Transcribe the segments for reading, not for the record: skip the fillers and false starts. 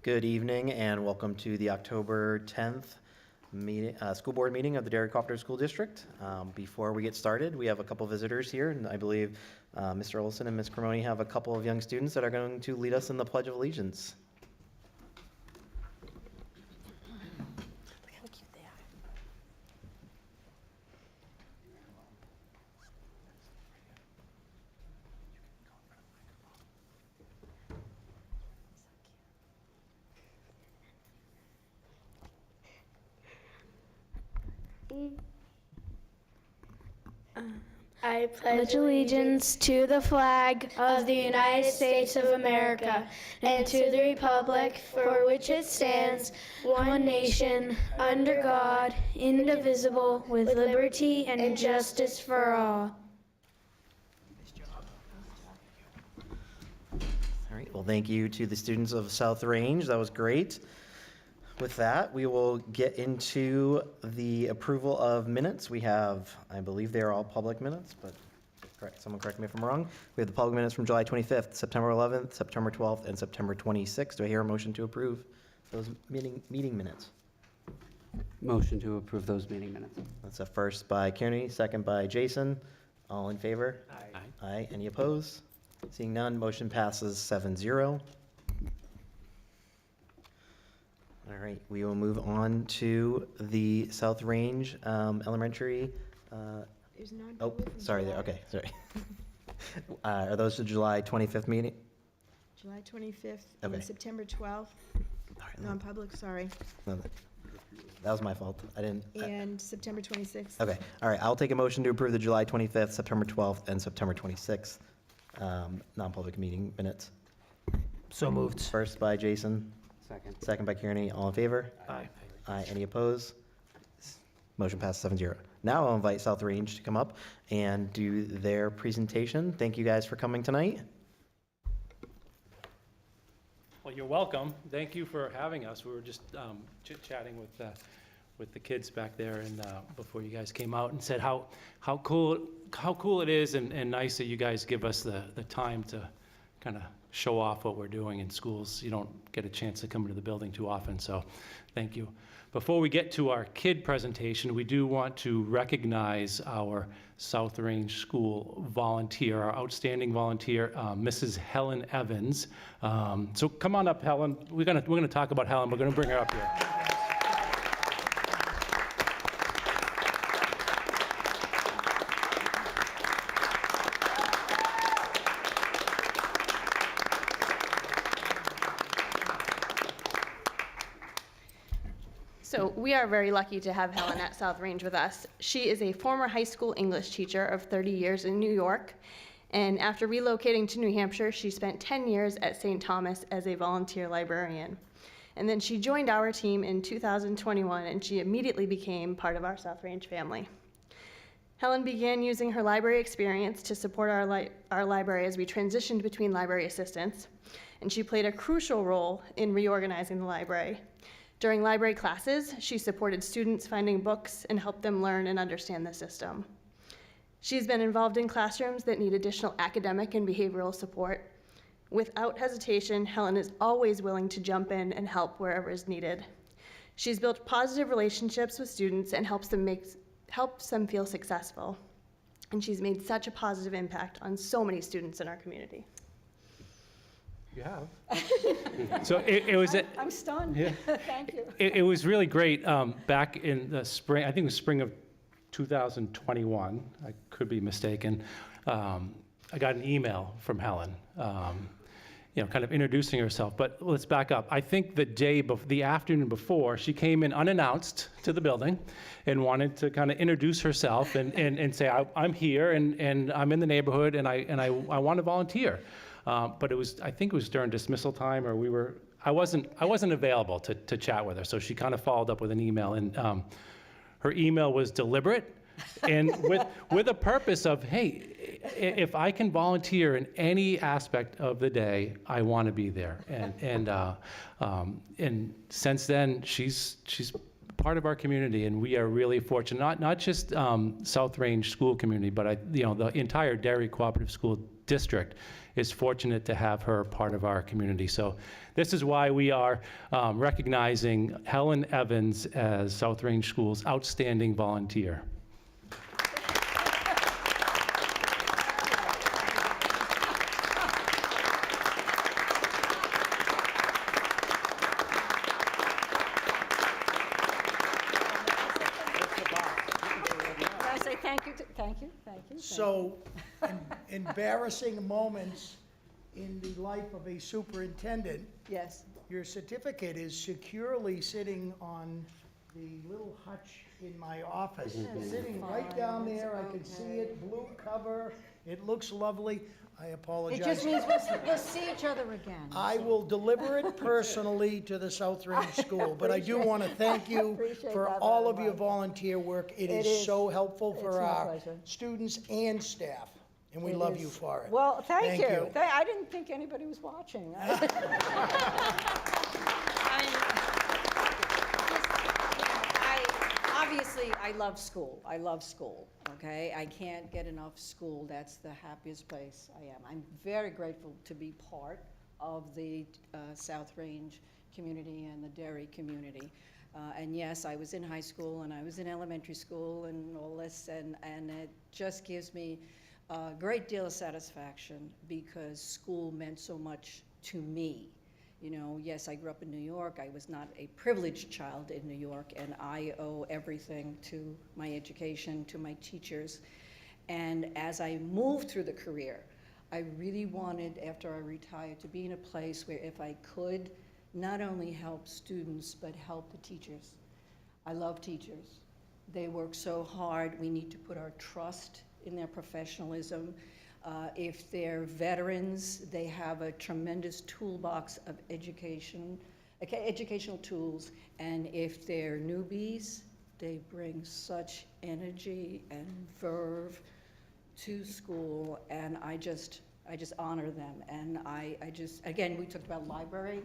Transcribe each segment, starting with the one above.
Good evening and welcome to the October 10th school board meeting of the Derry Cooperative School District. Before we get started, we have a couple visitors here, and I believe Mr. Olson and Ms. Cremoni have a couple of young students that are going to lead us in the Pledge of Allegiance. I pledge allegiance to the flag of the United States of America and to the republic for which it stands, one nation, under God, indivisible, with liberty and justice for all. All right, well, thank you to the students of South Range. That was great. With that, we will get into the approval of minutes. We have, I believe they are all public minutes, but someone correct me if I'm wrong. We have the public minutes from July 25th, September 11th, September 12th, and September 26th. Do I hear a motion to approve those meeting minutes? Motion to approve those meeting minutes. That's a first by Kearney, second by Jason. All in favor? Aye. Aye. Any opposed? Seeing none, motion passes 7-0. All right, we will move on to the South Range Elementary. There's none. Oh, sorry. Okay, sorry. Are those the July 25th meeting? July 25th Okay. and September 12th. All right, Non-public, sorry. no, that was my fault. I didn't. And September 26th. Okay, all right. I'll take a motion to approve the July 25th, September 12th, and September 26th non-public meeting minutes. So moved. First by Jason. Second. Second by Kearney. All in favor? Aye. Aye. Any opposed? Motion passes 7-0. Now I'll invite South Range to come up and do their presentation. Thank you guys for coming tonight. Well, you're welcome. Thank you for having us. We were just chit-chatting with the kids back there and before you guys came out and said how cool it is and nice that you guys give us the time to kind of show off what we're doing in schools. You don't get a chance to come into the building too often, so thank you. Before we get to our kid presentation, we do want to recognize our South Range School volunteer, our outstanding volunteer, Mrs. Helen Evans. So come on up, Helen. We're gonna talk about Helen. We're gonna bring her up here. So we are very lucky to have Helen at South Range with us. She is a former high school English teacher of 30 years in New York. And after relocating to New Hampshire, she spent 10 years at St. Thomas as a volunteer librarian. And then she joined our team in 2021, and she immediately became part of our South Range family. Helen began using her library experience to support our library as we transitioned between library assistants, and she played a crucial role in reorganizing the library. During library classes, she supported students finding books and helped them learn and understand the system. She's been involved in classrooms that need additional academic and behavioral support. Without hesitation, Helen is always willing to jump in and help wherever is needed. She's built positive relationships with students and helps them feel successful. And she's made such a positive impact on so many students in our community. You have. So it was. I'm stunned. Yeah. Thank you. It was really great back in the spring, I think it was spring of 2021, I could be mistaken. I got an email from Helen, kind of introducing herself, but let's back up. I think the afternoon before, she came in unannounced to the building and wanted to kind of introduce herself and say, I'm here and I'm in the neighborhood and I want to volunteer. But I think it was during dismissal time, or I wasn't available to chat with her, so she kind of followed up with an email, and her email was deliberate, and with a purpose of, hey, if I can volunteer in any aspect of the day, I want to be there, and since then she's part of our community, and we are really fortunate, not just South Range school community, but the entire Derry Cooperative School District is fortunate to have her part of our community. So this is why we are recognizing Helen Evans as South Range School's outstanding volunteer. I say thank you, thank you, thank you. So, embarrassing moments in the life of a superintendent, Yes, your certificate is securely sitting on the little hutch in my office. It's sitting right down there, I can see it, blue cover, it looks lovely. I it apologize. just means we'll see each other again. I will deliver it personally to the South Range School, but I do want to thank you Appreciate for that all very of your much. volunteer work. It It is is. so helpful It's for my our pleasure. students and staff, and we It love is. you for it. Well, thank Thank you. you. I didn't think anybody was watching. Obviously, I love school. I love school, okay? I can't get enough school. That's the happiest place I am. I'm very grateful to be part of the South Range community and the Derry community. And yes, I was in high school and I was in elementary school and all this, and it just gives me a great deal of satisfaction because school meant so much to me. You know, yes, I grew up in New York. I was not a privileged child in New York, and I owe everything to my education, to my teachers. And as I moved through the career, I really wanted, after I retired, to be in a place where if I could, not only help students, but help the teachers. I love teachers. They work so hard. We need to put our trust in their professionalism. If they're veterans, they have a tremendous toolbox of educational tools. And if they're newbies, they bring such energy and verve to school. And I just honor them. And again, we talked about library.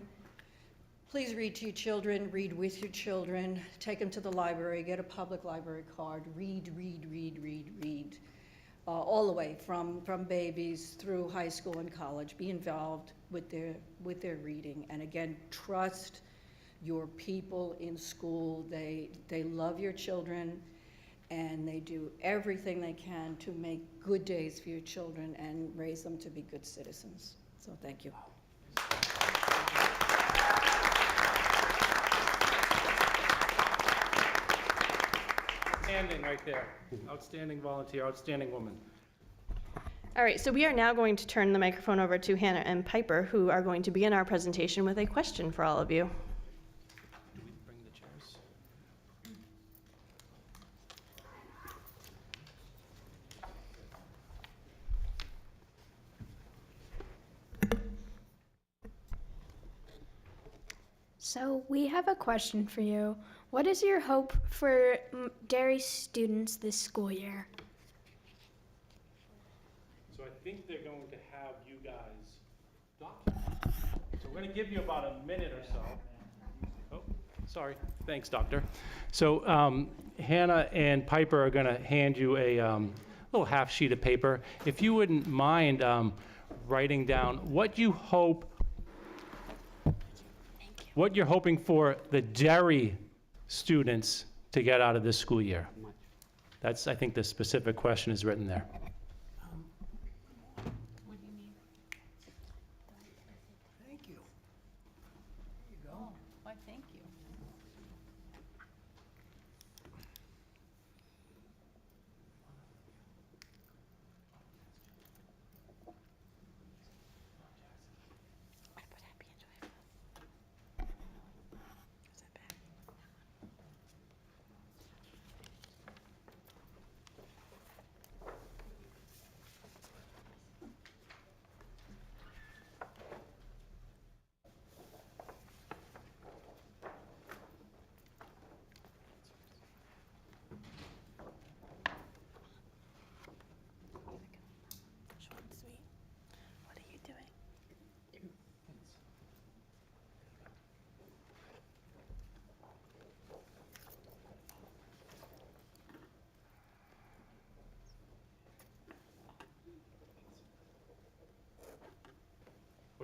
Please read to your children, read with your children, take them to the library, get a public library card, read. All the way from babies through high school and college. Be involved with their reading. And again, trust your people in school. They love your children and they do everything they can to make good days for your children and raise them to be good citizens. So thank you. Outstanding right there. Outstanding volunteer, outstanding woman. All right, so we are now going to turn the microphone over to Hannah and Piper, who are going to begin our presentation with a question for all of you. Do we bring the chairs? So we have a question for you. What is your hope for Derry students this school year? So I think they're going to have you guys document. So we're going to give you about a minute or so. Oh, sorry. Thanks, Doctor. So Hannah and Piper are going to hand you a little half sheet of paper. If you wouldn't mind writing down what you hope, what you're hoping for the Derry students to get out of this school year. That's, I think, the specific question is written there. Thank you. There you go. Why, thank you.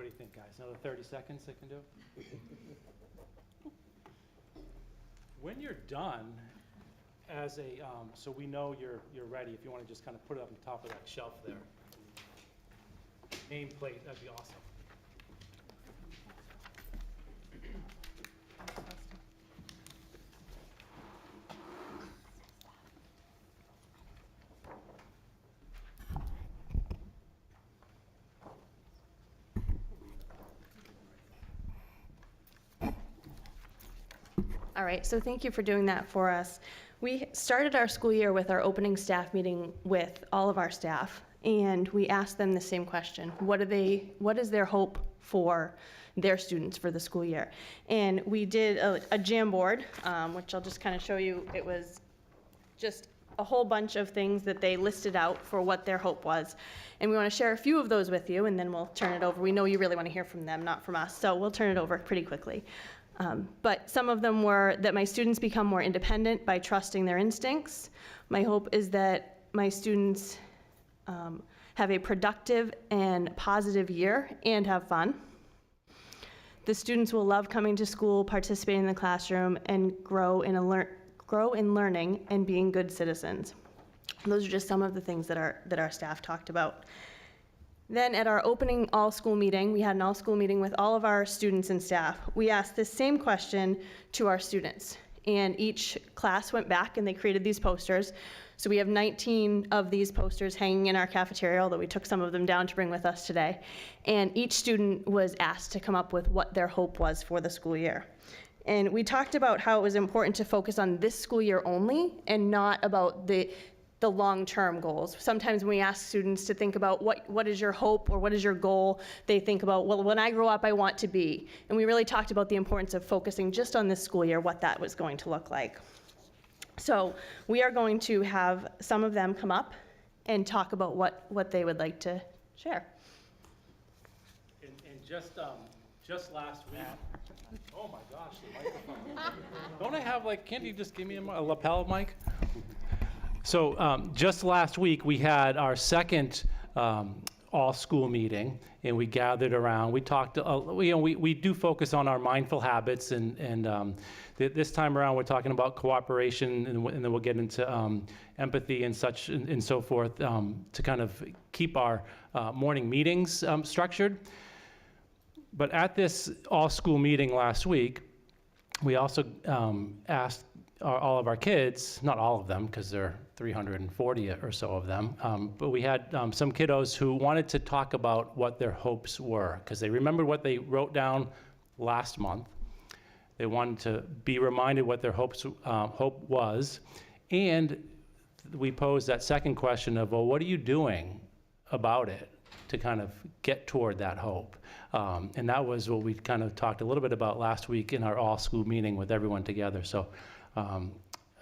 do you think, guys? Another 30 seconds I can do? When you're done, as a, so we know you're ready, if you want to just kind of put it up on top of that shelf there. Nameplate, that'd be awesome. All right, so thank you for doing that for us. We started our school year with our opening staff meeting with all of our staff, and we asked them the same question. What is their hope for their students for the school year? And we did a Jamboard, which I'll just kind of show you. It was just a whole bunch of things that they listed out for what their hope was. And we want to share a few of those with you, and then we'll turn it over. We know you really want to hear from them, not from us, so we'll turn it over pretty quickly. But some of them were that my students become more independent by trusting their instincts. My hope is that my students have a productive and positive year and have fun. The students will love coming to school, participating in the classroom, and grow in learning and being good citizens. Those are just some of the things that our staff talked about. Then at our opening all-school meeting, we had an all-school meeting with all of our students and staff. We asked this same question to our students, and each class went back and they created these posters. So we have 19 of these posters hanging in our cafeteria, although we took some of them down to bring with us today. And each student was asked to come up with what their hope was for the school year. And we talked about how it was important to focus on this school year only and not about the long-term goals. Sometimes when we ask students to think about what is your hope or what is your goal, they think about, well, when I grow up, I want to be. And we really talked about the importance of focusing just on this school year, what that was going to look like. So we are going to have some of them come up and talk about what they would like to share. And just last week, oh my gosh, the microphone. Don't I have can't you just give me a lapel mic? So just last week, we had our second all-school meeting, and we gathered around. We talked, we do focus on our mindful habits, and this time around, we're talking about cooperation, and then we'll get into empathy and such and so forth to kind of keep our morning meetings structured. But at this all-school meeting last week, we also asked all of our kids, not all of them, because there are 340 or so of them, but we had some kiddos who wanted to talk about what their hopes were, because they remembered what they wrote down last month. They wanted to be reminded what their hope was, and we posed that second question of, well, what are you doing about it to kind of get toward that hope? And that was what we kind of talked a little bit about last week in our all-school meeting with everyone together. So I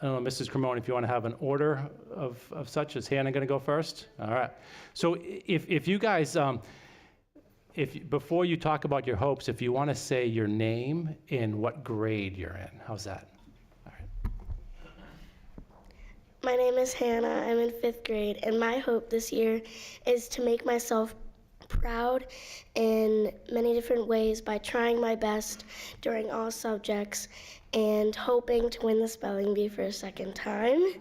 don't know, Mrs. Cremone, if you want to have an order of such. Is Hannah going to go first? All right. So if you guys, before you talk about your hopes, if you want to say your name and what grade you're in, how's that? All right. My name is Hannah. I'm in 5th grade, and my hope this year is to make myself proud in many different ways by trying my best during all subjects and hoping to win the spelling bee for a second time.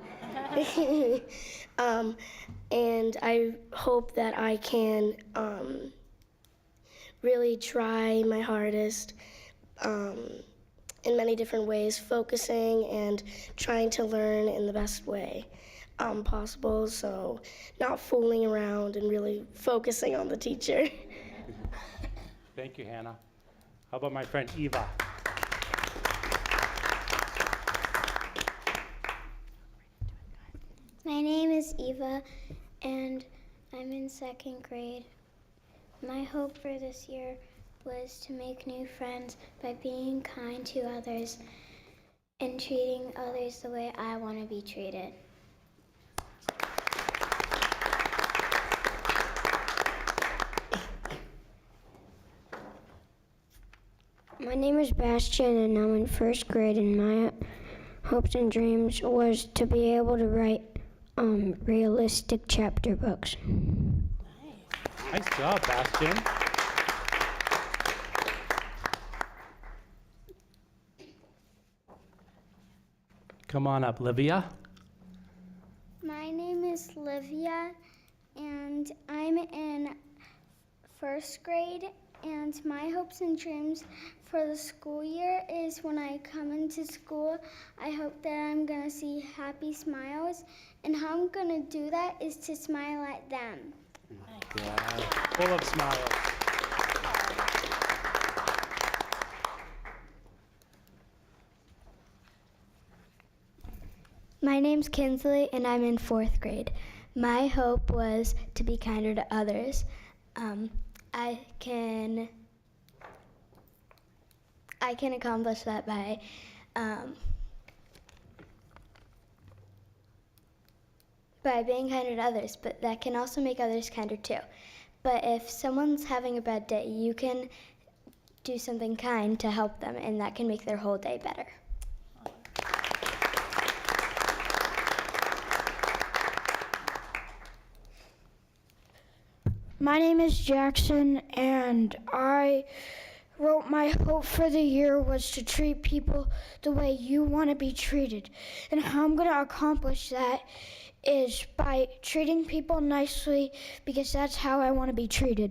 And I hope that I can really try my hardest in many different ways, focusing and trying to learn in the best way possible, so not fooling around and really focusing on the teacher. Thank you, Hannah. How about my friend Eva? My name is Eva, and I'm in 2nd grade. My hope for this year was to make new friends by being kind to others and treating others the way I want to be treated. My name is Bastian, and I'm in 1st grade, and my hopes and dreams was to be able to write realistic chapter books. Nice job, Bastian. Come on up, Livia. My name is Livia, and I'm in first grade, and my hopes and dreams for the school year is when I come into school, I hope that I'm gonna see happy smiles, and how I'm gonna do that is to smile at them. Wow. Full of smiles. My name's Kinsley, and I'm in fourth grade. My hope was to be kinder to others. I can accomplish that by being kinder to others, but that can also make others kinder too. But if someone's having a bad day, you can do something kind to help them, and that can make their whole day better. My name is Jackson, and I wrote my hope for the year was to treat people the way you want to be treated. And how I'm going to accomplish that is by treating people nicely, because that's how I want to be treated.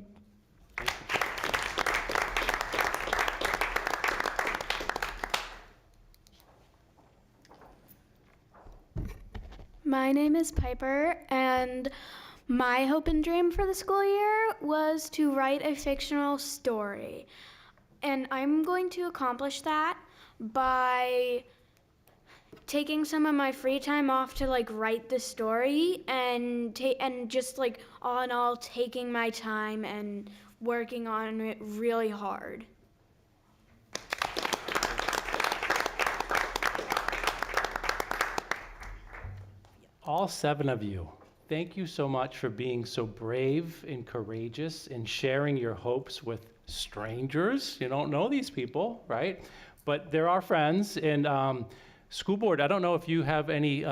My name is Piper, and my hope and dream for the school year was to write a fictional story. And I'm going to accomplish that by taking some of my free time off to write the story, and just all in all taking my time and working on it really hard. All 7 of you, thank you so much for being so brave and courageous and sharing your hopes with strangers. You don't know these people, right? But they're our friends. And school board, I don't know if you have any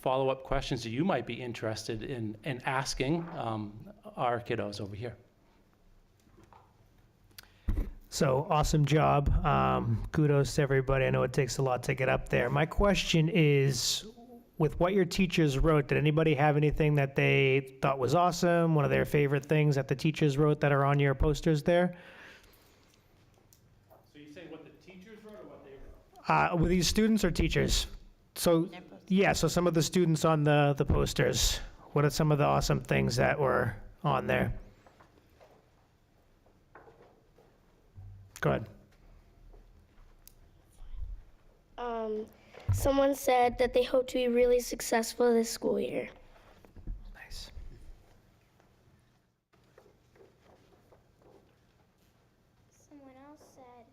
follow-up questions that you might be interested in asking our kiddos over here. So awesome job. Kudos to everybody. I know it takes a lot to get up there. My question is, with what your teachers wrote, did anybody have anything that they thought was awesome? One of their favorite things that the teachers wrote that are on your posters there? So you say what the teachers wrote or what they wrote? Were these students or teachers? So, yeah, so some of the students on the posters. What are some of the awesome things that were on there? Go ahead. Someone said that they hope to be really successful this school year. Nice. Someone else said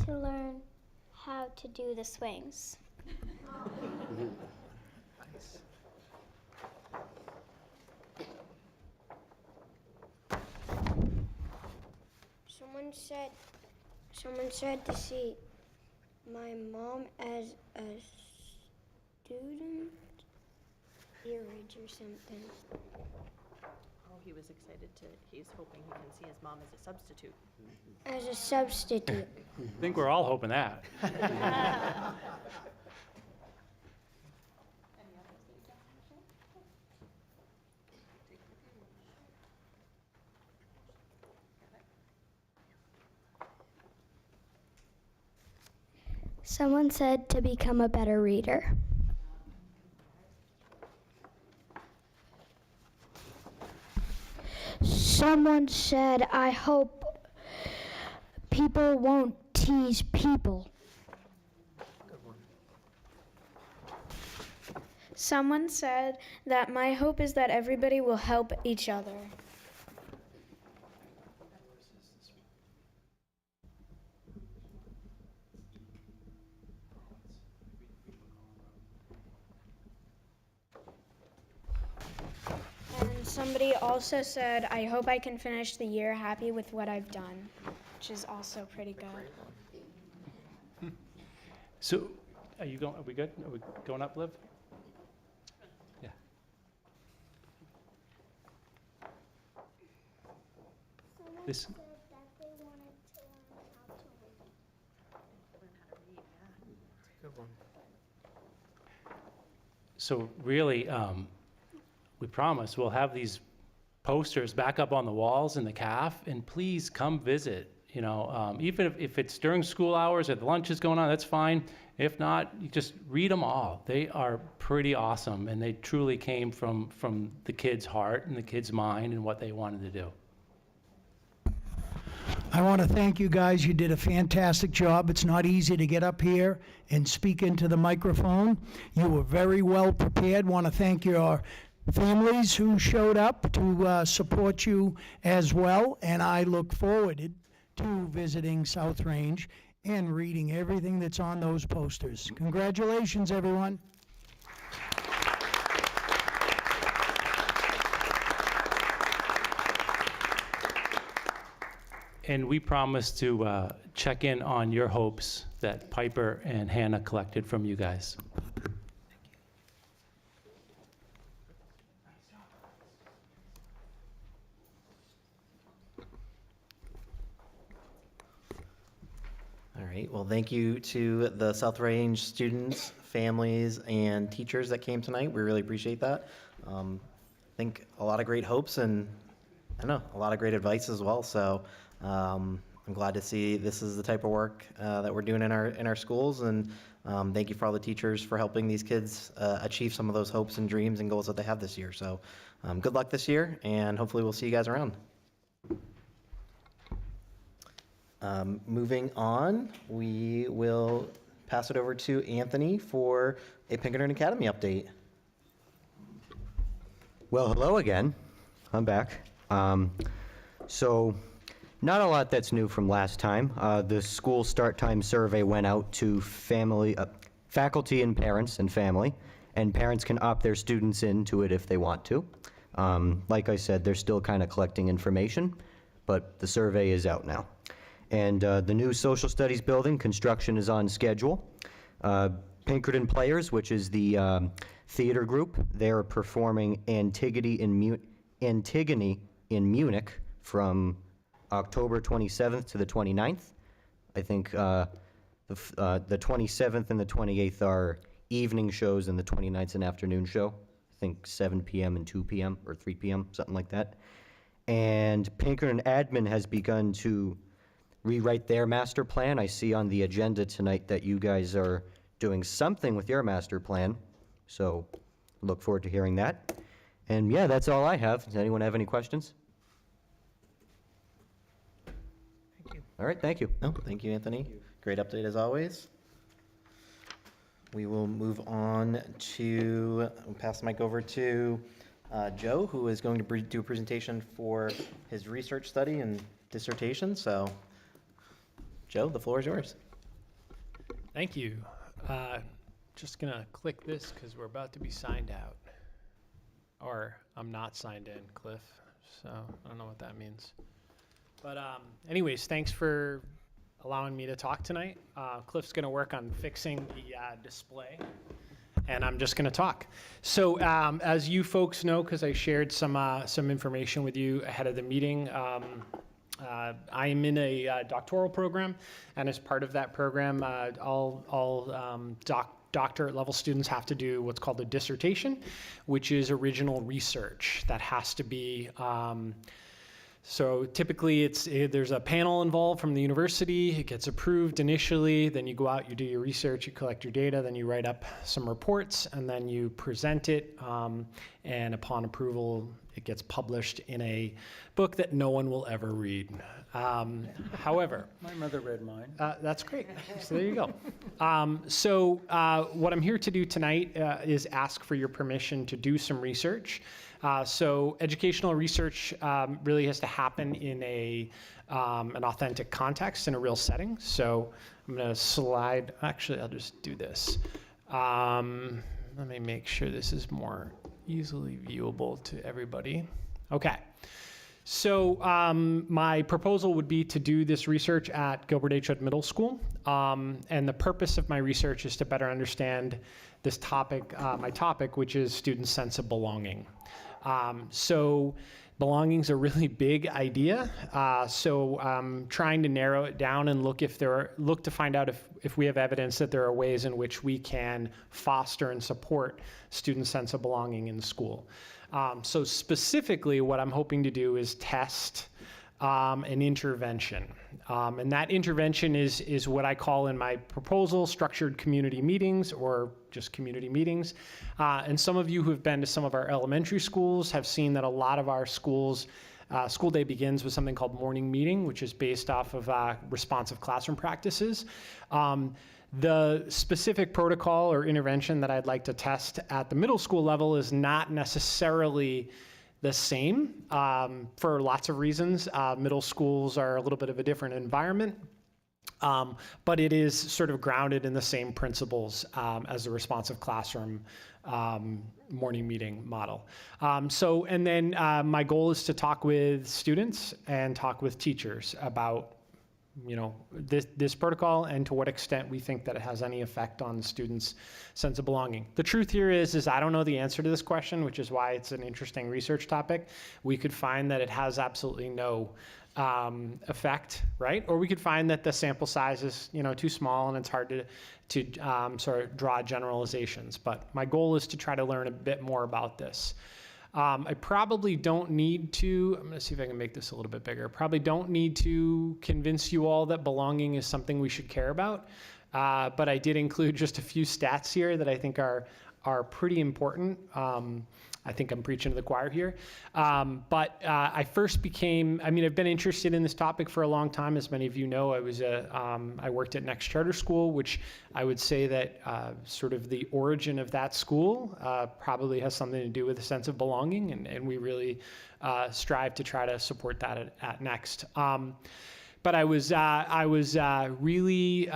to learn how to do the swings. Nice. Someone said to see my mom as a student, peerage or something. Oh, he was excited he's hoping he can see his mom as a substitute. As a substitute. I think we're all hoping that. Someone said to become a better reader. Someone said, I hope people won't tease people. Someone said that my hope is that everybody will help each other. And somebody also said, I hope I can finish the year happy with what I've done, which is also pretty good. So are we good? Are we going up, Liv? Yeah. Someone This- said that they wanted to learn how to read. So really, we promise we'll have these posters back up on the walls in the CAF, and please come visit. You know, even if it's during school hours or the lunch is going on, that's fine. If not, you just read them all. They are pretty awesome, and they truly came from the kids' heart and the kids' mind and what they wanted to do. I want to thank you guys. You did a fantastic job. It's not easy to get up here and speak into the microphone. You were very well prepared. Want to thank your families who showed up to support you as well. And I look forward to visiting South Range and reading everything that's on those posters. Congratulations, everyone. And we promise to check in on your hopes that Piper and Hannah collected from you guys. All right, well, thank you to the South Range students, families, and teachers that came tonight. We really appreciate that. I think a lot of great hopes and, I don't know, a lot of great advice as well. So I'm glad to see this is the type of work that we're doing in our schools, and thank you for all the teachers for helping these kids achieve some of those hopes and dreams and goals that they have this year. So good luck this year, and hopefully we'll see you guys around. Moving on, we will pass it over to Anthony for a Pinkerton Academy update. Well, hello again. I'm back. So, not a lot that's new from last time. The school start time survey went out to faculty and parents and family, and parents can opt their students into it if they want to. Like I said, they're still kind of collecting information, but the survey is out now. And the new social studies building, construction is on schedule. Pinkerton Players, which is the theater group, they're performing Antigone in Munich from October 27th to the 29th. I think the 27th and the 28th are evening shows, and the 29th is an afternoon show. I think 7 p.m. and 2 p.m. or 3 p.m., something like that. And Pinkerton Admin has begun to rewrite their master plan. I see on the agenda tonight that you guys are doing something with your master plan, so look forward to hearing that. And yeah, that's all I have. Does anyone have any questions? Thank you. All right, thank you. No, thank you, Anthony. Great update as always. We will move on to, we'll pass the mic over to Joe, who is going to do a presentation for his research study and dissertation. So, Joe, the floor is yours. Thank you. Just gonna click this because we're about to be signed out. Or I'm not signed in, Cliff. So I don't know what that means. But anyways, thanks for allowing me to talk tonight. Cliff's gonna work on fixing the display, and I'm just gonna talk. So as you folks know, because I shared some information with you ahead of the meeting, I'm in a doctoral program, and as part of that program, all doctorate level students have to do what's called a dissertation, which is original research that has to be, so typically there's a panel involved from the university, it gets approved initially, then you go out, you do your research, you collect your data, then you write up some reports, and then you present it, and upon approval, it gets published in a book that no one will ever read. However, my mother read mine. That's great. So there you go. So what I'm here to do tonight is ask for your permission to do some research. So educational research really has to happen in an authentic context in a real setting. So I'm going to slide. Actually, I'll just do this. Let me make sure this is more easily viewable to everybody. Okay. So my proposal would be to do this research at Gilbert H. Hood Middle School. And the purpose of my research is to better understand this topic, my topic, which is students' sense of belonging. So belonging's a really big idea, so trying to narrow it down and look to find out if we have evidence that there are ways in which we can foster and support students' sense of belonging in school. So specifically, what I'm hoping to do is test an intervention. And that intervention is what I call in my proposal structured community meetings, or just community meetings. And some of you who have been to some of our elementary schools have seen that a lot of our schools, school day begins with something called morning meeting, which is based off of responsive classroom practices. The specific protocol or intervention that I'd like to test at the middle school level is not necessarily the same for lots of reasons. Middle schools are a little bit of a different environment, but it is sort of grounded in the same principles as the responsive classroom morning meeting model. And then my goal is to talk with students and talk with teachers about this protocol and to what extent we think that it has any effect on students' sense of belonging. The truth here is I don't know the answer to this question, which is why it's an interesting research topic. We could find that it has absolutely no effect, right? Or we could find that the sample size is too small and it's hard to sort of draw generalizations. But my goal is to try to learn a bit more about this. I probably don't need to, I'm going to see if I can make this a little bit bigger. Probably don't need to convince you all that belonging is something we should care about. But I did include just a few stats here that I think are pretty important. I think I'm preaching to the choir here. But I first became, I've been interested in this topic for a long time. As many of you know, I worked at Next Charter School, which I would say that sort of the origin of that school probably has something to do with a sense of belonging, and we really strive to try to support that at Next. But I was really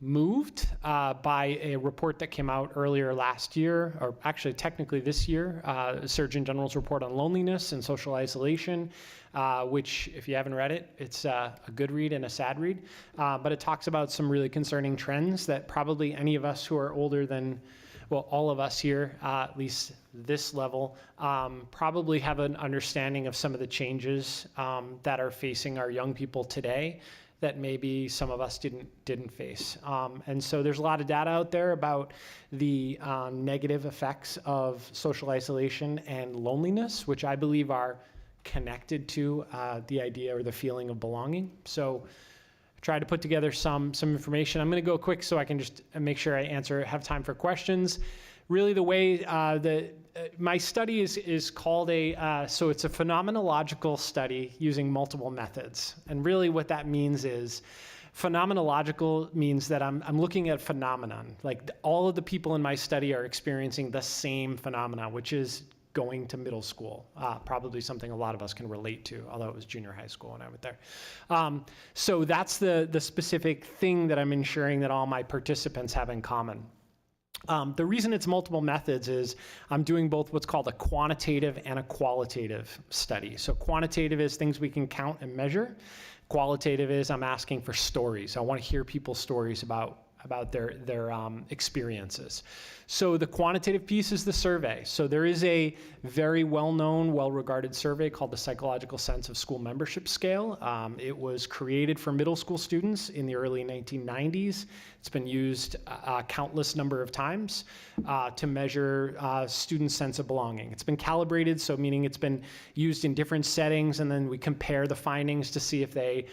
moved by a report that came out earlier last year, or actually technically this year, Surgeon General's report on loneliness and social isolation, which, if you haven't read it, it's a good read and a sad read. But it talks about some really concerning trends that probably any of us who are older than, well, all of us here, at least this level, probably have an understanding of some of the changes that are facing our young people today that maybe some of us didn't face. And so there's a lot of data out there about the negative effects of social isolation and loneliness, which I believe are connected to the idea or the feeling of belonging. So try to put together some information. I'm going to go quick so I can just make sure I have time for questions. Really, the way my study is called so it's a phenomenological study using multiple methods. And really what that means is phenomenological means that I'm looking at phenomenon. Like all of the people in my study are experiencing the same phenomena, which is going to middle school, probably something a lot of us can relate to, although it was junior high school when I went there. So that's the specific thing that I'm ensuring that all my participants have in common. The reason it's multiple methods is I'm doing both what's called a quantitative and a qualitative study. So quantitative is things we can count and measure. Qualitative is I'm asking for stories. I want to hear people's stories about their experiences. So the quantitative piece is the survey. So there is a very well-known, well-regarded survey called the Psychological Sense of School Membership Scale. It was created for middle school students in the early 1990s. It's been used a countless number of times to measure students' sense of belonging. It's been calibrated, so meaning it's been used in different settings, and then we compare the findings to see if they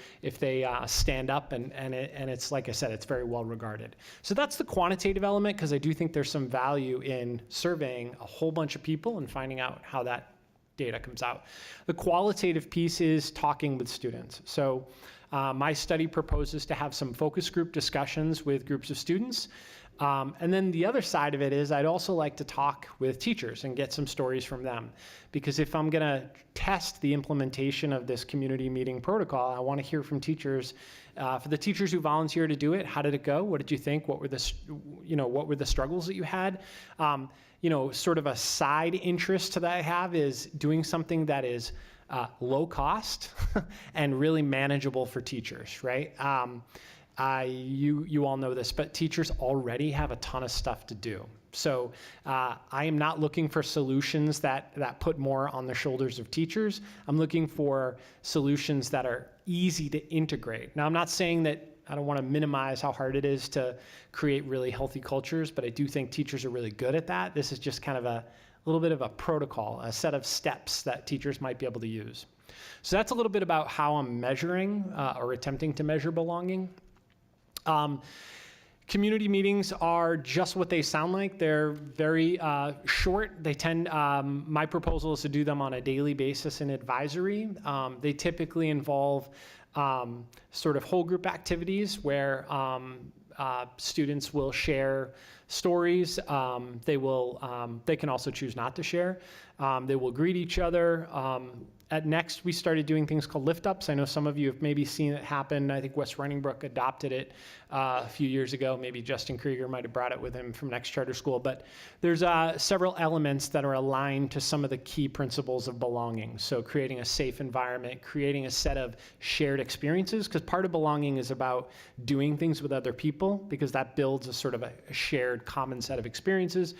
stand up, and it's, like I said, it's very well regarded. So that's the quantitative element, because I do think there's some value in surveying a whole bunch of people and finding out how that data comes out. The qualitative piece is talking with students. So my study proposes to have some focus group discussions with groups of students. And then the other side of it is I'd also like to talk with teachers and get some stories from them. Because if I'm going to test the implementation of this community meeting protocol, I want to hear from teachers. For the teachers who volunteer to do it, how did it go? What did you think? What were the struggles that you had? Sort of a side interest that I have is doing something that is low cost and really manageable for teachers, right? You all know this, but teachers already have a ton of stuff to do. So I am not looking for solutions that put more on the shoulders of teachers. I'm looking for solutions that are easy to integrate. Now, I'm not saying that I don't want to minimize how hard it is to create really healthy cultures, but I do think teachers are really good at that. This is just kind of a little bit of a protocol, a set of steps that teachers might be able to use. So that's a little bit about how I'm measuring or attempting to measure belonging. Community meetings are just what they sound like. They're very short. They tend, my proposal is to do them on a daily basis in advisory. They typically involve sort of whole group activities where students will share stories. They can also choose not to share. They will greet each other. At Next, we started doing things called lift-ups. I know some of you have maybe seen it happen. I think West Running Brook adopted it a few years ago. Maybe Justin Krieger might have brought it with him from Next Charter School. But there's several elements that are aligned to some of the key principles of belonging. So creating a safe environment, creating a set of shared experiences, because part of belonging is about doing things with other people, because that builds a sort of a shared common set of experiences.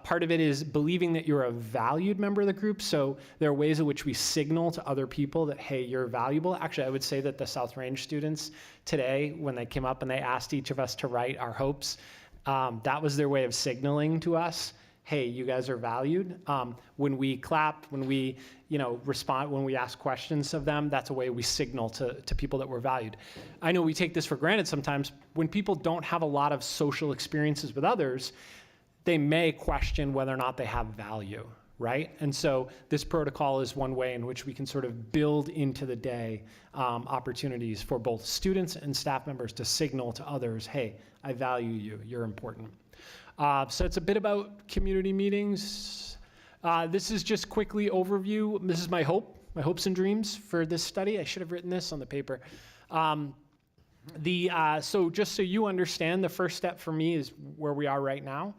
Part of it is believing that you're a valued member of the group. So there are ways in which we signal to other people that, hey, you're valuable. Actually, I would say that the South Range students today, when they came up and they asked each of us to write our hopes, that was their way of signaling to us, hey, you guys are valued. When we clap, when we respond, when we ask questions of them, that's a way we signal to people that we're valued. I know we take this for granted sometimes. When people don't have a lot of social experiences with others, they may question whether or not they have value, right? And so this protocol is one way in which we can sort of build into the day opportunities for both students and staff members to signal to others, hey, I value you, you're important. So it's a bit about community meetings. This is just quickly overview. This is my hopes and dreams for this study. I should have written this on the paper. So just so you understand, the first step for me is where we are right now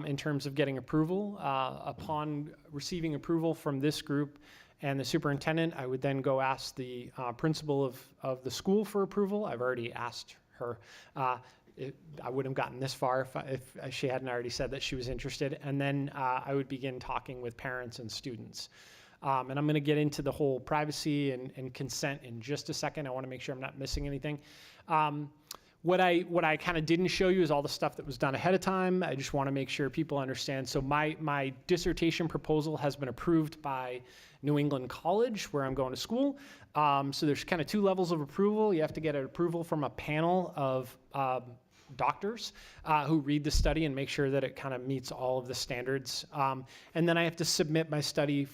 in terms of getting approval. Upon receiving approval from this group and the superintendent, I would then go ask the principal of the school for approval. I've already asked her. I wouldn't have gotten this far if she hadn't already said that she was interested. And then I would begin talking with parents and students. And I'm going to get into the whole privacy and consent in just a second. I want to make sure I'm not missing anything. What I kind of didn't show you is all the stuff that was done ahead of time. I just want to make sure people understand. So my dissertation proposal has been approved by New England College, where I'm going to school. So there's kind of two levels of approval. You have to get an approval from a panel of doctors who read the study and make sure that it kind of meets all of the standards. And then I have to submit my study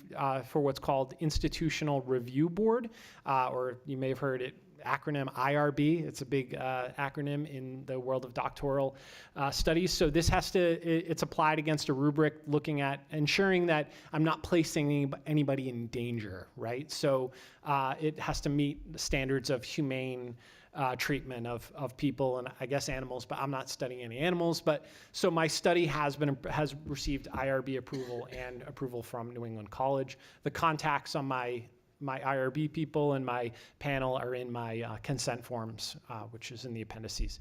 for what's called Institutional Review Board, or you may have heard it acronym IRB. It's a big acronym in the world of doctoral studies. So this it's applied against a rubric looking at ensuring that I'm not placing anybody in danger, right? So it has to meet the standards of humane treatment of people and I guess animals, but I'm not studying any animals. But so my study has received IRB approval and approval from New England College. The contacts on my IRB people and my panel are in my consent forms, which is in the appendices.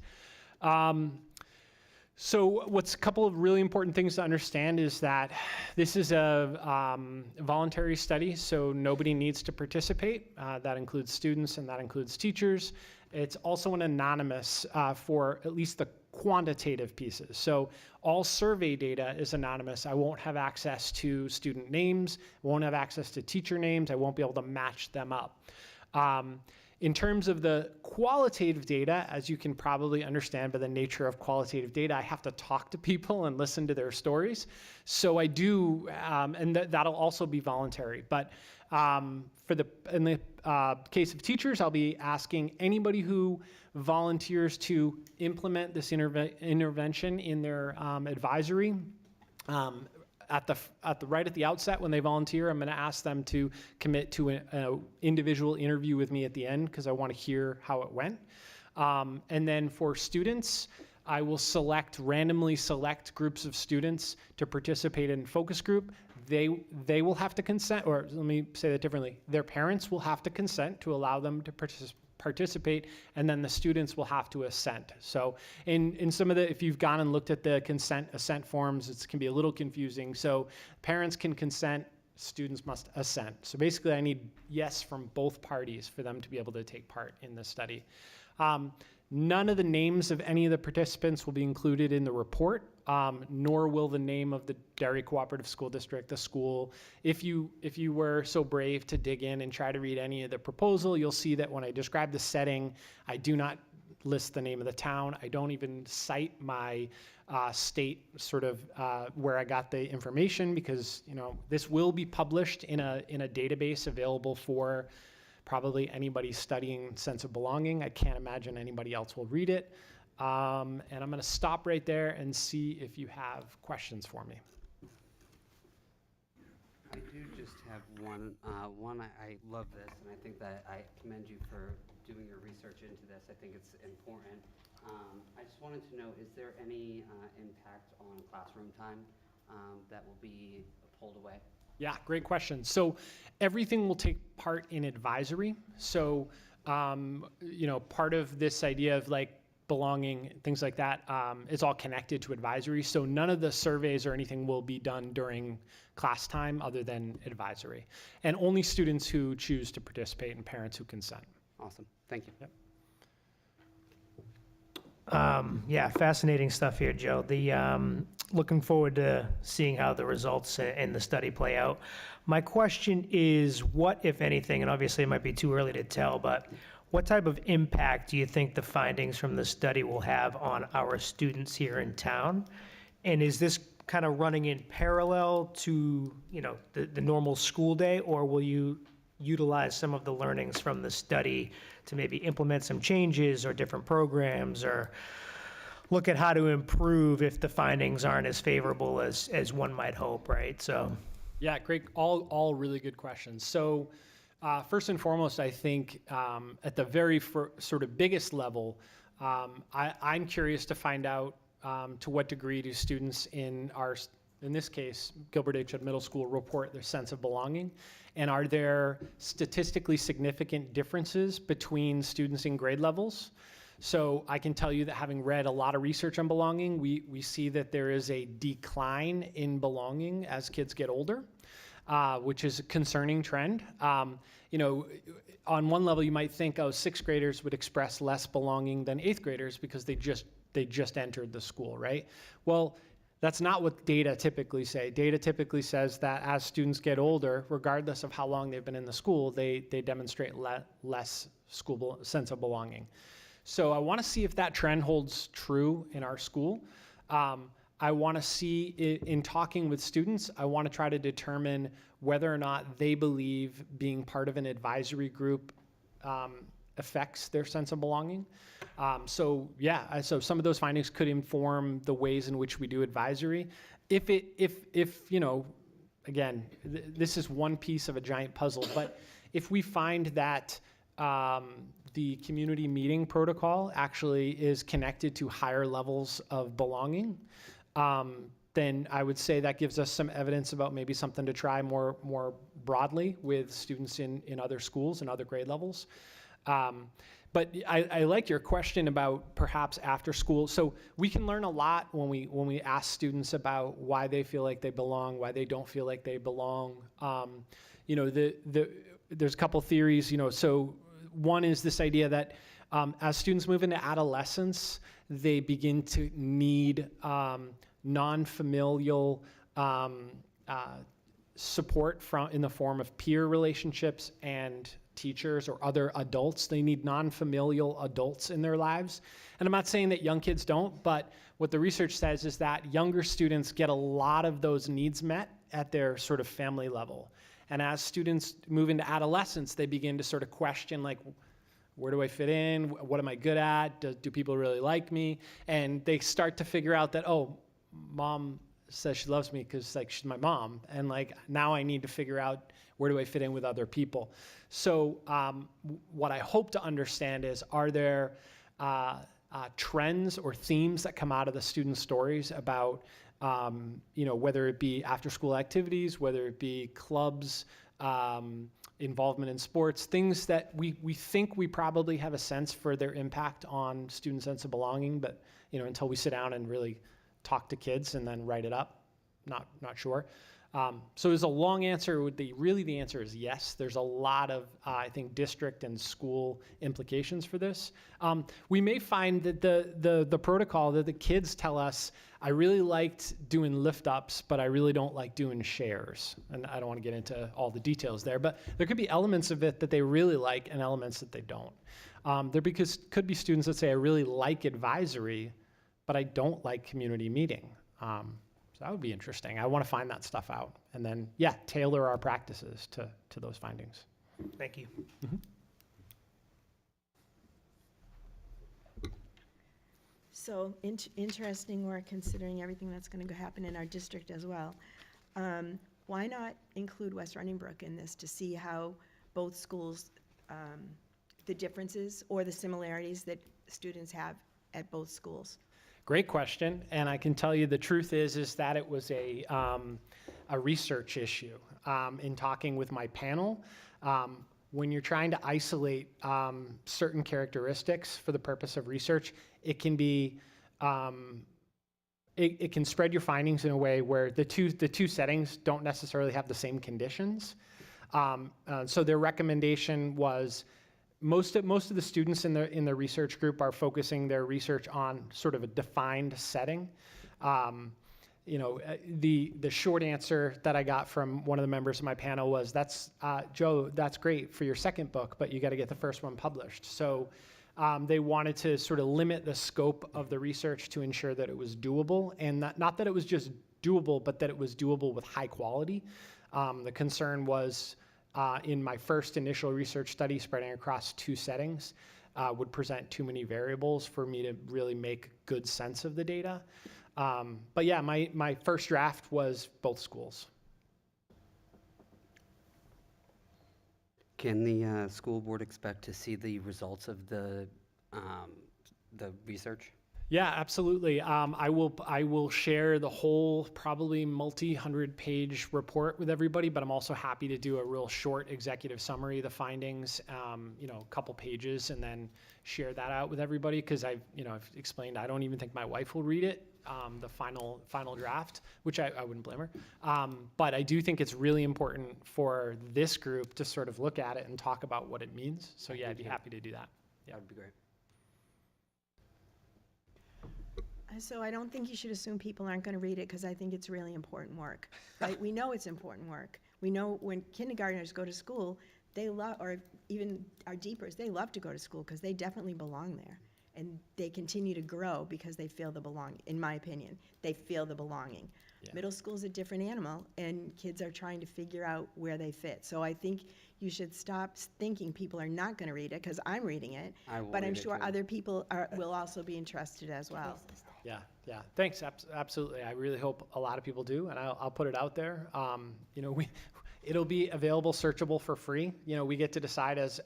So what's a couple of really important things to understand is that this is a voluntary study, so nobody needs to participate. That includes students and that includes teachers. It's also an anonymous for at least the quantitative pieces. So all survey data is anonymous. I won't have access to student names, won't have access to teacher names. I won't be able to match them up. In terms of the qualitative data, as you can probably understand by the nature of qualitative data, I have to talk to people and listen to their stories. So I do, and that'll also be voluntary. But in the case of teachers, I'll be asking anybody who volunteers to implement this intervention in their advisory. Right at the outset when they volunteer, I'm going to ask them to commit to an individual interview with me at the end because I want to hear how it went. And then for students, I will randomly select groups of students to participate in focus group. They will have to consent, or let me say that differently. Their parents will have to consent to allow them to participate, and then the students will have to assent. So in some of the, if you've gone and looked at the assent forms, it can be a little confusing. So parents can consent, students must assent. So basically I need yes from both parties for them to be able to take part in the study. None of the names of any of the participants will be included in the report, nor will the name of the Derry Cooperative School District, the school. If you were so brave to dig in and try to read any of the proposal, you'll see that when I describe the setting, I do not list the name of the town. I don't even cite my state sort of where I got the information, because this will be published in a database available for probably anybody studying sense of belonging. I can't imagine anybody else will read it. And I'm going to stop right there and see if you have questions for me. I do just have one. I love this, and I think that I commend you for doing your research into this. I think it's important. I just wanted to know, is there any impact on classroom time that will be pulled away? Yeah, great question. So everything will take part in advisory. So, part of this idea of like belonging, things like that, it's all connected to advisory. So none of the surveys or anything will be done during class time other than advisory. And only students who choose to participate and parents who consent. Awesome. Thank you. Yep. Yeah, fascinating stuff here, Joe. Looking forward to seeing how the results in the study play out. My question is, what, if anything, and obviously it might be too early to tell, but what type of impact do you think the findings from the study will have on our students here in town? And is this kind of running in parallel to, the normal school day, or will you utilize some of the learnings from the study to maybe implement some changes or different programs, or look at how to improve if the findings aren't as favorable as one might hope, right? So, yeah, great. All really good questions. So first and foremost, I think at the very sort of biggest level, I'm curious to find out to what degree do students in this case, Gilbert H. Middle School, report their sense of belonging? And are there statistically significant differences between students in grade levels? So I can tell you that, having read a lot of research on belonging, we see that there is a decline in belonging as kids get older, which is a concerning trend. On one level you might think, sixth graders would express less belonging than eighth graders because they just entered the school, right? Well, that's not what data typically say. Data typically says that as students get older, regardless of how long they've been in the school, they demonstrate less sense of belonging. So I want to see if that trend holds true in our school. I want to see, in talking with students, I want to try to determine whether or not they believe being part of an advisory group affects their sense of belonging. So some of those findings could inform the ways in which we do advisory. If again, this is one piece of a giant puzzle, but if we find that the community meeting protocol actually is connected to higher levels of belonging, then I would say that gives us some evidence about maybe something to try more broadly with students in other schools and other grade levels. But I like your question about perhaps after school. So we can learn a lot when we ask students about why they feel like they belong, why they don't feel like they belong. There's a couple theories. So one is this idea that as students move into adolescence, they begin to need non-familial support in the form of peer relationships and teachers or other adults. They need non-familial adults in their lives. And I'm not saying that young kids don't, but what the research says is that younger students get a lot of those needs met at their sort of family level. And as students move into adolescence, they begin to sort of question, like, where do I fit in? What am I good at? Do people really like me? And they start to figure out that, mom says she loves me because she's my mom, and now I need to figure out where do I fit in with other people. So what I hope to understand is, are there trends or themes that come out of the student stories about whether it be after school activities, whether it be clubs, involvement in sports, things that we think we probably have a sense for their impact on student sense of belonging, but until we sit down and really talk to kids and then write it up, not sure. So as a long answer would be, really the answer is yes. There's a lot of, I think, district and school implications for this. We may find that the protocol that the kids tell us, I really liked doing lift ups, but I really don't like doing shares. And I don't want to get into all the details there, but there could be elements of it that they really like and elements that they don't. Could be students that say, I really like advisory, but I don't like community meeting. So that would be interesting. I want to find that stuff out. And then, tailor our practices to those findings. Thank you. Mm-hmm. So interesting work considering everything that's going to happen in our district as well. Why not include West Running Brook in this to see how both schools, the differences or the similarities that students have at both schools? Great question, and I can tell you the truth is that it was a research issue. In talking with my panel, when you're trying to isolate certain characteristics for the purpose of research, it can be it can spread your findings in a way where the two settings don't necessarily have the same conditions. So their recommendation was, most of the students in the research group are focusing their research on sort of a defined setting. The short answer that I got from one of the members of my panel was, "That's Joe, that's great for your second book, but you got to get the first one published." So they wanted to sort of limit the scope of the research to ensure that it was doable, and not that it was just doable, but that it was doable with high quality. The concern was, in my first initial research study, spreading across two settings would present too many variables for me to really make good sense of the data. But yeah, my first draft was both schools. Can the school board expect to see the results of the research? Yeah, absolutely. I will share the whole probably multi-100-page report with everybody, but I'm also happy to do a real short executive summary of the findings, a couple pages, and then share that out with everybody, because I've explained I don't even think my wife will read it, the final draft, which I wouldn't blame her. But I do think it's really important for this group to sort of look at it and talk about what it means. So yeah, I'd be happy to do that. Yeah, That would be great. So I don't think you should assume people aren't going to read it, because I think it's really important work. Right? We know it's important work. We know when kindergartners go to school, they love, or even our deepers, they love to go to school because they definitely belong there. And they continue to grow because they feel the belonging, in my opinion. They feel the belonging. Yeah. Middle school's a different animal, and kids are trying to figure out where they fit. So I think you should stop thinking people are not going to read it, because I'm reading it. But I'm sure other people will also be interested as well. Yeah. Thanks. Absolutely. I really hope a lot of people do, and I'll put it out there. It'll be available, searchable for free. We get to decide as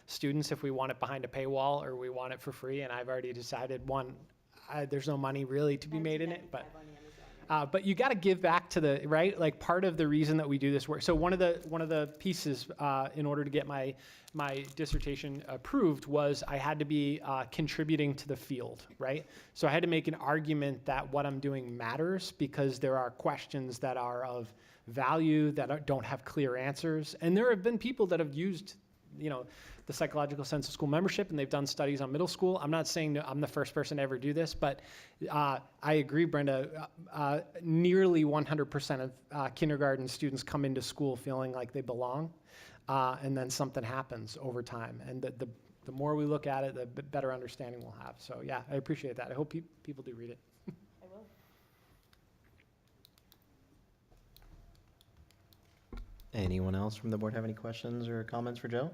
students if we want it behind a paywall or we want it for free. And I've already decided, there's no money really to be made in it, but you got to give back to the right. Like, part of the reason that we do this work. So one of the pieces in order to get my dissertation approved was I had to be contributing to the field, right? So I had to make an argument that what I'm doing matters, because there are questions that are of value that don't have clear answers. And there have been people that have used, the psychological sense of school membership, and they've done studies on middle school. I'm not saying that I'm the first person to ever do this, but I agree, Brenda, nearly 100% of kindergarten students come into school feeling like they belong, and then something happens over time. And the more we look at it, the better understanding we'll have. So yeah, I appreciate that. I hope people do read it. I will. Anyone else from the board have any questions or comments for Joe?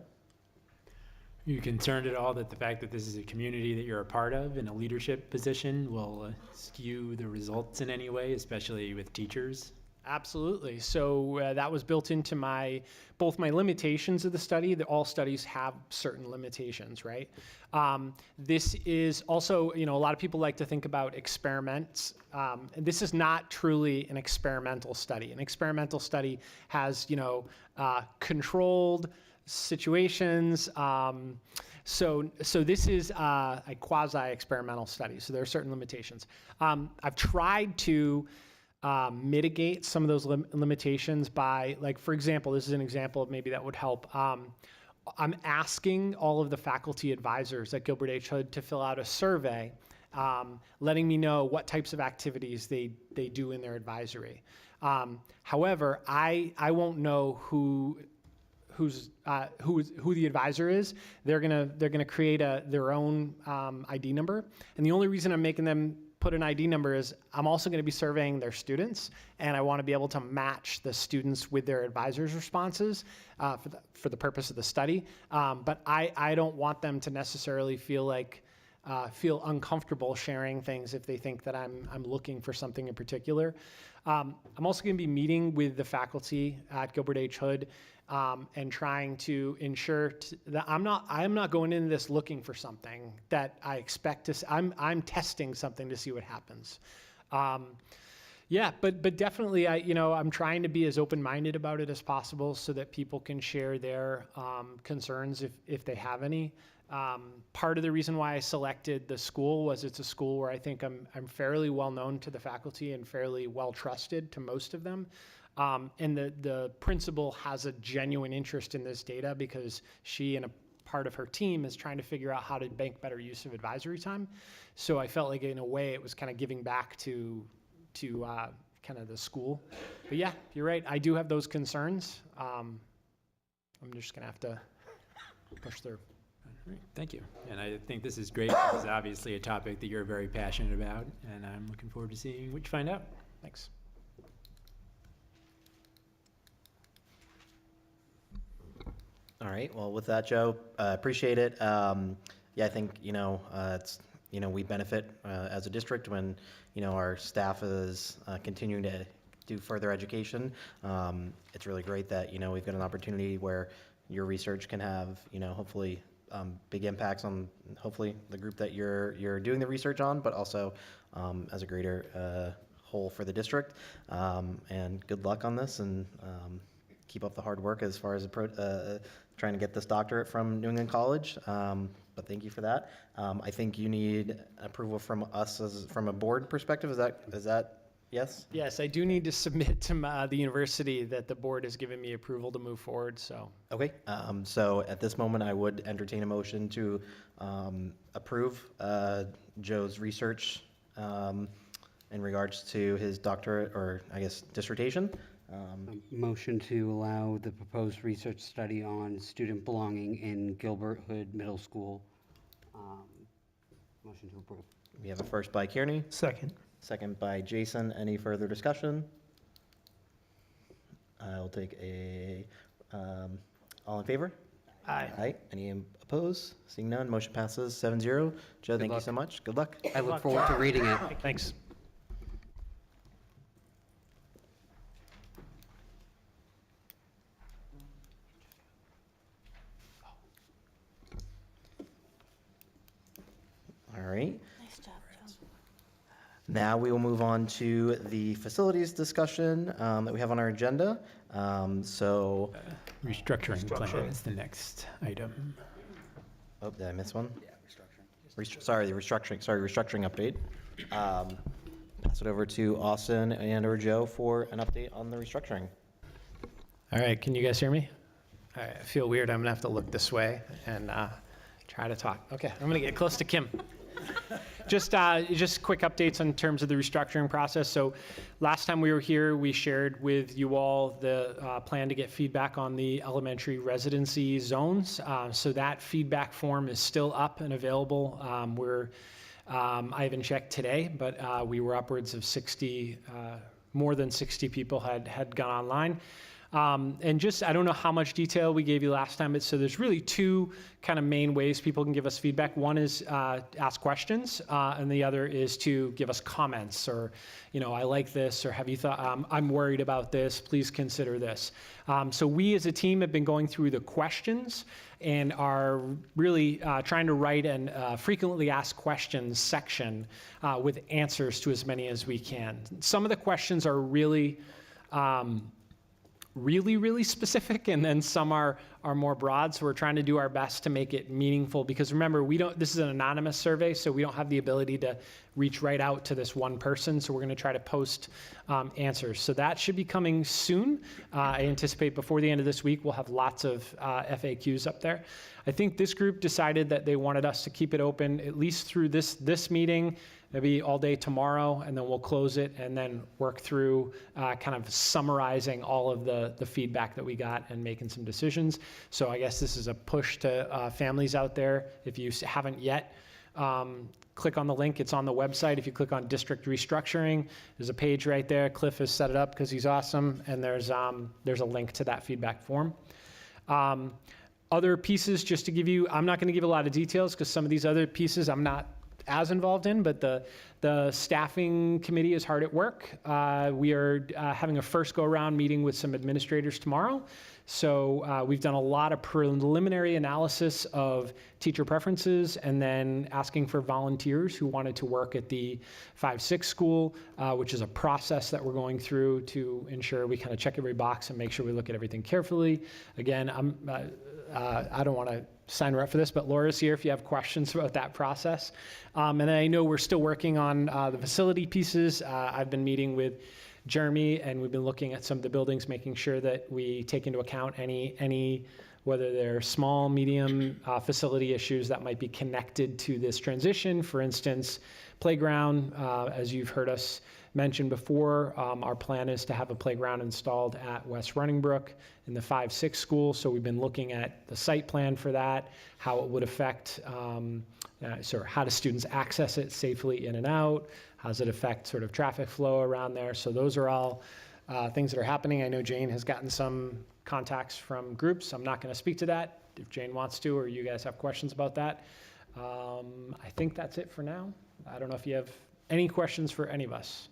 Are you concerned at all that the fact that this is a community that you're a part of in a leadership position will skew the results in any way, especially with teachers? Absolutely. So that was built into both my limitations of the study. That all studies have certain limitations, right? This is also, a lot of people like to think about experiments. And this is not truly an experimental study. An experimental study has, controlled situations. So this is a quasi-experimental study. So there are certain limitations. I've tried to mitigate some of those limitations by, like, for example, this is an example of maybe that would help. I'm asking all of the faculty advisors at Gilbert H. Hood to fill out a survey, letting me know what types of activities they do in their advisory. However, I won't know who the advisor is. They're gonna create their own ID number, and the only reason I'm making them put an ID number is I'm also going to be surveying their students, and I want to be able to match the students with their advisors' responses for the purpose of the study. But I don't want them to necessarily feel uncomfortable sharing things if they think that I'm looking for something in particular. I'm also going to be meeting with the faculty at Gilbert H. Hood and trying to ensure that I'm not going into this looking for something that I expect to. I'm testing something to see what happens. But definitely, I'm trying to be as open-minded about it as possible so that people can share their concerns if they have any. Part of the reason why I selected the school was it's a school where I think I'm fairly well known to the faculty and fairly well trusted to most of them. And the principal has a genuine interest in this data because she and a part of her team is trying to figure out how to make better use of advisory time. So I felt like in a way it was kind of giving back to kind of the school. But yeah, you're right. I do have those concerns. I'm just gonna have to push through. Great, thank you. And I think this is great. This is obviously a topic that you're very passionate about, and I'm looking forward to seeing what you find out. Thanks. All right. Well, with that, Joe, appreciate it. I think it's we benefit as a district when our staff is continuing to do further education. It's really great that we've got an opportunity where your research can have hopefully big impacts on hopefully the group that you're doing the research on, but also as a greater whole for the district. And good luck on this, and keep up the hard work as far as trying to get this doctorate from New England College. But thank you for that. I think you need approval from us from a board perspective. Is that yes? Yes, I do need to submit to the university that the board has given me approval to move forward. So okay. So at this moment, I would entertain a motion to approve Joe's research in regards to his doctorate, or I guess dissertation. A motion to allow the proposed research study on student belonging in Gilbert Hood Middle School. Motion to approve. We have a first by Kearney. Second. Second by Jason. Any further discussion? I'll take all in favor? Aye. Aye. Any opposed? Seeing none, motion passes 7-0. Joe, thank you so much. Good luck. I look forward to reading it. thanks. All right. Nice job, Joe. Now we will move on to the facilities discussion that we have on our agenda. Restructuring plan is the next item. Oh, did I miss one? Yeah, restructuring. Restructuring update. Pass it over to Austin and/or Joe for an update on the restructuring. All right, can you guys hear me? All right, I feel weird. I'm gonna have to look this way and try to talk. Okay, I'm gonna get close to Kim. Just quick updates in terms of the restructuring process. So last time we were here, we shared with you all the plan to get feedback on the elementary residency zones. So that feedback form is still up and available. I haven't checked today, but we were upwards of 60, more than 60 people had gone online. And just, I don't know how much detail we gave you last time, but so there's really two kind of main ways people can give us feedback. One is ask questions, and the other is to give us comments, or, I like this, or have you thought, I'm worried about this, please consider this. So we as a team have been going through the questions and are really trying to write an frequently asked questions section with answers to as many as we can. Some of the questions are really really specific, and then some are more broad, so we're trying to do our best to make it meaningful, because remember, this is an anonymous survey, so we don't have the ability to reach right out to this one person, so we're going to try to post answers. So that should be coming soon. I anticipate before the end of this week we'll have lots of FAQs up there. I think this group decided that they wanted us to keep it open at least through this meeting, maybe all day tomorrow, and then we'll close it and then work through kind of summarizing all of the feedback that we got and making some decisions. So I guess this is a push to families out there. If you haven't yet, click on the link. It's on the website. If you click on district restructuring, there's a page right there. Cliff has set it up because he's awesome, and there's a link to that feedback form. Other pieces, just to give you, I'm not going to give a lot of details because some of these other pieces I'm not as involved in, but the staffing committee is hard at work. We are having a first go-around meeting with some administrators tomorrow. So we've done a lot of preliminary analysis of teacher preferences, and then asking for volunteers who wanted to work at the 5-6 school, which is a process that we're going through to ensure we kind of check every box and make sure we look at everything carefully. Again, I don't want to sign her up for this, but Laura's here if you have questions about that process. And then I know we're still working on the facility pieces. I've been meeting with Jeremy, and we've been looking at some of the buildings, making sure that we take into account any whether they're small, medium facility issues that might be connected to this transition. For instance, playground, as you've heard us mention before, our plan is to have a playground installed at West Runningbrook in the 5-6 school. So we've been looking at the site plan for that, how it would affect, how do students access it safely in and out? How does it affect sort of traffic flow around there? So those are all things that are happening. I know Jane has gotten some contacts from groups. I'm not going to speak to that if Jane wants to, or you guys have questions about that. I think that's it for now. I don't know if you have any questions for any of us.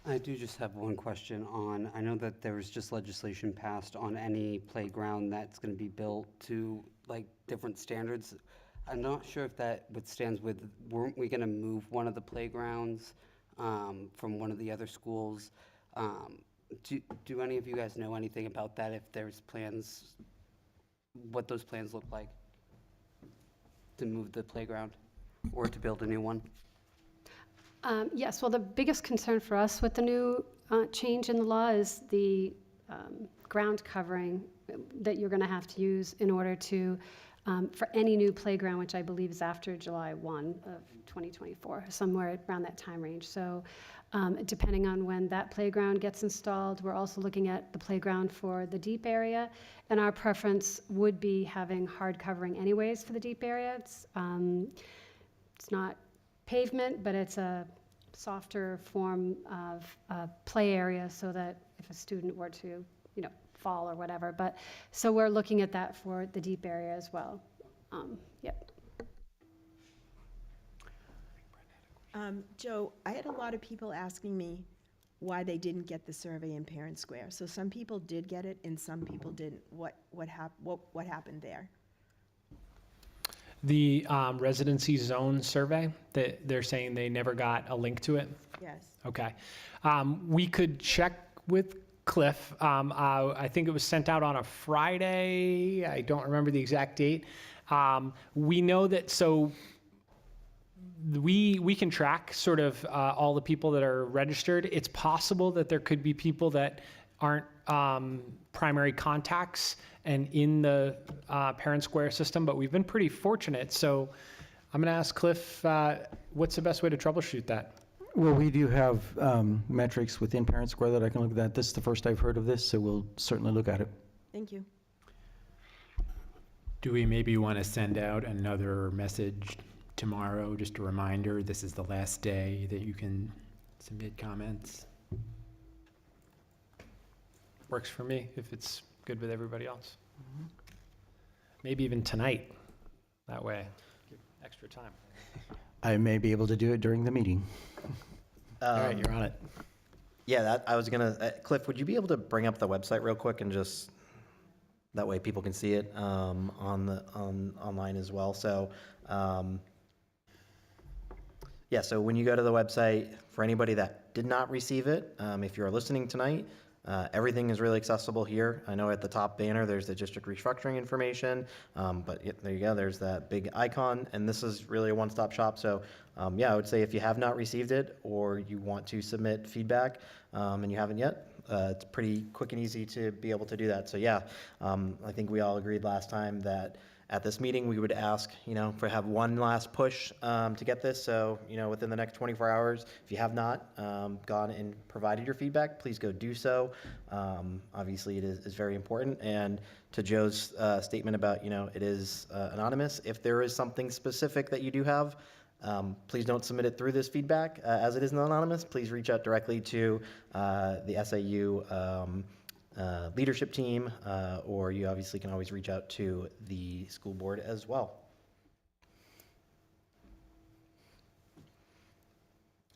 I do just have one question on, I know that there was just legislation passed on any playground that's going to be built to like different standards. I'm not sure if that withstands with, weren't we going to move one of the playgrounds from one of the other schools? Do any of you guys know anything about that, if there's plans, what those plans look like to move the playground or to build a new one? Yes, well, the biggest concern for us with the new change in the law is the ground covering that you're going to have to use in order to, for any new playground, which I believe is after July 1 of 2024, somewhere around that time range. So depending on when that playground gets installed, we're also looking at the playground for the deep area. And our preference would be having hard covering anyways for the deep area. It's not pavement, but it's a softer form of play area, so that if a student were to, fall or whatever. But so we're looking at that for the deep area as well. Yep. Joe, I had a lot of people asking me why they didn't get the survey in Parent Square. So some people did get it and some people didn't. What happened there? The residency zone survey, that they're saying they never got a link to it? Yes. Okay. We could check with Cliff. I think it was sent out on a Friday. I don't remember the exact date. We know that, so we can track sort of all the people that are registered. It's possible that there could be people that aren't primary contacts and in the Parent Square system, but we've been pretty fortunate. So I'm going to ask Cliff, what's the best way to troubleshoot that? Well, we do have metrics within Parent Square that I can look at. This is the first I've heard of this, so we'll certainly look at it. Thank you. Do we maybe want to send out another message tomorrow, just a reminder, this is the last day that you can submit comments? Works for me, if it's good with everybody else. Maybe even tonight, that way, give extra time. I may be able to do it during the meeting. All right, you're on it. Yeah, I was gonna, Cliff, would you be able to bring up the website real quick and just, that way people can see it online as well. So, yeah, so when you go to the website, for anybody that did not receive it, if you're listening tonight, everything is really accessible here. I know at the top banner, there's the district restructuring information, but there you go, there's that big icon, and this is really a one-stop shop. So yeah, I would say if you have not received it or you want to submit feedback and you haven't yet, it's pretty quick and easy to be able to do that. So yeah, I think we all agreed last time that at this meeting, we would ask, for have one last push to get this. So, within the next 24 hours, if you have not gone and provided your feedback, please go do so. Obviously, it is very important. And to Joe's statement about, it is anonymous. If there is something specific that you do have, please don't submit it through this feedback as it is anonymous. Please reach out directly to the SAU leadership team, or you obviously can always reach out to the school board as well.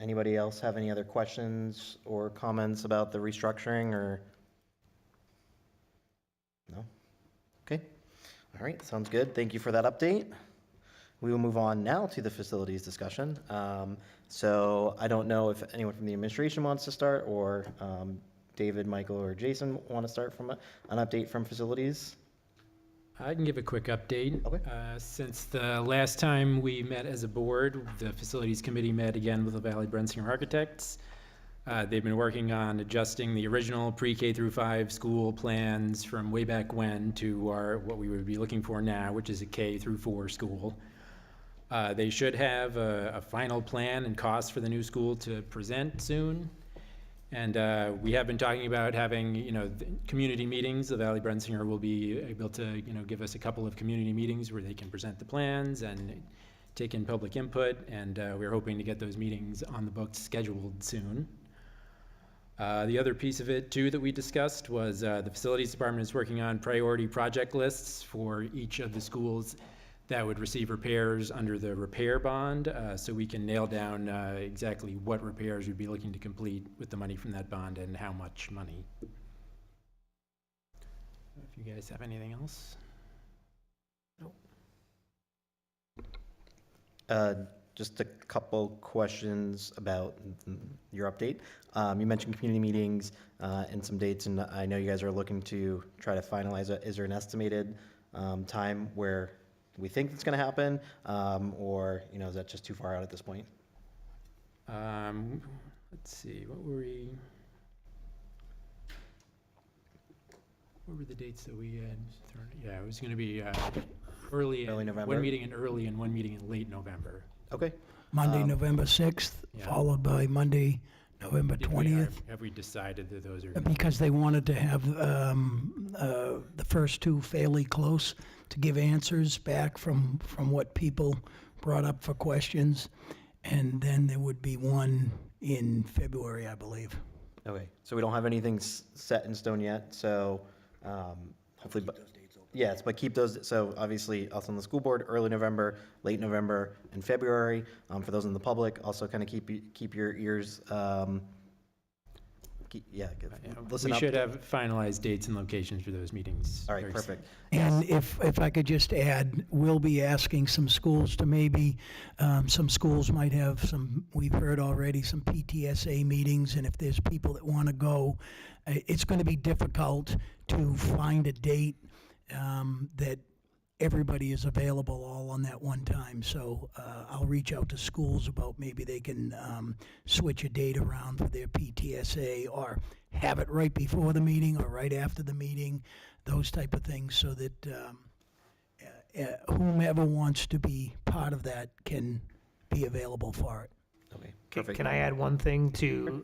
Anybody else have any other questions or comments about the restructuring or? No? Okay. All right, sounds good. Thank you for that update. We will move on now to the facilities discussion. So I don't know if anyone from the administration wants to start, or David, Michael, or Jason want to start from an update from facilities? I can give a quick update. Okay. Since the last time we met as a board, the Facilities Committee met again with the Valley Brensinger Architects. They've been working on adjusting the original pre-K through 5 school plans from way back when to what we would be looking for now, which is a K through 4 school. They should have a final plan and cost for the new school to present soon. And we have been talking about having, community meetings. The Valley Brensinger will be able to, give us a couple of community meetings where they can present the plans and take in public input. And we're hoping to get those meetings on the books scheduled soon. The other piece of it, too, that we discussed was the facilities department is working on priority project lists for each of the schools that would receive repairs under the repair bond, so we can nail down exactly what repairs we'd be looking to complete with the money from that bond and how much money. If you guys have anything else? Nope. Just a couple questions about your update. You mentioned community meetings and some dates, and I know you guys are looking to try to finalize it. Is there an estimated time where we think it's going to happen, or is that just too far out at this point? Let's see, what were the dates that we had? Yeah, it was going to be early November. One meeting in early and one meeting in late November. Okay. Monday, November 6th, followed by Monday, November 20th. Have we decided that those are? Because they wanted to have the first two fairly close to give answers back from what people brought up for questions. And then there would be one in February, I believe. Okay, so we don't have anything set in stone yet, so hopefully, yes, but keep those, so obviously us on the school board, early November, late November, and February. For those in the public, also kind of keep your ears, listen we up. should have finalized dates and locations for those meetings. All right, very perfect. And if I could just add, we'll be asking some schools to maybe, some schools might have some, we've heard already, some PTSA meetings, and if there's people that want to go, it's going to be difficult to find a date that everybody is available all on that one time. So I'll reach out to schools about maybe they can switch a date around for their PTSA, or have it right before the meeting or right after the meeting, those type of things, so that whomever wants to be part of that can be available for it. Okay, perfect. Can I add one thing to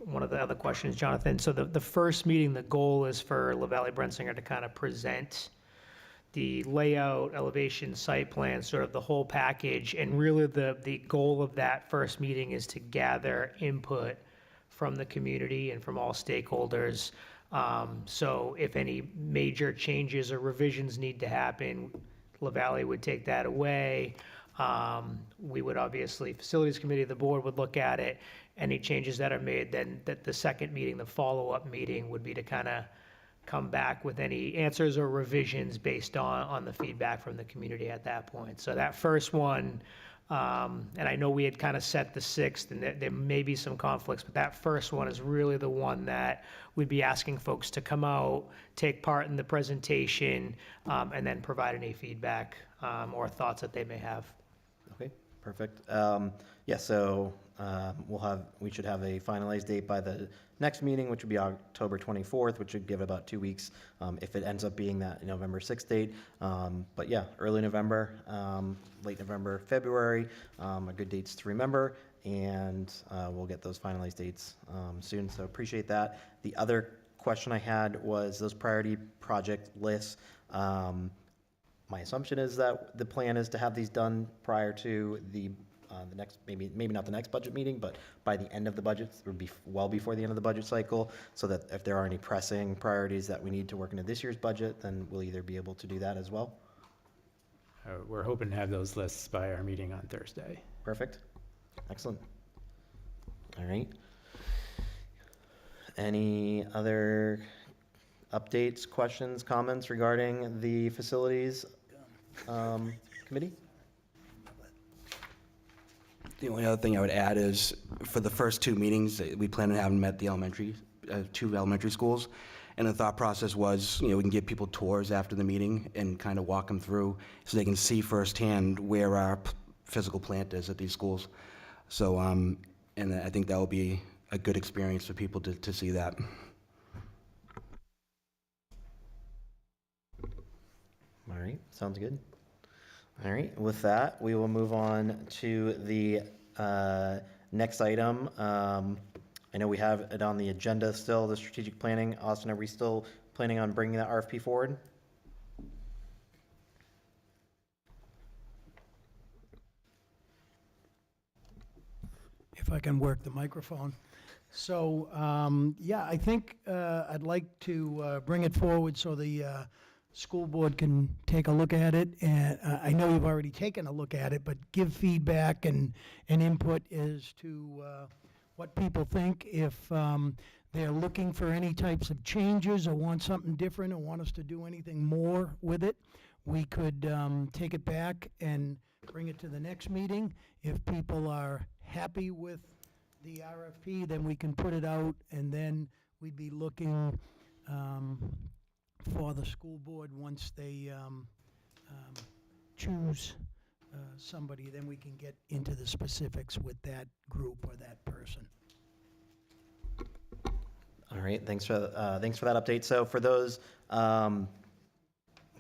one of the other questions, Jonathan? So the first meeting, the goal is for La Valley Brensinger to kind of present the layout, elevation, site plan, sort of the whole package. And really the goal of that first meeting is to gather input from the community and from all stakeholders So if any major changes or revisions need to happen, LaValle would take that away. We would obviously, Facilities Committee of the board would look at it. Any changes that are made, then that the second meeting, the follow-up meeting would be to kind of come back with any answers or revisions based on the feedback from the community at that point. So that first one, and I know we had kind of set the 6th, and there may be some conflicts, but that first one is really the one that we'd be asking folks to come out, take part in the presentation, and then provide any feedback or thoughts that they may have. Okay, perfect. Yeah, so we should have a finalized date by the next meeting, which would be October 24th, which would give about 2 weeks if it ends up being that November 6th date. But yeah, early November, late November, February are good dates to remember, and we'll get those finalized dates soon, so appreciate that. The other question I had was those priority project lists. My assumption is that the plan is to have these done prior to the next, maybe not the next budget meeting, but by the end of the budget, or well before the end of the budget cycle, so that if there are any pressing priorities that we need to work into this year's budget, then we'll either be able to do that as well. We're hoping to have those lists by our meeting on Thursday. Perfect. Excellent. All right. Any other updates, questions, comments regarding the facilities committee? The only other thing I would add is for the first 2 meetings, we plan on having them at the two elementary schools. And the thought process was, we can give people tours after the meeting and kind of walk them through so they can see firsthand where our physical plant is at these schools. So, and I think that will be a good experience for people to see that. All right, sounds good. All right, with that, we will move on to the next item. I know we have it on the agenda still, the strategic planning. Austin, are we still planning on bringing that RFP forward? If I can work the microphone. So, yeah, I think I'd like to bring it forward so the school board can take a look at it. And I know you've already taken a look at it, but give feedback and input as to what people think. If they're looking for any types of changes or want something different or want us to do anything more with it, we could take it back and bring it to the next meeting. If people are happy with the RFP, then we can put it out, and then we'd be looking for the school board once they choose somebody, then we can get into the specifics with that group or that person. All right, thanks for that update. So for those,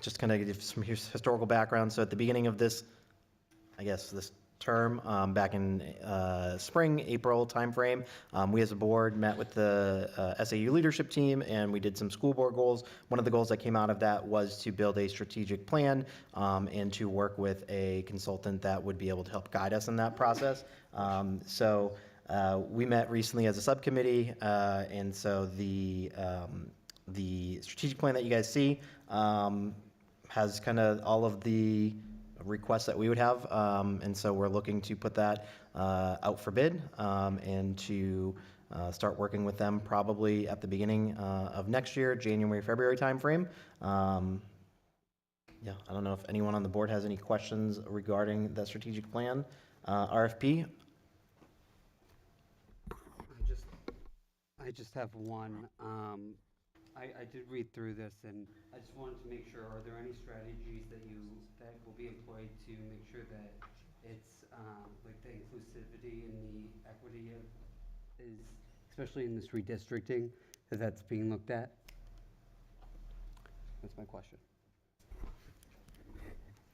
just kind of give some historical background. So at the beginning of this, I guess this term, back in spring, April timeframe, we as a board met with the SAU leadership team, and we did some school board goals. One of the goals that came out of that was to build a strategic plan and to work with a consultant that would be able to help guide us in that process. So we met recently as a subcommittee, and so the strategic plan that you guys see has kind of all of the requests that we would have, and so we're looking to put that out for bid and to start working with them probably at the beginning of next year, January, February timeframe. Yeah, I don't know if anyone on the board has any questions regarding the strategic plan RFP. I just have one. I did read through this, and I just wanted to make sure, are there any strategies that will be employed to make sure that it's like the inclusivity and the equity is, especially in this redistricting, that's being looked at? That's my question.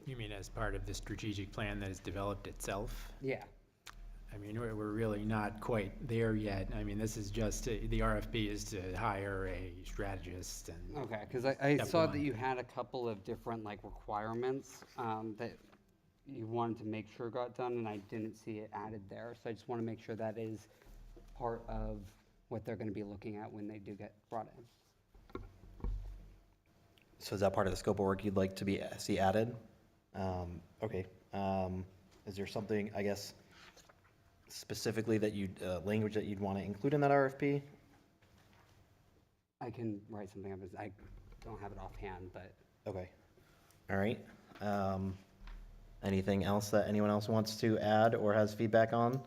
You mean as part of the strategic plan that has developed itself? Yeah. I mean, we're really not quite there yet. I mean, this is just, the RFP is to hire a strategist and. Okay, because I saw that you had a couple of different requirements that you wanted to make sure got done, and I didn't see it added there. So I just want to make sure that is part of what they're going to be looking at when they do get brought in. So is that part of the scope of work you'd like to see added? Okay. Is there something, I guess, specifically that language that you'd want to include in that RFP? I can write something up. I don't have it offhand, but. Okay. All right. Anything else that anyone else wants to add or has feedback on?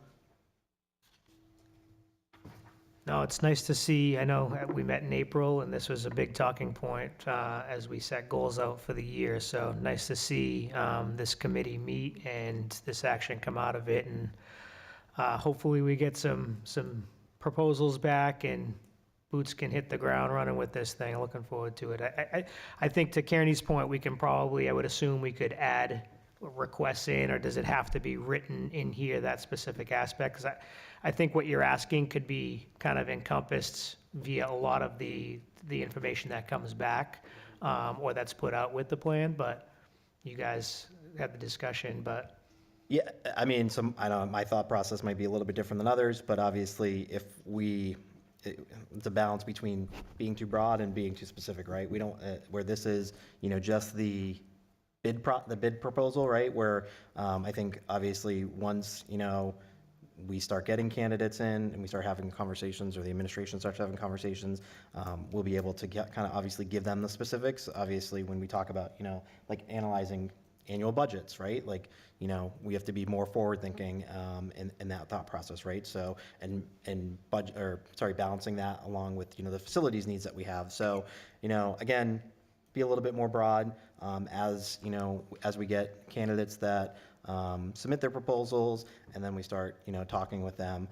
No, it's nice to see. I know we met in April, and this was a big talking point as we set goals out for the year. So nice to see this committee meet and this action come out of it. And hopefully we get some proposals back and boots can hit the ground running with this thing. Looking forward to it. I think to Kearney's point, we can probably, I would assume we could add requests in, or does it have to be written in here, that specific aspect? Because I think what you're asking could be kind of encompassed via a lot of the information that comes back or that's put out with the plan, but you guys had the discussion, but. Yeah, I mean, I know my thought process might be a little bit different than others, but obviously if it's a balance between being too broad and being too specific, right? We don't, where this is, just the bid proposal, right? Where I think obviously once, we start getting candidates in and we start having conversations, or the administration starts having conversations, we'll be able to kind of obviously give them the specifics. Obviously, when we talk about, like analyzing annual budgets, right? Like, we have to be more forward thinking in that thought process, right? So, balancing that along with, the facilities needs that we have. So, again, be a little bit more broad as we get candidates that submit their proposals, and then we start, talking with them,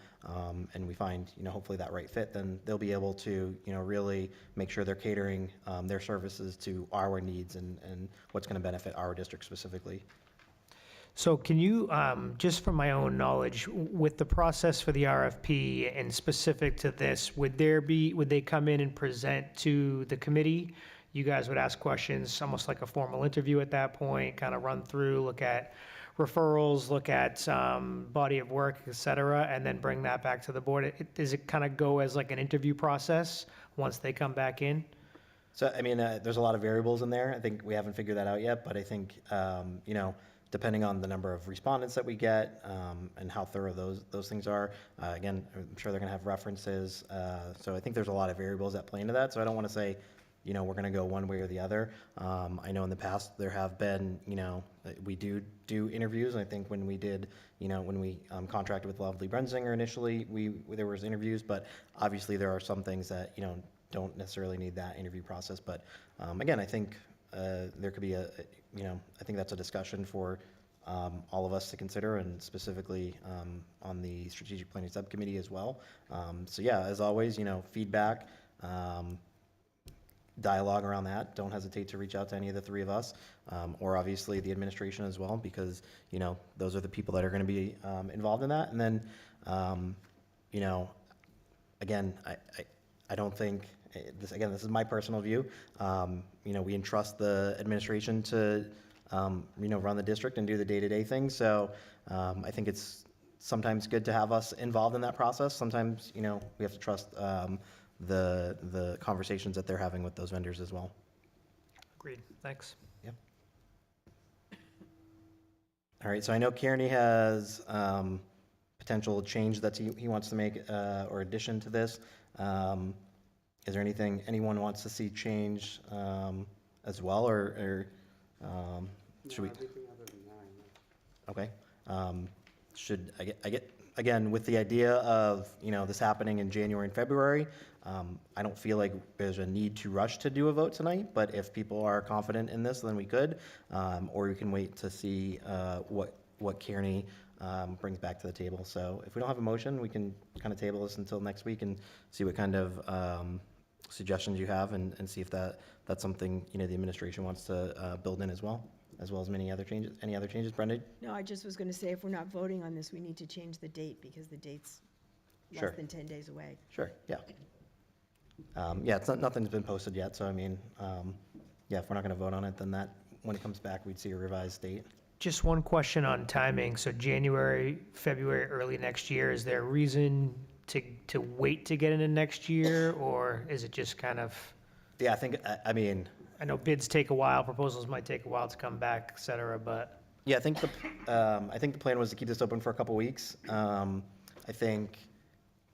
and we find, hopefully that right fit, then they'll be able to, really make sure they're catering their services to our needs and what's going to benefit our district specifically. So can you, just from my own knowledge, with the process for the RFP and specific to this, would they come in and present to the committee? You guys would ask questions, almost like a formal interview at that point, kind of run through, look at referrals, look at body of work, et cetera, and then bring that back to the board? Does it kind of go as like an interview process once they come back in? So, I mean, there's a lot of variables in there. I think we haven't figured that out yet, but I think, depending on the number of respondents that we get and how thorough those things are, again, I'm sure they're going to have references. So I think there's a lot of variables that play into that. So I don't want to say, we're going to go one way or the other. I know in the past there have been, we do interviews. I think when we did, when we contracted with Lovely Brenzinger initially, there was interviews, but obviously there are some things that, don't necessarily need that interview process. But again, I think there could be I think that's a discussion for all of us to consider, and specifically on the strategic planning subcommittee as well. So yeah, as always, feedback, dialogue around that. Don't hesitate to reach out to any of the three of us, or obviously the administration as well, because, those are the people that are going to be involved in that. And then, again, I don't think, this is my personal view, we entrust the administration to, run the district and do the day-to-day things. So I think it's sometimes good to have us involved in that process. Sometimes, we have to trust the conversations that they're having with those vendors as well. Agreed. Thanks. Yeah. All right. So I know Kearney has potential change that he wants to make or addition to this. Is there anything anyone wants to see change as well, or should we? Okay. Should I get again with the idea of this happening in January and February? I don't feel like there's a need to rush to do a vote tonight, but if people are confident in this, then we could, or we can wait to see what Kearney brings back to the table. So if we don't have a motion, we can kind of table this until next week and see what kind of suggestions you have, and see if that's something the administration wants to build in as well as many other changes. Any other changes, Brenda? No, I just was going to say, if we're not voting on this, we need to change the date, because the date's Sure. less than 10 days away. Sure. Yeah. Yeah. It's nothing's been posted yet, so I mean, yeah. If we're not going to vote on it, then that when it comes back, we'd see a revised date. Just one question on timing. So January, February, early next year, is there a reason to wait to get into next year, or is it just kind of? Yeah, I think, I mean, I know bids take a while, proposals might take a while to come back, et cetera, but Yeah, I think the plan was to keep this open for a couple weeks. I think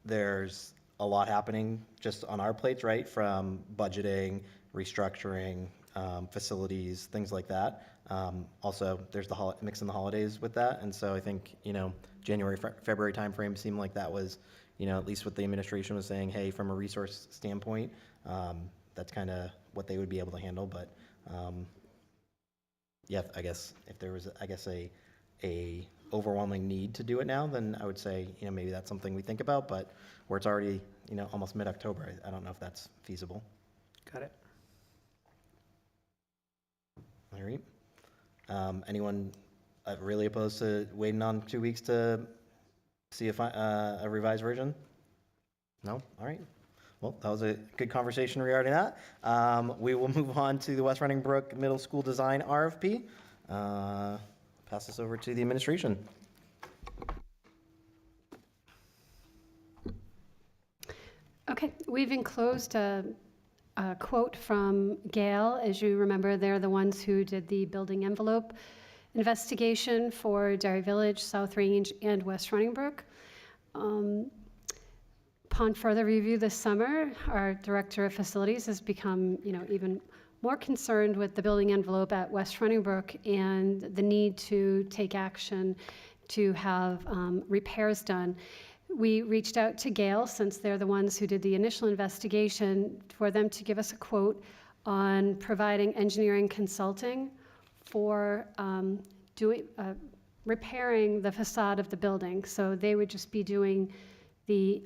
there's a lot happening just on our plates, right? From budgeting, restructuring, facilities, things like that. Also, there's the mix in the holidays with that, and so I think, January, February timeframe seemed like that was, at least what the administration was saying, hey, from a resource standpoint, that's kind of what they would be able to handle. But yeah, I guess if there was, a overwhelming need to do it now, then I would say, maybe that's something we think about. But where it's already, almost mid-October, I don't know if that's feasible. got it. All right. Anyone really opposed to waiting on 2 weeks to see a revised version? No? All right. Well, that was a good conversation regarding that. We will move on to the West Running Brook Middle School Design RFP. Pass this over to the administration. Okay, we've enclosed a quote from Gale. As you remember, they're the ones who did the building envelope investigation for Derry Village, South Range, and West Running Brook. Upon further review this summer, our Director of Facilities has become, even more concerned with the building envelope at West Running Brook and the need to take action to have repairs done. We reached out to Gale, since they're the ones who did the initial investigation, for them to give us a quote on providing engineering consulting for repairing the facade of the building. So they would just be doing the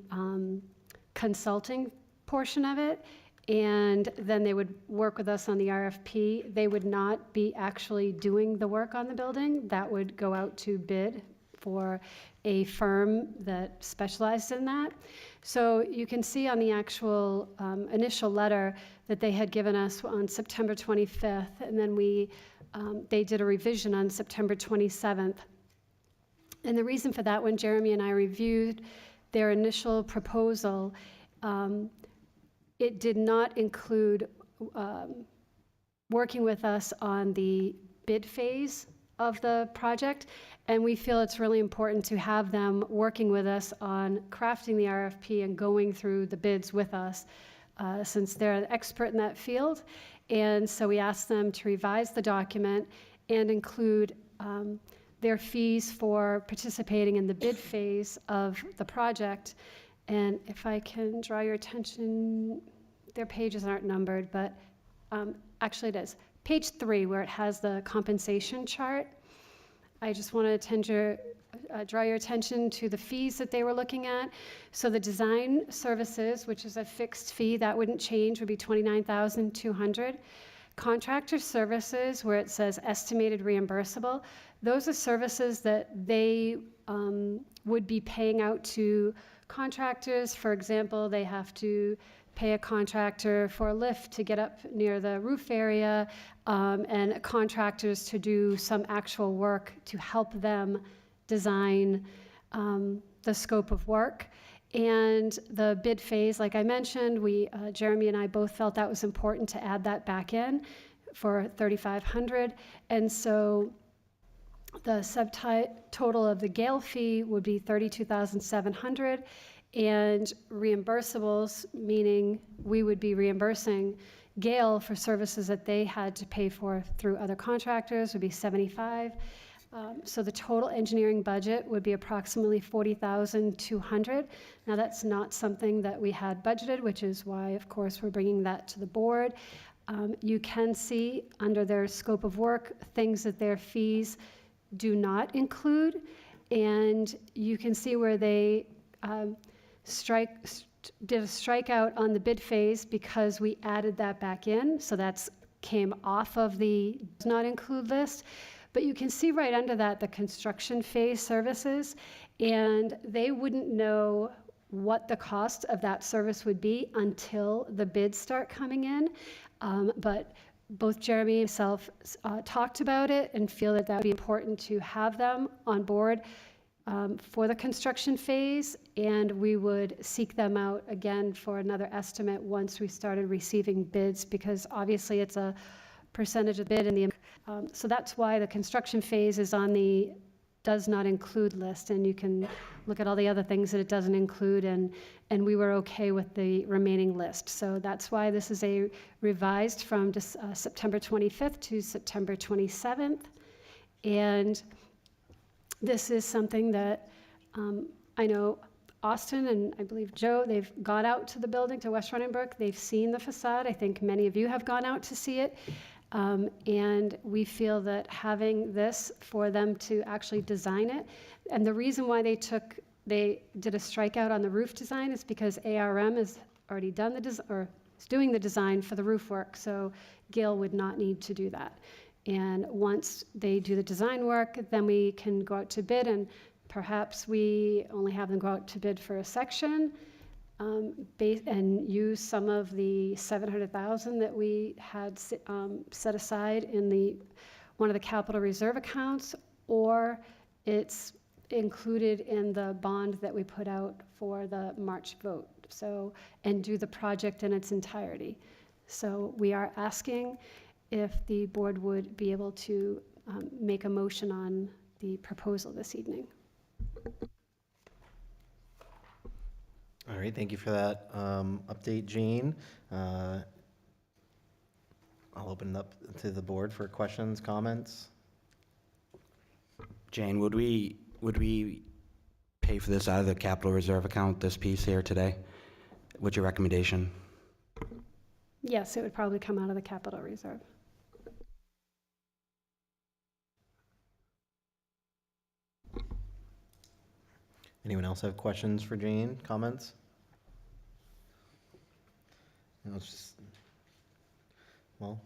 consulting portion of it, and then they would work with us on the RFP. They would not be actually doing the work on the building. That would go out to bid for a firm that specialized in that. So you can see on the actual initial letter that they had given us on September 25th, and then they did a revision on September 27th. And the reason for that, when Jeremy and I reviewed their initial proposal, it did not include working with us on the bid phase of the project, and we feel it's really important to have them working with us on crafting the RFP and going through the bids with us, since they're an expert in that field. And so we asked them to revise the document and include their fees for participating in the bid phase of the project. And if I can draw your attention, their pages aren't numbered, but actually it is. Page 3, where it has the compensation chart. I just want to draw your attention to the fees that they were looking at. So the design services, which is a fixed fee, that wouldn't change, would be $29,200. Contractor services, where it says estimated reimbursable, those are services that they would be paying out to contractors. For example, they have to pay a contractor for a lift to get up near the roof area, and contractors to do some actual work to help them design the scope of work. And the bid phase, like I mentioned, Jeremy and I both felt that was important to add that back in for $3,500. And so the subtotal of the Gale fee would be $32,700, and reimbursables, meaning we would be reimbursing Gale for services that they had to pay for through other contractors, would be $75,000. So the total engineering budget would be approximately $40,200. Now that's not something that we had budgeted, which is why, of course, we're bringing that to the board. You can see under their scope of work things that their fees do not include, and you can see where they did a strikeout on the bid phase because we added that back in, so that's came off of the does not include list. But you can see right under that the construction phase services, and they wouldn't know what the cost of that service would be until the bids start coming in. But both Jeremy and myself talked about it and feel that that would be important to have them on board for the construction phase, and we would seek them out again for another estimate once we started receiving bids, because obviously it's a percentage of bid and the, so that's why the construction phase is on the does not include list, and you can look at all the other things that it doesn't include, and we were okay with the remaining list. So that's why this is a revised from September 25th to September 27th, and this is something that I know Austin and I believe Joe, they've gone out to the building, to West Running Brook. They've seen the facade. I think many of you have gone out to see it. And we feel that having this for them to actually design it, and the reason why they did a strikeout on the roof design is because ARM has already done or is doing the design for the roof work. So Gail would not need to do that. And once they do the design work, then we can go out to bid, and perhaps we only have them go out to bid for a section and use some of the $700,000 that we had set aside in one of the capital reserve accounts, or it's included in the bond that we put out for the March vote. So, and do the project in its entirety. So we are asking if the board would be able to make a motion on the proposal this evening. All right, thank you for that update, Jane. I'll open it up to the board for questions, comments. Jane, would we pay for this out of the capital reserve account, this piece here today? What's your recommendation? Yes, it would probably come out of the capital reserve. Anyone else have questions for Jane, comments? No, it's just, well,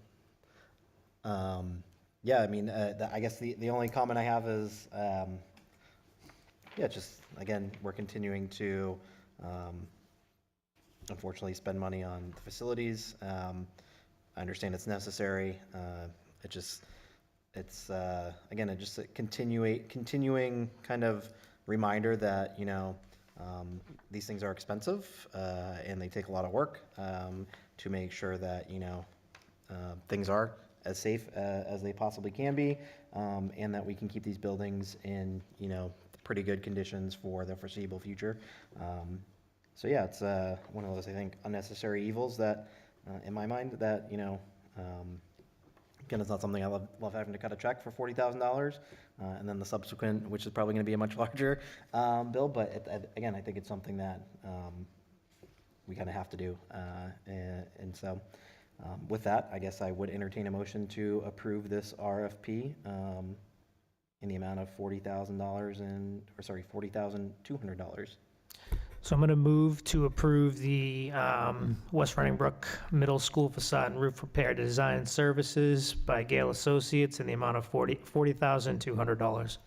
yeah, I mean, I guess the only comment I have is, yeah, just, again, we're continuing to, unfortunately, spend money on the facilities. I understand it's necessary. It's again, just a continuing kind of reminder that, you know, these things are expensive and they take a lot of work to make sure that, you know, things are as safe as they possibly can be, and that we can keep these buildings in, you know, pretty good conditions for the foreseeable future. So yeah, it's one of those, I think, unnecessary evils that, in my mind, that, you know, again, it's not something I love having to cut a check for $40,000, and then the subsequent, which is probably going to be a much larger bill. But again, I think it's something that we kind of have to do. And so, with that, I guess I would entertain a motion to approve this RFP in the amount of $40,200. So I'm going to move to approve the West Running Brook Middle School facade and roof repair design services by Gale Associates in the amount of $40,200.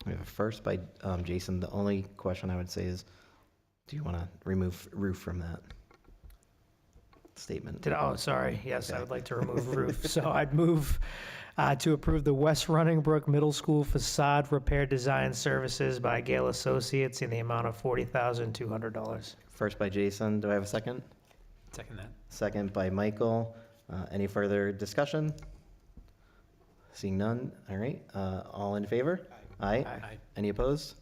We have a first by Jason. The only question I would say is, do you want to remove roof from that statement? Oh, sorry. Yes, Okay. I would like to remove roof. So I'd move to approve the West Running Brook Middle School facade repair design services by Gale Associates in the amount of $40,200. First by Jason. Do I have a second? Second that. Second by Michael. Any further discussion? Seeing none. All right. All in favor? Aye. Aye. Any opposed?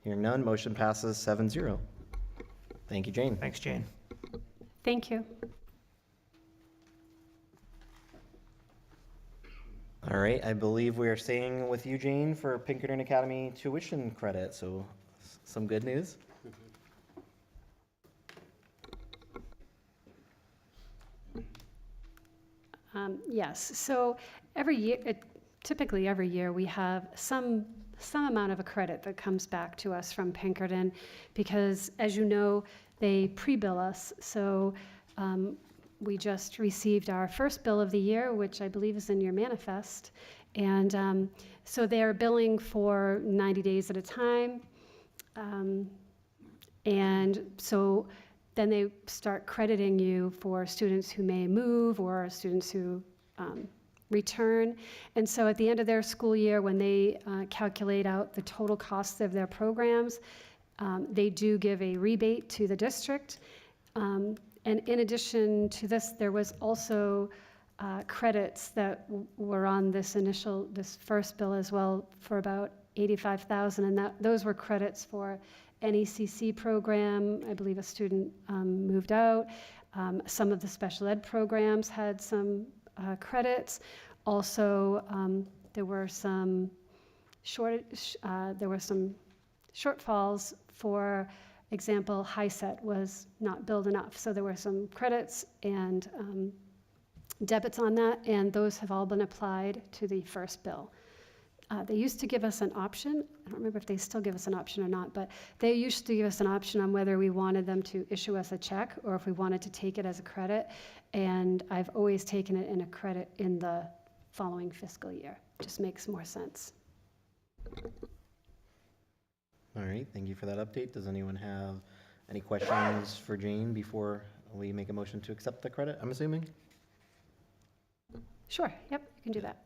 Hearing none. Motion passes 7-0. Thank you, Jane. Thanks, Jane. Thank you. All right, I believe we are staying with you, Jane, for Pinkerton Academy tuition credit, so some good news. Yes, so every year, typically every year, we have some amount of a credit that comes back to us from Pinkerton, because as you know, they pre-bill us. So we just received our first bill of the year, which I believe is in your manifest. And so they're billing for 90 days at a time. And so then they start crediting you for students who may move or students who return. And so at the end of their school year, when they calculate out the total costs of their programs, they do give a rebate to the district. And in addition to this, there was also credits that were on this first bill as well for about $85,000, and those were credits for NECC program. I believe a student moved out. Some of the special ed programs had some credits. Also, there were some shortfalls. For example, HiSET was not billed enough, so there were some credits and debits on that, and those have all been applied to the first bill. They used to give us an option. I don't remember if they still give us an option or not, but they used to give us an option on whether we wanted them to issue us a check or if we wanted to take it as a credit. And I've always taken it in a credit in the following fiscal year. Just makes more sense. All right, thank you for that update. Does anyone have any questions for Jane before we make a motion to accept the credit, I'm assuming? Sure, yep, you can do that.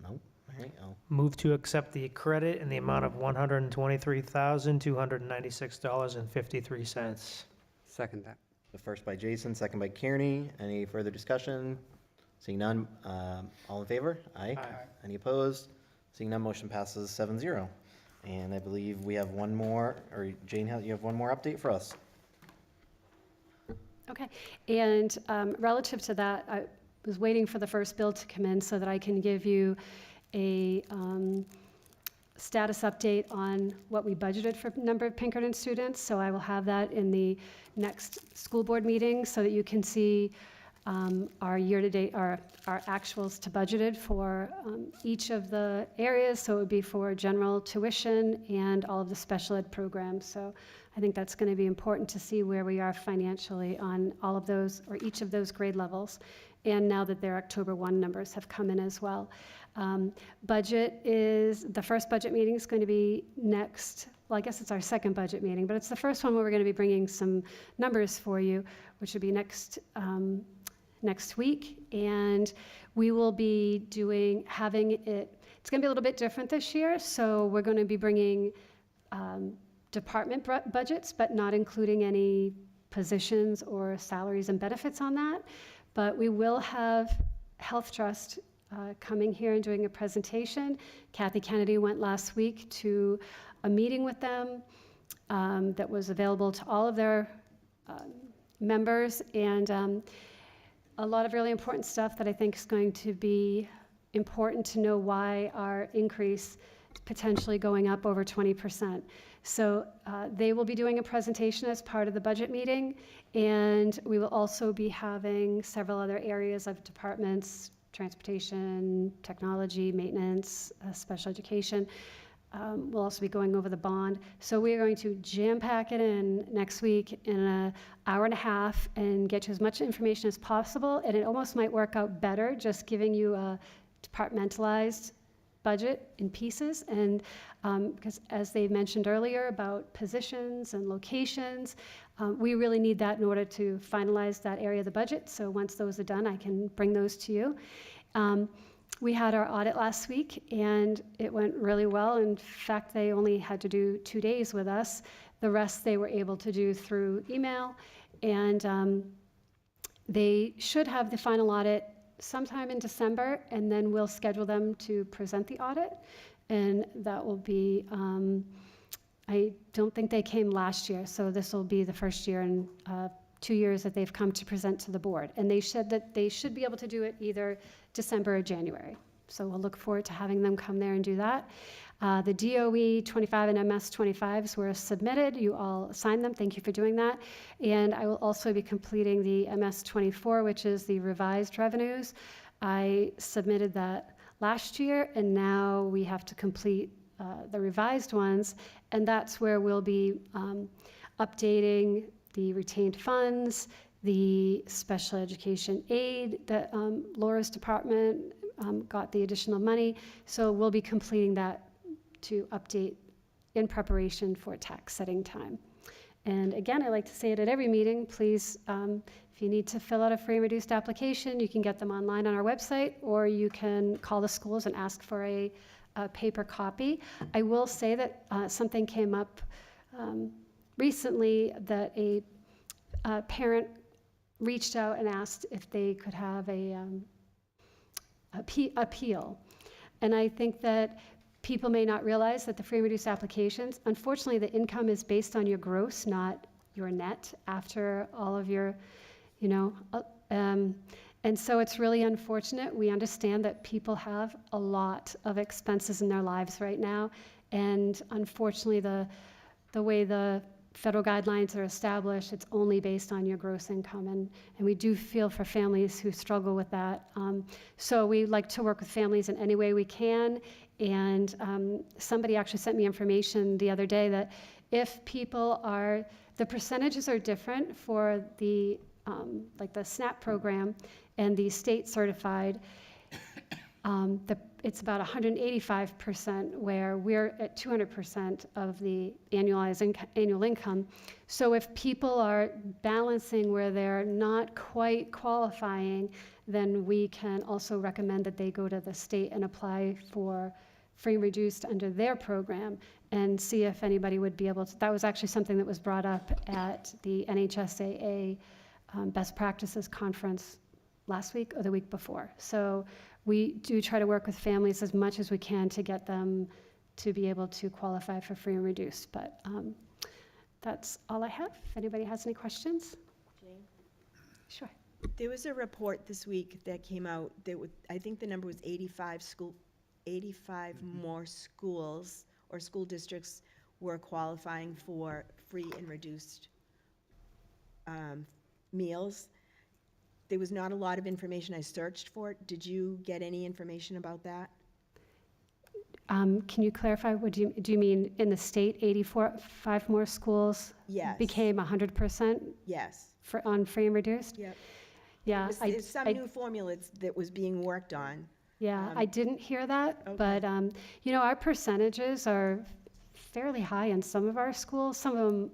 No? All right, I'll Move to accept the credit in the amount of $123,296.53. Second that. the first by Jason, second by Kearney. Any further discussion? Seeing none, all in favor? Aye. Any opposed? Seeing none, motion passes 7-0. And I believe we have one more, or Jane, you have one more update for us. Okay, and relative to that, I was waiting for the first bill to come in so that I can give you a status update on what we budgeted for number of Pinkerton students. So I will have that in the next school board meeting so that you can see our year-to-date, our actuals to budgeted for each of the areas. So it would be for general tuition and all of the special ed programs. So I think that's going to be important to see where we are financially on all of those, or each of those grade levels. And now that their October 1 numbers have come in as well. Budget is, the first budget meeting is going to be next, well, I guess it's our second budget meeting, but it's the first one where we're going to be bringing some numbers for you, which will be next week. And we will be having it, it's going to be a little bit different this year. So we're going to be bringing department budgets, but not including any positions or salaries and benefits on that. But we will have Health Trust coming here and doing a presentation. Kathy Kennedy went last week to a meeting with them that was available to all of their members, and a lot of really important stuff that I think is going to be important to know why our increase is potentially going up over 20%. So they will be doing a presentation as part of the budget meeting, and we will also be having several other areas of departments, transportation, technology, maintenance, special education. We'll also be going over the bond. So we are going to jam-pack it in next week in an hour and a half and get you as much information as possible. And it almost might work out better just giving you a departmentalized budget in pieces. And because as they mentioned earlier about positions and locations, we really need that in order to finalize that area of the budget. So once those are done, I can bring those to you. We had our audit last week, and it went really well. In fact, they only had to do 2 days with us. The rest they were able to do through email, and they should have the final audit sometime in December, and then we'll schedule them to present the audit, and that will be, I don't think they came last year, so this will be the first year in 2 years that they've come to present to the board. And they said that they should be able to do it either December or January. So we'll look forward to having them come there and do that. The DOE 25 and MS 25s were submitted. You all signed them. Thank you for doing that. And I will also be completing the MS 24, which is the revised revenues. I submitted that last year, and now we have to complete the revised ones. And that's where we'll be updating the retained funds, the special education aid that Laura's department got the additional money. So we'll be completing that to update in preparation for tax setting time. And again, I like to say it at every meeting, please, if you need to fill out a free and reduced application, you can get them online on our website, or you can call the schools and ask for a paper copy. I will say that something came up recently, that a parent reached out and asked if they could have a appeal. And I think that people may not realize that the free and reduced applications, unfortunately, the income is based on your gross, not your net after all of your, and so it's really unfortunate. We understand that people have a lot of expenses in their lives right now, and unfortunately, the way the federal guidelines are established, it's only based on your gross income, and we do feel for families who struggle with that. So we like to work with families in any way we can, and somebody actually sent me information the other day that if people are, the percentages are different for the like the SNAP program and the state certified, it's about 185%, where we're at 200% of the annual income. So if people are balancing where they're not quite qualifying, then we can also recommend that they go to the state and apply for free and reduced under their program and see if anybody would be able to. That was actually something that was brought up at the NHSAA Best Practices Conference last week or the week before. So we do try to work with families as much as we can to get them to be able to qualify for free and reduced. But that's all I have. If anybody has any questions. Jane? Sure. There was a report this week that came out that I think the number was 85 more schools or school districts were qualifying for free and reduced meals. There was not a lot of information. I searched for it. Did you get any information about that? Can you clarify? Do you mean in the state, 5 more schools Yes. became 100%? Yes. On free and reduced? Yep. Yeah. There's some new formula that was being worked on. Yeah, I didn't hear that, Okay. but our percentages are fairly high in some of our schools. Some of them,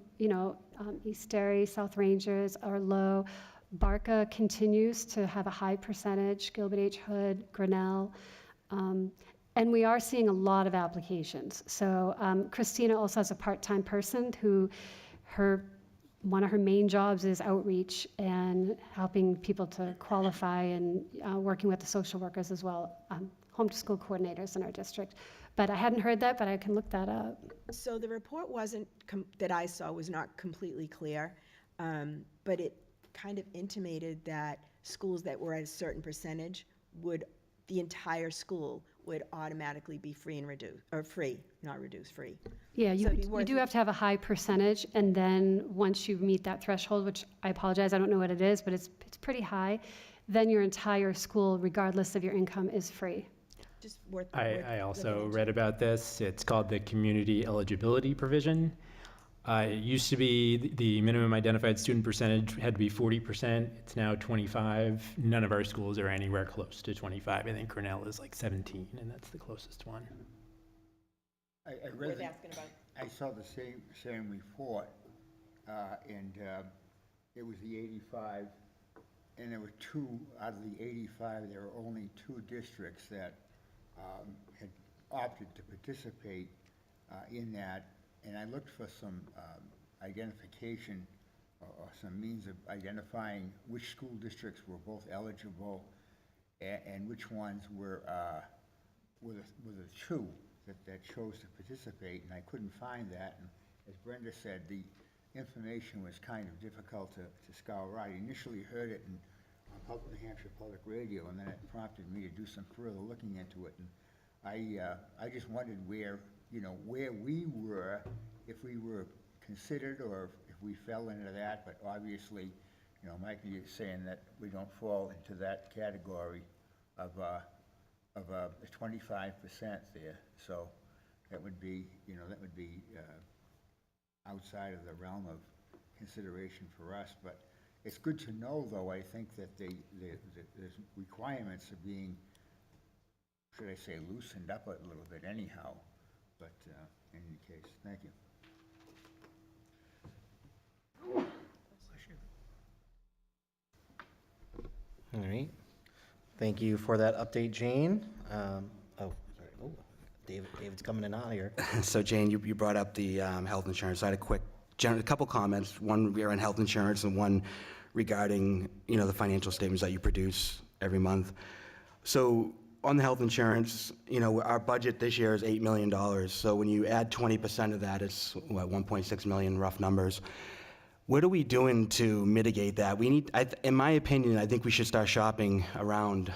East Derry, South Rangers are low. Barca continues to have a high percentage, Gilbert H. Hood, Grinnell. And we are seeing a lot of applications. So Christina also has a part-time person who one of her main jobs is outreach and helping people to qualify and working with the social workers as well, home to school coordinators in our district. But I hadn't heard that, but I can look that up. So the report that I saw was not completely clear, but it kind of intimated that schools that were at a certain percentage the entire school would automatically be free and reduced, or free, not reduced, free. Yeah, So it'd be you do have to have a high percentage, and then once you meet that threshold, which I apologize, I don't know what it is, but it's pretty high, then your entire school, regardless of your income, is free. Just worth I also read about this. It's called the Community Eligibility Provision. It used to be the minimum identified student percentage had to be 40%. It's now 25. None of our schools are anywhere close to 25. I think Cornell is like 17, and that's the closest one. I saw the same report, and it was the 85, and there were 2 out of the 85. There were only 2 districts that had opted to participate in that. And I looked for some identification or some means of identifying which school districts were both eligible and which ones were the 2 that chose to participate, and I couldn't find that. And as Brenda said, the information was kind of difficult to scour out. I initially heard it on New Hampshire Public Radio, and then it prompted me to do some further looking into it. And I just wondered where we were, if we were considered or if we fell into that, but obviously, Mike is saying that we don't fall into that category of the 25% there. So that would be, outside of the realm of consideration for us. But it's good to know, though, I think that the requirements are being, should I say, loosened up a little bit anyhow. But in any case, thank you. All right. Thank you for that update, Jane. Oh, sorry. Oh, David's coming in out here. So Jane, you brought up the health insurance. I had a couple comments, one on health insurance and one regarding, the financial statements that you produce every month. So on the health insurance, our budget this year is $8 million. So when you add 20% of that, it's what, 1.6 million, rough numbers. What are we doing to mitigate that? We need, in my opinion, I think we should start shopping around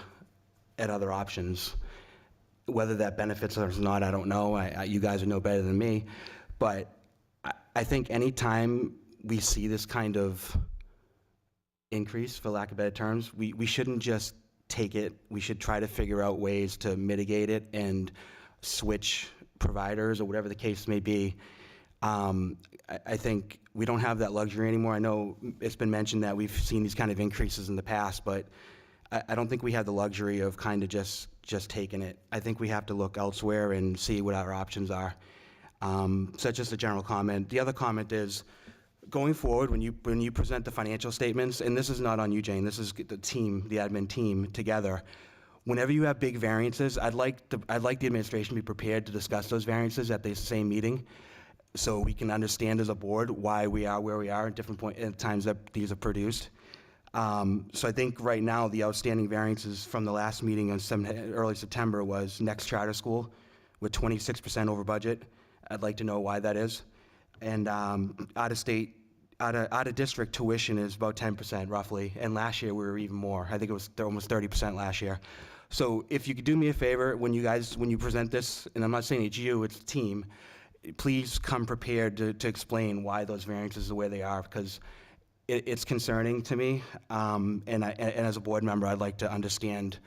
at other options. Whether that benefits us or not, I don't know. You guys would know better than me. But I think anytime we see this kind of increase, for lack of better terms, we shouldn't just take it. We should try to figure out ways to mitigate it and switch providers or whatever the case may be. I think we don't have that luxury anymore. I know it's been mentioned that we've seen these kind of increases in the past, but I don't think we have the luxury of kind of just taking it. I think we have to look elsewhere and see what our options are. So that's just a general comment. The other comment is, going forward, when you present the financial statements, and this is not on you, Jane, this is the team, the admin team together. Whenever you have big variances, I'd like the administration to be prepared to discuss those variances at the same meeting, so we can understand as a board why we are where we are at different times that these are produced. So I think right now the outstanding variances from the last meeting in early September was next charter school with 26% over budget. I'd like to know why that is. And out of district tuition is about 10% roughly. And last year we were even more. I think it was almost 30% last year. So if you could do me a favor when you present this, and I'm not saying it's you, it's the team, please come prepared to explain why those variances are the way they are, because it's concerning to me. And as a board member, I'd like to understand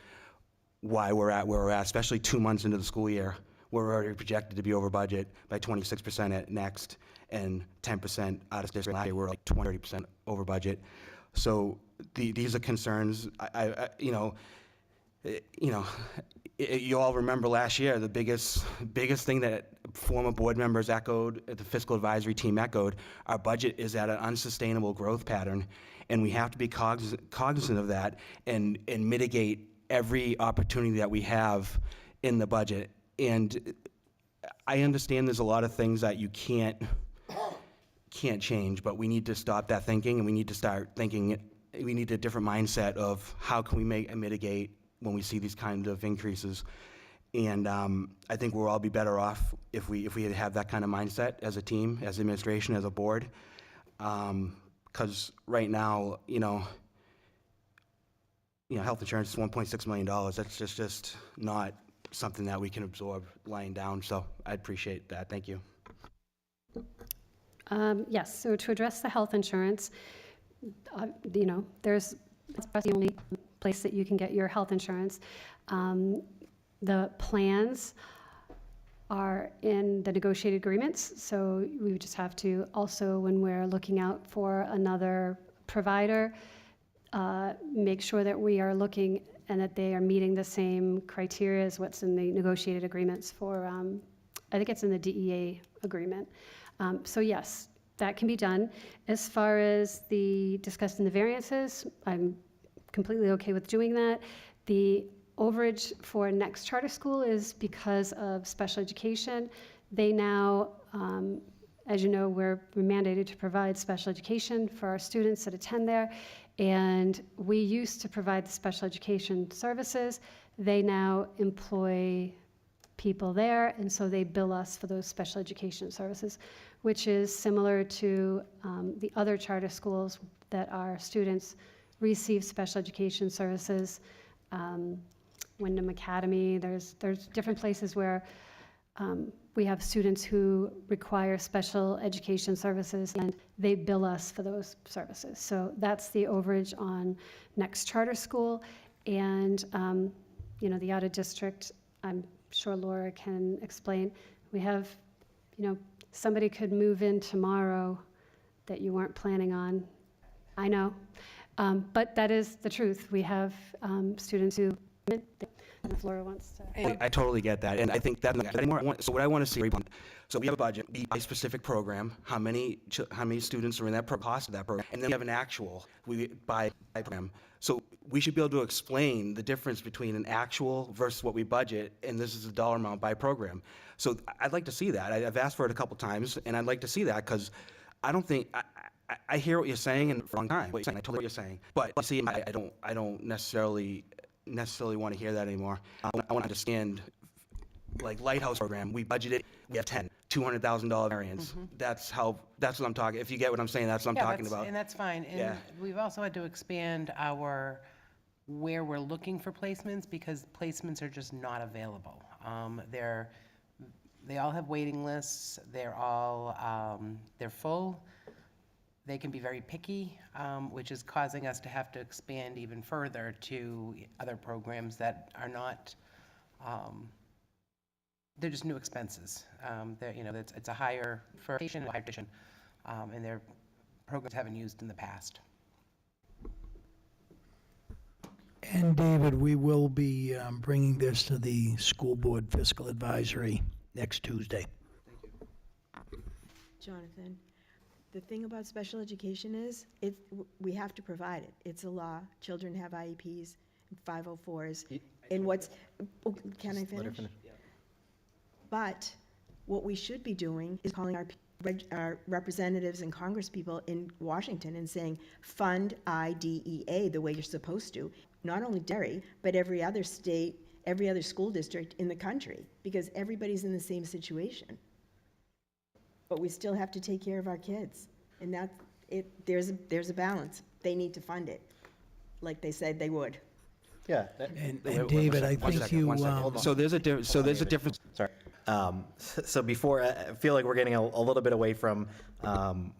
why we're at where we're at, especially 2 months into the school year. We're already projected to be over budget by 26% at next and 10% out of district. Last year we're like 20-30% over budget. So these are concerns. You all remember last year, the biggest thing that former board members echoed, the fiscal advisory team echoed, our budget is at an unsustainable growth pattern, and we have to be cognizant of that and mitigate every opportunity that we have in the budget. And I understand there's a lot of things that you can't change, but we need to stop that thinking, and we need to start thinking, we need a different mindset of how can we mitigate when we see these kind of increases. And I think we'll all be better off if we have that kind of mindset as a team, as administration, as a board. Because right now, health insurance is $1.6 million. That's just not something that we can absorb lying down. So I appreciate that. Thank you. Yes, so to address the health insurance, it's the only place that you can get your health insurance. The plans are in the negotiated agreements, so we would just have to also, when we're looking out for another provider, make sure that we are looking and that they are meeting the same criteria as what's in the negotiated agreements for, I think it's in the DEA agreement. So yes, that can be done. As far as discussing the variances, I'm completely okay with doing that. The overage for next charter school is because of special education. They now, as you know, we're mandated to provide special education for our students that attend there. And we used to provide the special education services. They now employ people there, and so they bill us for those special education services, which is similar to the other charter schools that our students receive special education services. Wyndham Academy, there's different places where we have students who require special education services, and they bill us for those services. So that's the overage on next charter school. And the out of district, I'm sure Laura can explain. We have, somebody could move in tomorrow that you weren't planning on. I know. But that is the truth. We have students who If Laura wants to. I totally get that, and I think that anymore. So what I want to see, so we have a budget, we buy a specific program, how many students are in that cost of that program, and then we have an actual, we buy a program. So we should be able to explain the difference between an actual versus what we budget, and this is a dollar amount by program. So I'd like to see that. I've asked for it a couple times, and I'd like to see that, because I don't think, I hear what you're saying, and for a long time, what you're saying, I totally what you're saying, but see, I don't necessarily want to hear that anymore. I want to understand, like Lighthouse program, we budgeted, we have $200,000 variance. That's what I'm talking, if you get what I'm saying, that's what I'm talking about. And that's fine. And Yeah. we've also had to expand where we're looking for placements, because placements are just not available. They all have waiting lists. They're full. They can be very picky, which is causing us to have to expand even further to other programs that are not, they're just new expenses. It's a higher for patient, and their programs haven't used in the past. And David, we will be bringing this to the school board fiscal advisory next Tuesday. Jonathan, the thing about special education is, we have to provide it. It's a law. Children have IEPs, 504s, and can I finish? But what we should be doing is calling our representatives and congresspeople in Washington and saying, fund IDEA the way you're supposed to. Not only Derry, but every other state, every other school district in the country, because everybody's in the same situation. But we still have to take care of our kids, and there's a balance. They need to fund it, like they said they would. Yeah. And David, I think you. So there's a difference. Sorry. So before, I feel like we're getting a little bit away from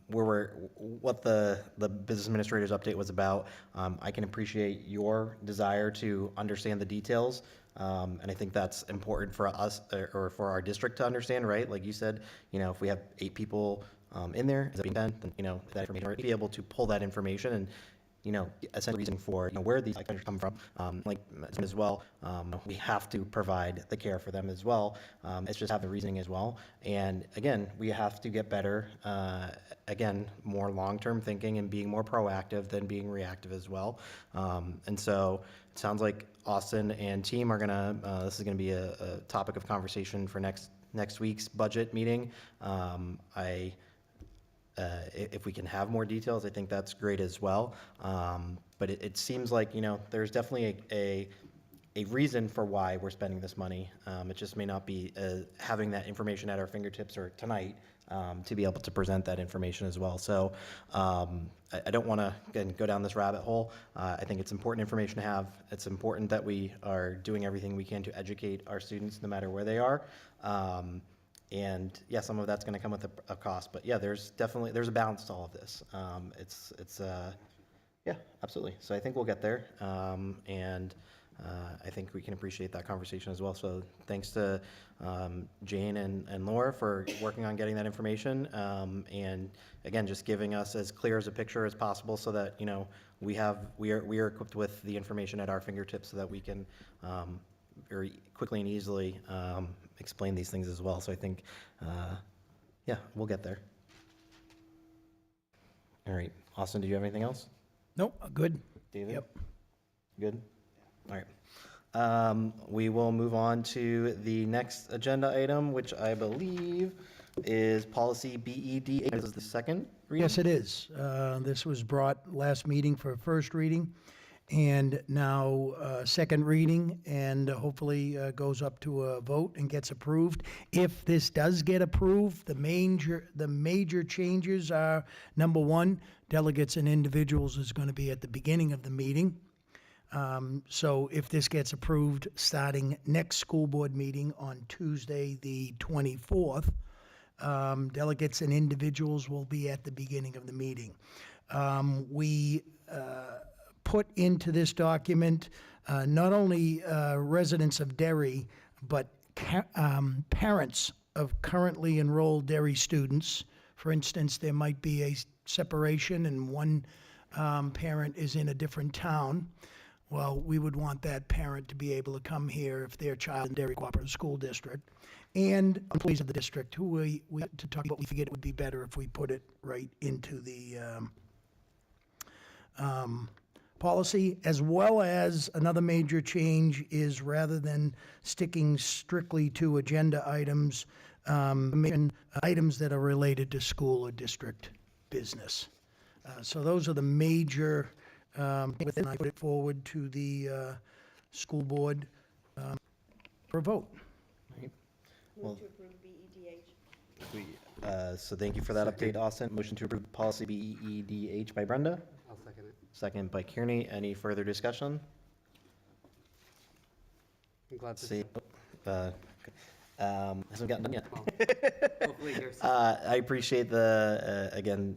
what the business administrator's update was about. I can appreciate your desire to understand the details, and I think that's important for us or for our district to understand, right? Like you said, if we have 8 people in there, is it being 10? Then that information, or be able to pull that information and essentially reason for where these countries come from, as well. We have to provide the care for them as well. It's just have the reasoning as well. And again, we have to get better. Again, more long-term thinking and being more proactive than being reactive as well. And so it sounds like Austin and team are gonna. This is gonna be a topic of conversation for next week's budget meeting. If we can have more details, I think that's great as well. But it seems like, there's definitely a reason for why we're spending this money. It just may not be having that information at our fingertips or tonight to be able to present that information as well. So I don't want to go down this rabbit hole. I think it's important information to have. It's important that we are doing everything we can to educate our students no matter where they are. And yeah, some of that's going to come with a cost, but yeah, there's a balance to all of this. Yeah, absolutely. So I think we'll get there, and I think we can appreciate that conversation as well. So thanks to Jane and Laura for working on getting that information, and again, just giving us as clear as a picture as possible, so that we are equipped with the information at our fingertips, so that we can very quickly and easily explain these things as well. So I think, yeah, we'll get there. All right. Austin, do you have anything else? Nope, good. David? Yep. Good? All right. We will move on to the next agenda item, which I believe is policy BED. This is the second reading? Yes, it is. This was brought last meeting for first reading, and now second reading, and hopefully goes up to a vote and gets approved. If this does get approved, the major changes are, number one, delegates and individuals is going to be at the beginning of the meeting. So if this gets approved, starting next school board meeting on Tuesday, the 24th, delegates and individuals will be at the beginning of the meeting. We put into this document not only residents of Derry, but parents of currently enrolled Derry students. For instance, there might be a separation and one parent is in a different town. well, we would want that parent to be able to come here if their child in Derry Cooperative School District, and employees of the district who we to talk about. We figured it would be better if we put it right into the policy, as well as another major change is rather than sticking strictly to agenda items, items that are related to school or district business. So those are the major, within I put it forward to the school board for a vote. Right. Well, so thank you for that update, Austin. Motion to approve policy BEDH by Brenda. I'll second it. Second by Kearney. Any further discussion? I'm glad to See, hasn't gotten done yet. Hopefully you're I appreciate the, again,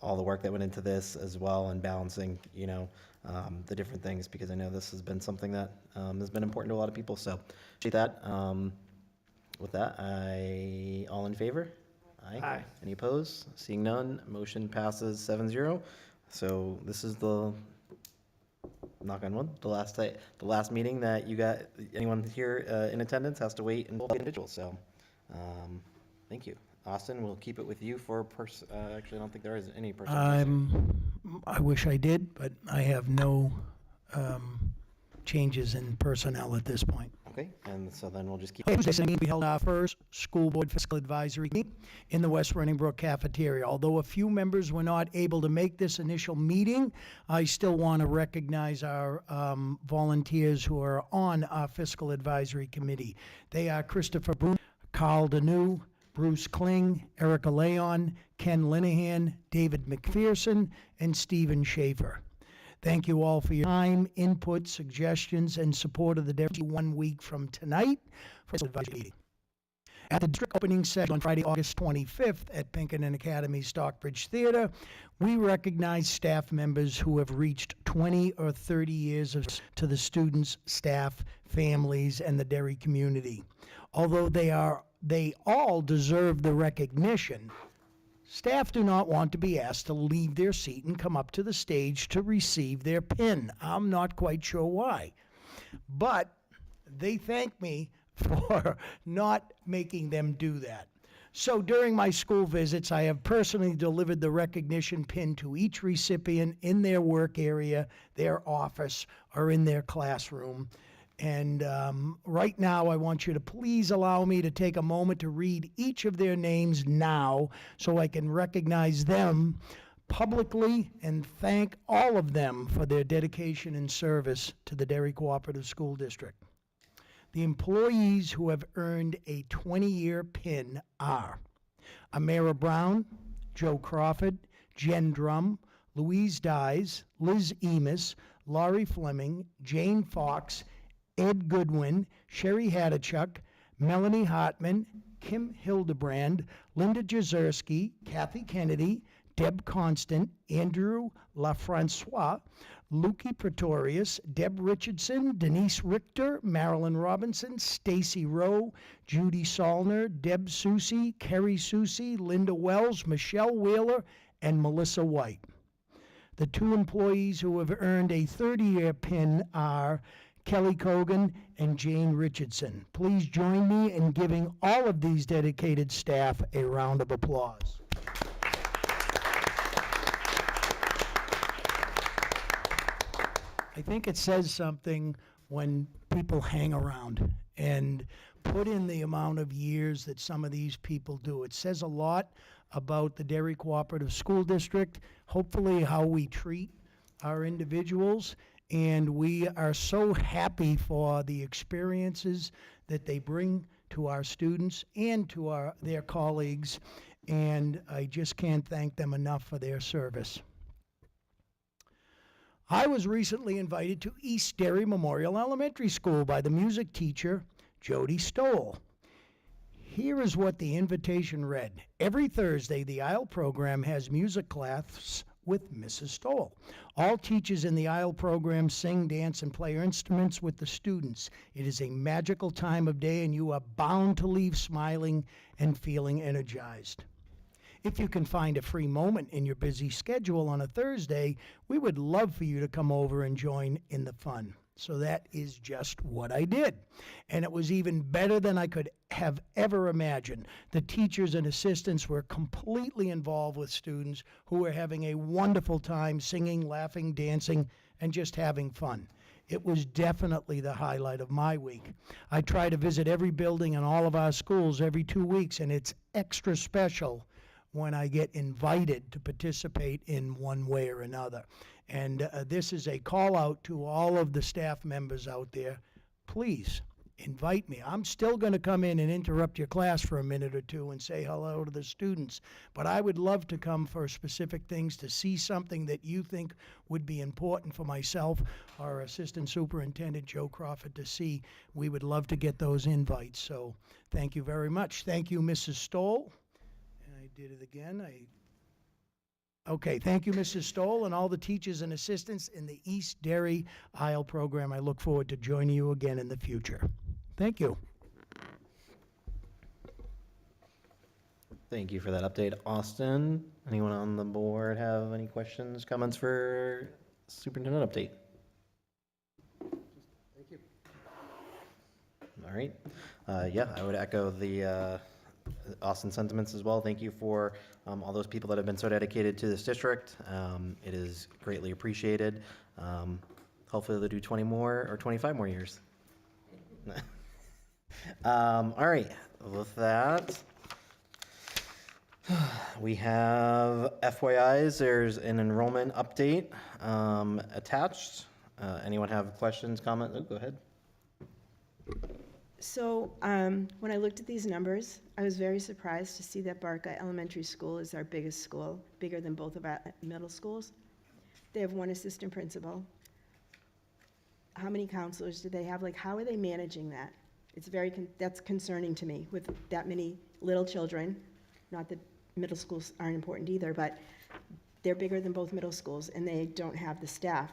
all the work that went into this as well, and balancing, the different things, because I know this has been something that has been important to a lot of people. So appreciate that. With that, all in favor? Aye. Aye. Any opposed? Seeing none, motion passes 7-0. So this is the, knock on wood, the last meeting that you got, anyone here in attendance has to wait and vote individual. So thank you. Austin, we'll keep it with you for actually, I don't think there is any person. I wish I did, but I have no changes in personnel at this point. Okay, and so then we'll just keep. We held our first school board fiscal advisory meeting in the West Running Brook cafeteria. Although a few members were not able to make this initial meeting, I still want to recognize our volunteers who are on our fiscal advisory committee. They are Christopher Brun, Carl Deneau, Bruce Kling, Erica Leon, Ken Linehan, David McPherson, and Stephen Schaefer. Thank you all for your time, input, suggestions, and support of the Derry 1 week from tonight for the advisory meeting. At the district opening session on Friday, August 25th at Pinkerton Academy Stockbridge Theater, we recognize staff members who have reached 20 or 30 years to the students, staff, families, and the Derry community. Although they all deserve the recognition, staff do not want to be asked to leave their seat and come up to the stage to receive their pin. I'm not quite sure why. But they thank me for not making them do that. So during my school visits, I have personally delivered the recognition pin to each recipient in their work area, their office, or in their classroom. And right now, I want you to please allow me to take a moment to read each of their names now so I can recognize them publicly and thank all of them for their dedication and service to the Derry Cooperative School District. The employees who have earned a 20-year pin are Amara Brown, Joe Crawford, Jen Drum, Louise Dyes, Liz Emis, Laurie Fleming, Jane Fox, Ed Goodwin, Sherry Hadachuk, Melanie Hartman, Kim Hildebrand, Linda Jezerski, Kathy Kennedy, Deb Constant, Andrew LaFrancois, Lukey Pretorius, Deb Richardson, Denise Richter, Marilyn Robinson, Stacy Rowe, Judy Solner, Deb Susie, Kerry Susie, Linda Wells, Michelle Wheeler, and Melissa White. The two employees who have earned a 30-year pin are Kelly Cogan and Jane Richardson. Please join me in giving all of these dedicated staff a round of applause. I think it says something when people hang around and put in the amount of years that some of these people do. It says a lot about the Derry Cooperative School District, hopefully how we treat our individuals. And we are so happy for the experiences that they bring to our students and to their colleagues. And I just can't thank them enough for their service. I was recently invited to East Derry Memorial Elementary School by the music teacher, Jody Stoll. Here is what the invitation read. Every Thursday, the IEL program has music class with Mrs. Stoll. All teachers in the IEL program sing, dance, and play instruments with the students. It is a magical time of day, and you are bound to leave smiling and feeling energized. if you can find a free moment in your busy schedule on a Thursday, we would love for you to come over and join in the fun. So that is just what I did. And it was even better than I could have ever imagined. The teachers and assistants were completely involved with students who were having a wonderful time singing, laughing, dancing, and just having fun. It was definitely the highlight of my week. I try to visit every building in all of our schools every 2 weeks, and it's extra special when I get invited to participate in one way or another. And this is a call out to all of the staff members out there. Please invite me. I'm still going to come in and interrupt your class for a minute or two and say hello to the students. But I would love to come for specific things, to see something that you think would be important for myself or Assistant Superintendent Joe Crawford to see. We would love to get those invites. So thank you very much. Thank you, Mrs. Stoll. And I did it again. Okay, thank you, Mrs. Stoll, and all the teachers and assistants in the East Derry IEL program. I look forward to joining you again in the future. Thank you. Thank you for that update, Austin. Anyone on the board have any questions, comments for superintendent update? Thank you. All right. Yeah, I would echo the Austin sentiments as well. Thank you for all those people that have been so dedicated to this district. It is greatly appreciated. Hopefully they'll do 20 more or 25 more years. All right, with that, we have FYIs. There's an enrollment update attached. Anyone have questions, comments? Oh, go ahead. So when I looked at these numbers, I was very surprised to see that Barca Elementary School is our biggest school, bigger than both of our middle schools. They have one assistant principal. How many counselors do they have? Like, how are they managing that? It's that's concerning to me with that many little children. Not that middle schools aren't important either, but they're bigger than both middle schools, and they don't have the staff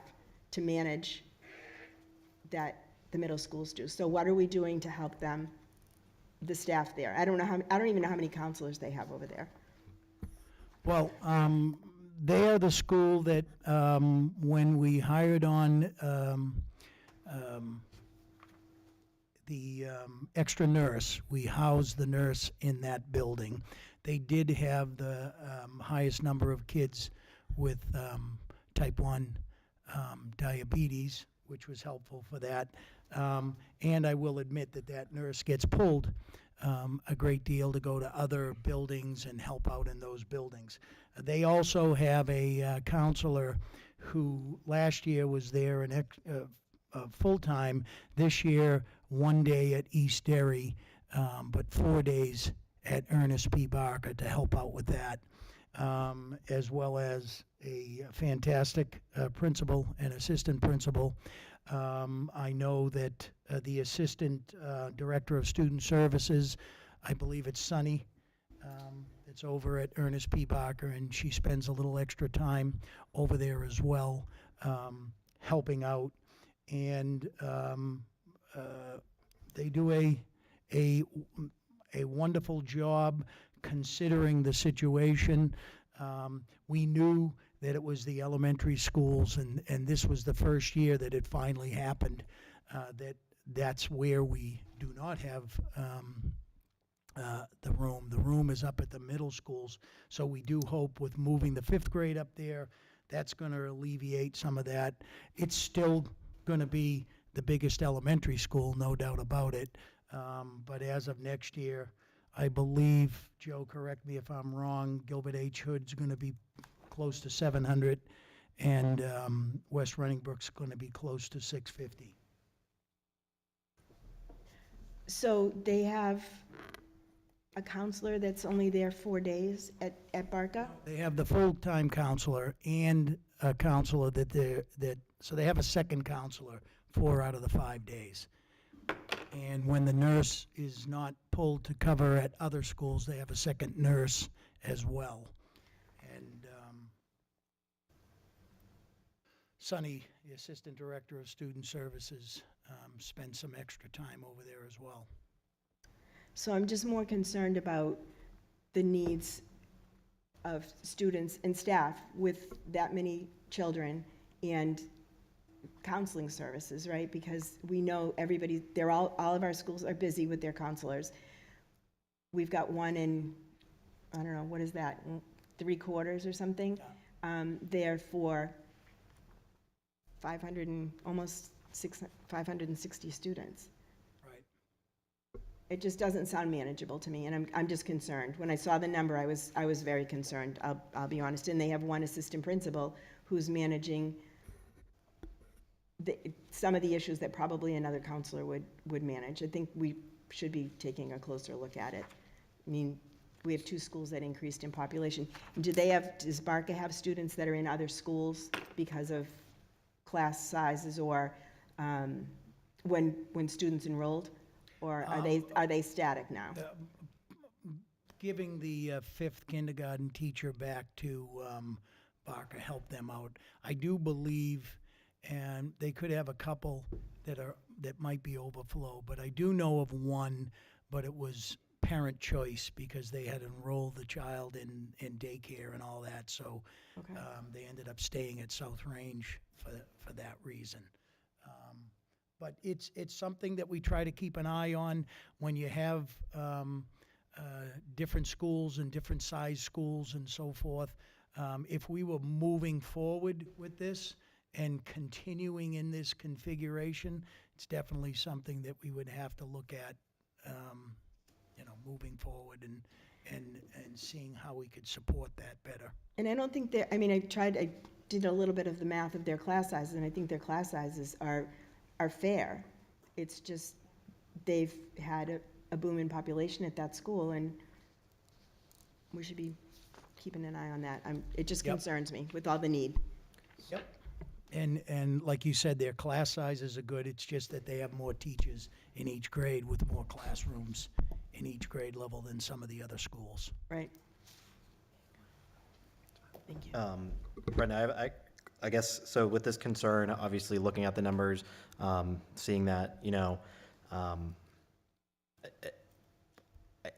to manage that the middle schools do. So what are we doing to help them, the staff there? I don't even know how many counselors they have over there. Well, they are the school that when we hired on the extra nurse, we housed the nurse in that building. They did have the highest number of kids with type 1 diabetes, which was helpful for that. And I will admit that that nurse gets pulled a great deal to go to other buildings and help out in those buildings. They also have a counselor who last year was there full-time. This year, 1 day at East Derry, but 4 days at Ernest P. Barker to help out with that, as well as a fantastic principal and assistant principal. I know that the assistant director of student services, I believe it's Sunny, it's over at Ernest P. Barker, and she spends a little extra time over there as well, helping out. And they do a wonderful job considering the situation. We knew that it was the elementary schools, and this was the first year that it finally happened, that's where we do not have the room. The room is up at the middle schools, so we do hope with moving the 5th grade up there, that's going to alleviate some of that. It's still going to be the biggest elementary school, no doubt about it, but as of next year, I believe, Joe, correct me if I'm wrong, Gilbert H. Hood's going to be close to 700, and West Runningbrook's going to be close to 650. So they have a counselor that's only there 4 days at Barca? They have the full-time counselor and a counselor so they have a second counselor 4 out of the 5 days. And when the nurse is not pulled to cover at other schools, they have a second nurse as well. And Sunny, the assistant director of student services, spends some extra time over there as well. So I'm just more concerned about the needs of students and staff with that many children and counseling services, right? Because we know everybody, all of our schools are busy with their counselors. We've got one in, I don't know, what is that, 3/4 or something? There for 500 and almost 560 students. Right. It just doesn't sound manageable to me, and I'm just concerned. When I saw the number, I was very concerned, I'll be honest. And they have one assistant principal who's managing some of the issues that probably another counselor would manage. I think we should be taking a closer look at it. I mean, we have 2 schools that increased in population. Does Barca have students that are in other schools because of class sizes or when students enrolled? Or are they static now? Giving the 5th kindergarten teacher back to Barca helped them out. I do believe, and they could have a couple that might be overflow, but I do know of one, but it was parent choice because they had enrolled the child in daycare and all that, so Okay. They ended up staying at South Range for that reason. But it's something that we try to keep an eye on when you have different schools and different size schools and so forth. If we were moving forward with this and continuing in this configuration, it's definitely something that we would have to look at, moving forward and seeing how we could support that better. And I don't think I did a little bit of the math of their class sizes, and I think their class sizes are fair. It's just they've had a boom in population at that school, and we should be keeping an eye on that. It just concerns me with all the need. Yep. And like you said, their class sizes are good. It's just that they have more teachers in each grade with more classrooms in each grade level than some of the other schools. Right. Thank you. Brenda, I guess, so with this concern, obviously looking at the numbers, seeing that,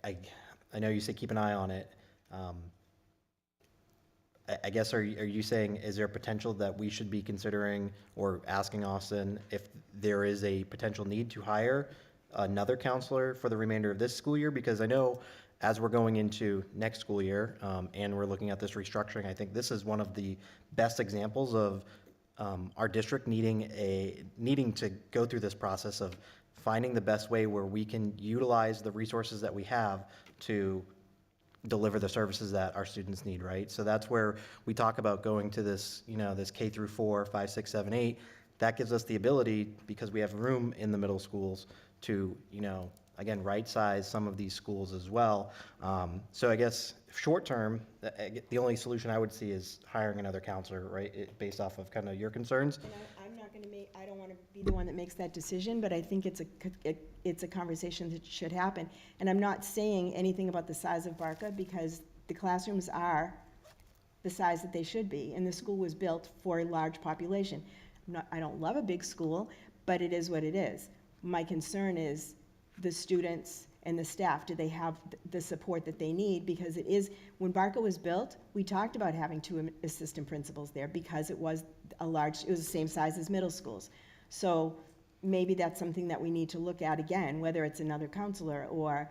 I know you say keep an eye on it. I guess, are you saying, is there potential that we should be considering or asking Austin if there is a potential need to hire another counselor for the remainder of this school year? Because I know as we're going into next school year and we're looking at this restructuring, I think this is one of the best examples of our district needing to go through this process of finding the best way where we can utilize the resources that we have to deliver the services that our students need, right? So that's where we talk about going to this, this K through 4, 5, 6, 7, 8. That gives us the ability, because we have room in the middle schools, to, again, right-size some of these schools as well. So I guess short-term, the only solution I would see is hiring another counselor, right, based off of kind of your concerns. And I'm not going to I don't want to be the one that makes that decision, but I think it's a conversation that should happen. And I'm not saying anything about the size of Barca because the classrooms are the size that they should be, and the school was built for a large population. I don't love a big school, but it is what it is. My concern is the students and the staff. Do they have the support that they need? Because when Barca was built, we talked about having 2 assistant principals there because it was it was the same size as middle schools. So maybe that's something that we need to look at again, whether it's another counselor or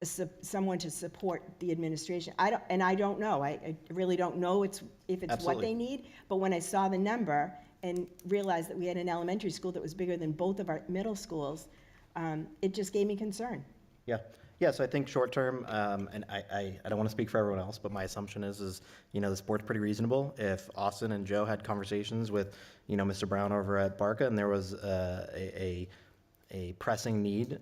someone to support the administration. I don't know. I really don't know if it's Absolutely. what they need. But when I saw the number and realized that we had an elementary school that was bigger than both of our middle schools, it just gave me concern. Yeah, so I think short-term, and I don't want to speak for everyone else, but my assumption is this board's pretty reasonable. If Austin and Joe had conversations with, Mr. Brown over at Barca and there was a pressing need,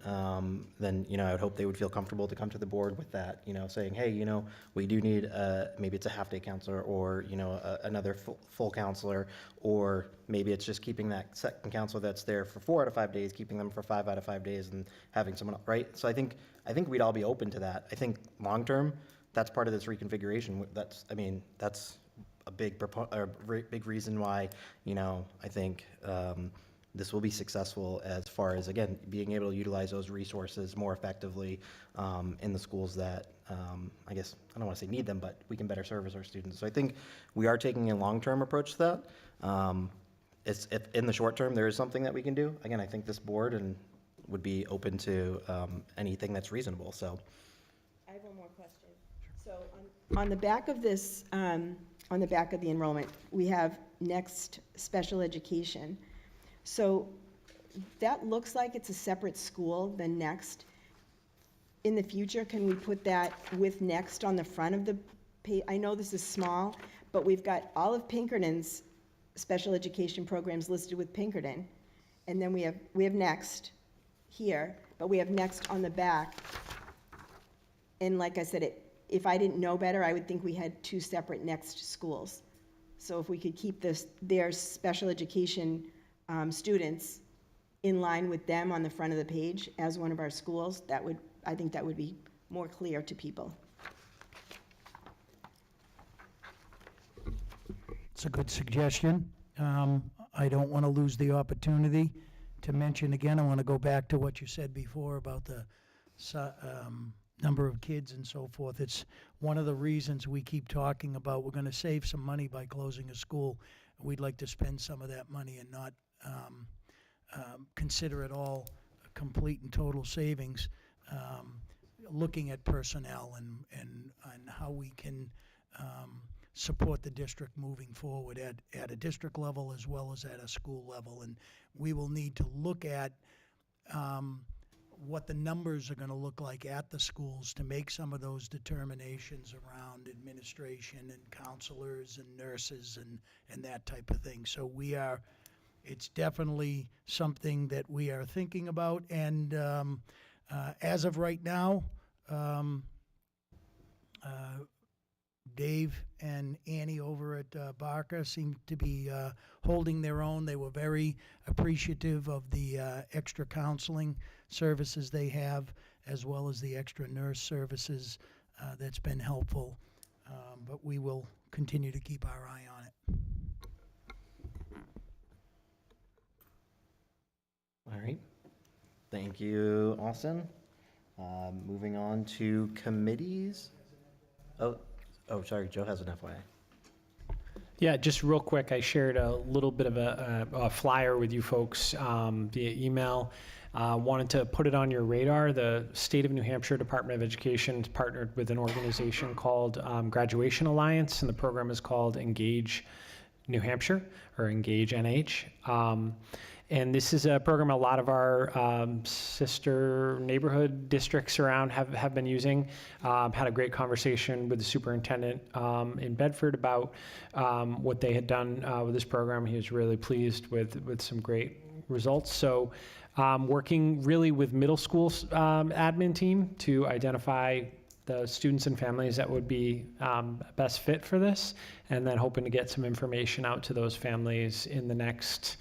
then, I would hope they would feel comfortable to come to the board with that, saying, hey, we do need, maybe it's a half-day counselor or, another full counselor, or maybe it's just keeping that second counselor that's there for 4 out of 5 days, keeping them for 5 out of 5 days and having someone else, right? So I think we'd all be open to that. I think long-term, that's part of this reconfiguration. That's a big reason why, I think, this will be successful as far as, again, being able to utilize those resources more effectively in the schools that, I guess, I don't want to say need them, but we can better service our students. So I think we are taking a long-term approach to that. If in the short term there is something that we can do, again, I think this board would be open to anything that's reasonable. So I have one more question. So on the back of this, on the back of the enrollment, we have next special education. So that looks like it's a separate school than next. In the future, can we put that with next on the front of the page? I know this is small, but we've got all of Pinkerton's special education programs listed with Pinkerton. And then we have next here, but we have next on the back. And like I said, if I didn't know better, I would think we had two separate next schools. So if we could keep their special education students in line with them on the front of the page as one of our schools, I think that would be more clear to people. It's a good suggestion. I don't want to lose the opportunity to mention again, I want to go back to what you said before about the number of kids and so forth. It's one of the reasons we keep talking about we're going to save some money by closing a school. We'd like to spend some of that money and not consider it all a complete and total savings. Looking at personnel and how we can support the district moving forward at a district level as well as at a school level. And we will need to look at what the numbers are going to look like at the schools to make some of those determinations around administration and counselors and nurses and that type of thing. So it's definitely something that we are thinking about. And as of right now, Dave and Annie over at Barker seem to be holding their own. They were very appreciative of the extra counseling services they have, as well as the extra nurse services. That's been helpful. But we will continue to keep our eye on it. all right. Thank you, Austin. Moving on to committees. Oh, sorry, Joe has an FYI. Yeah, just real quick, I shared a little bit of a flyer with you folks via email. Wanted to put it on your radar. The State of New Hampshire Department of Education has partnered with an organization called Graduation Alliance, and the program is called Engage New Hampshire, or Engage NH. And this is a program a lot of our sister neighborhood districts around have been using. Had a great conversation with the superintendent in Bedford about what they had done with this program. He was really pleased with some great results. So working really with middle school admin team to identify the students and families that would be best fit for this, and then hoping to get some information out to those families in the next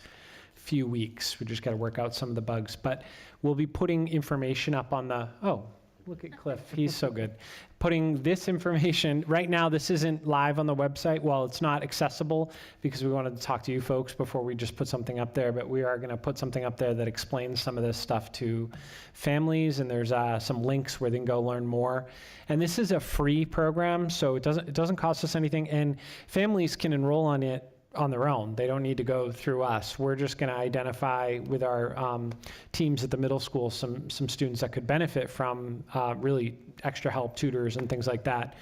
few weeks. We just got to work out some of the bugs, but we'll be putting information up on the, oh, look at Cliff, he's so good. Putting this information, right now this isn't live on the website. Well, it's not accessible because we wanted to talk to you folks before we just put something up there, but we are going to put something up there that explains some of this stuff to families, and there's some links where they can go learn more. And this is a free program, so it doesn't cost us anything, and families can enroll on it on their own. They don't need to go through us. We're just going to identify with our teams at the middle school some students that could benefit from really extra help, tutors and things like that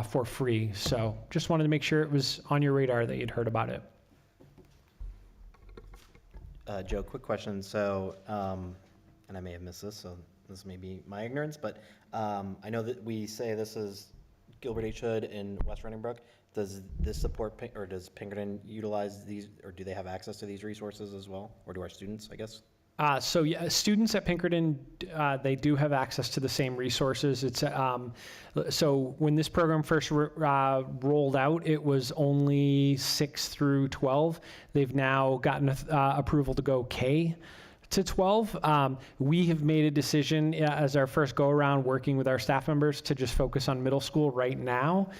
for free. So just wanted to make sure it was on your radar that you'd heard about it. Joe, quick question. So, and I may have missed this, so this may be my ignorance, but I know that we say this is Gilbert H. Hood and West Running Brook. Does this support, or does Pinkerton utilize these, or do they have access to these resources as well? Or do our students, I guess? So yeah, students at Pinkerton, they do have access to the same resources. It's so when this program first rolled out, it was only 6 through 12. They've now gotten approval to go K to 12. We have made a decision as our first go around working with our staff members to just focus on middle school right now.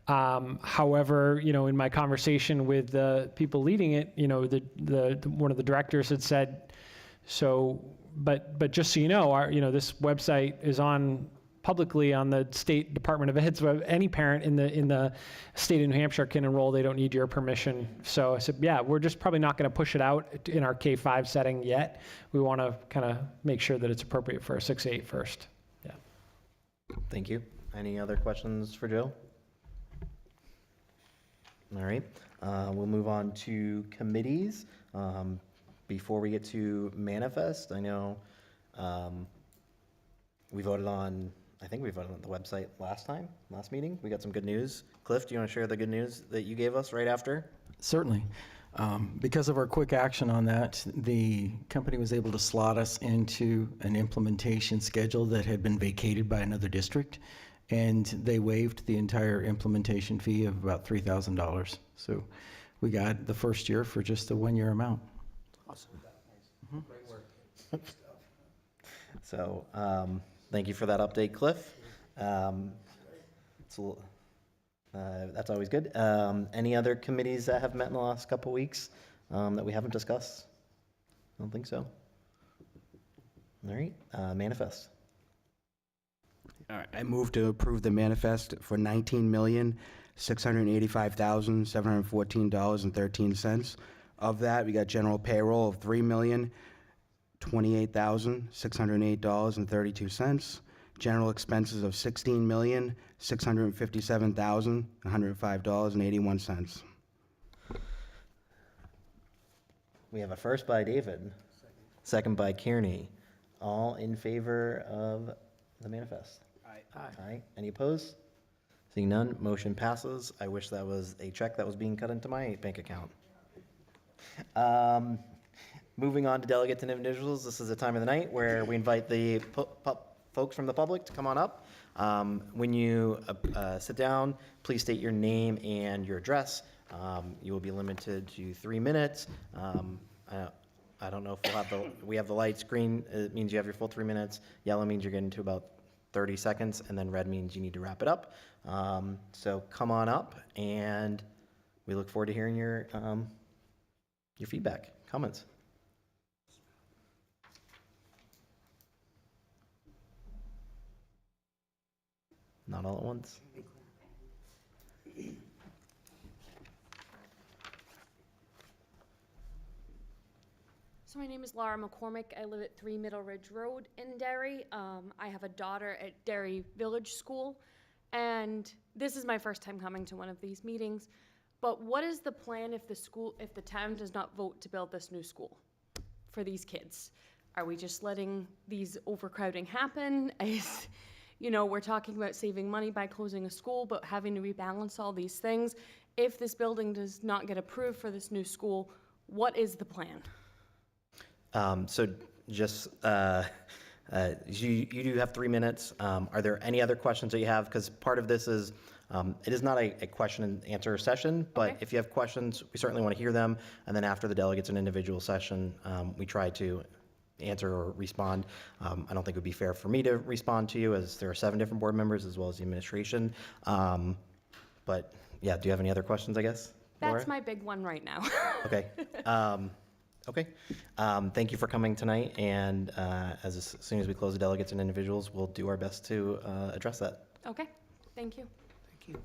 However, in my conversation with the people leading it, one of the directors had said, but just so you know, this website is on publicly on the State Department of Ed, so any parent in the state of New Hampshire can enroll. They don't need your permission. So I said, yeah, we're just probably not going to push it out in our K-5 setting yet. We want to kind of make sure that it's appropriate for a 6-8 first. Yeah. Thank you. Any other questions for Joe? All right. We'll move on to committees. Before we get to manifest, I know we voted on, I think we voted on the website last meeting. We got some good news. Cliff, do you want to share the good news that you gave us right after? Certainly. Because of our quick action on that, the company was able to slot us into an implementation schedule that had been vacated by another district, and they waived the entire implementation fee of about $3,000. So we got the first year for just a 1-year amount. Awesome. Great work. So, thank you for that update, Cliff. That's always good. Any other committees that have met in the last couple weeks that we haven't discussed? I don't think so. All right, manifest. All right, I move to approve the manifest for $19,685,714.13. Of that, we got general payroll of $3,028,608.32. General expenses of $16,657,105.81. We have a first by David, second by Kearney. All in favor of the manifest? Aye. Aye. Any opposed? Seeing none, motion passes. I wish that was a check that was being cut into my bank account. Moving on to delegates and individuals, this is a time of the night where we invite the folks from the public to come on up. When you sit down, please state your name and your address. You will be limited to 3 minutes. I don't know if we have the lights. Green, it means you have your full 3 minutes. Yellow means you're getting to about 30 seconds, and then red means you need to wrap it up. So come on up, and we look forward to hearing your feedback, comments. Not all at once. So my name is Laura McCormick. I live at 3 Middle Ridge Road in Derry. I have a daughter at Derry Village School, and this is my first time coming to one of these meetings. But what is the plan if the town does not vote to build this new school for these kids? Are we just letting these overcrowding happen? We're talking about saving money by closing a school, but having to rebalance all these things. If this building does not get approved for this new school, what is the plan? So just, you do have 3 minutes. Are there any other questions that you have? Because part of this is, it is not a question and answer session, but if you have questions, we certainly want to hear them. And then after the delegates and individual session, we try to answer or respond. I don't think it would be fair for me to respond to you, as there are 7 different board members as well as the administration. But yeah, do you have any other questions, I guess, Laura? That's my big one right now. Okay. Okay. Thank you for coming tonight, and as soon as we close the delegates and individuals, we'll do our best to address that. Okay, thank you. Thank you.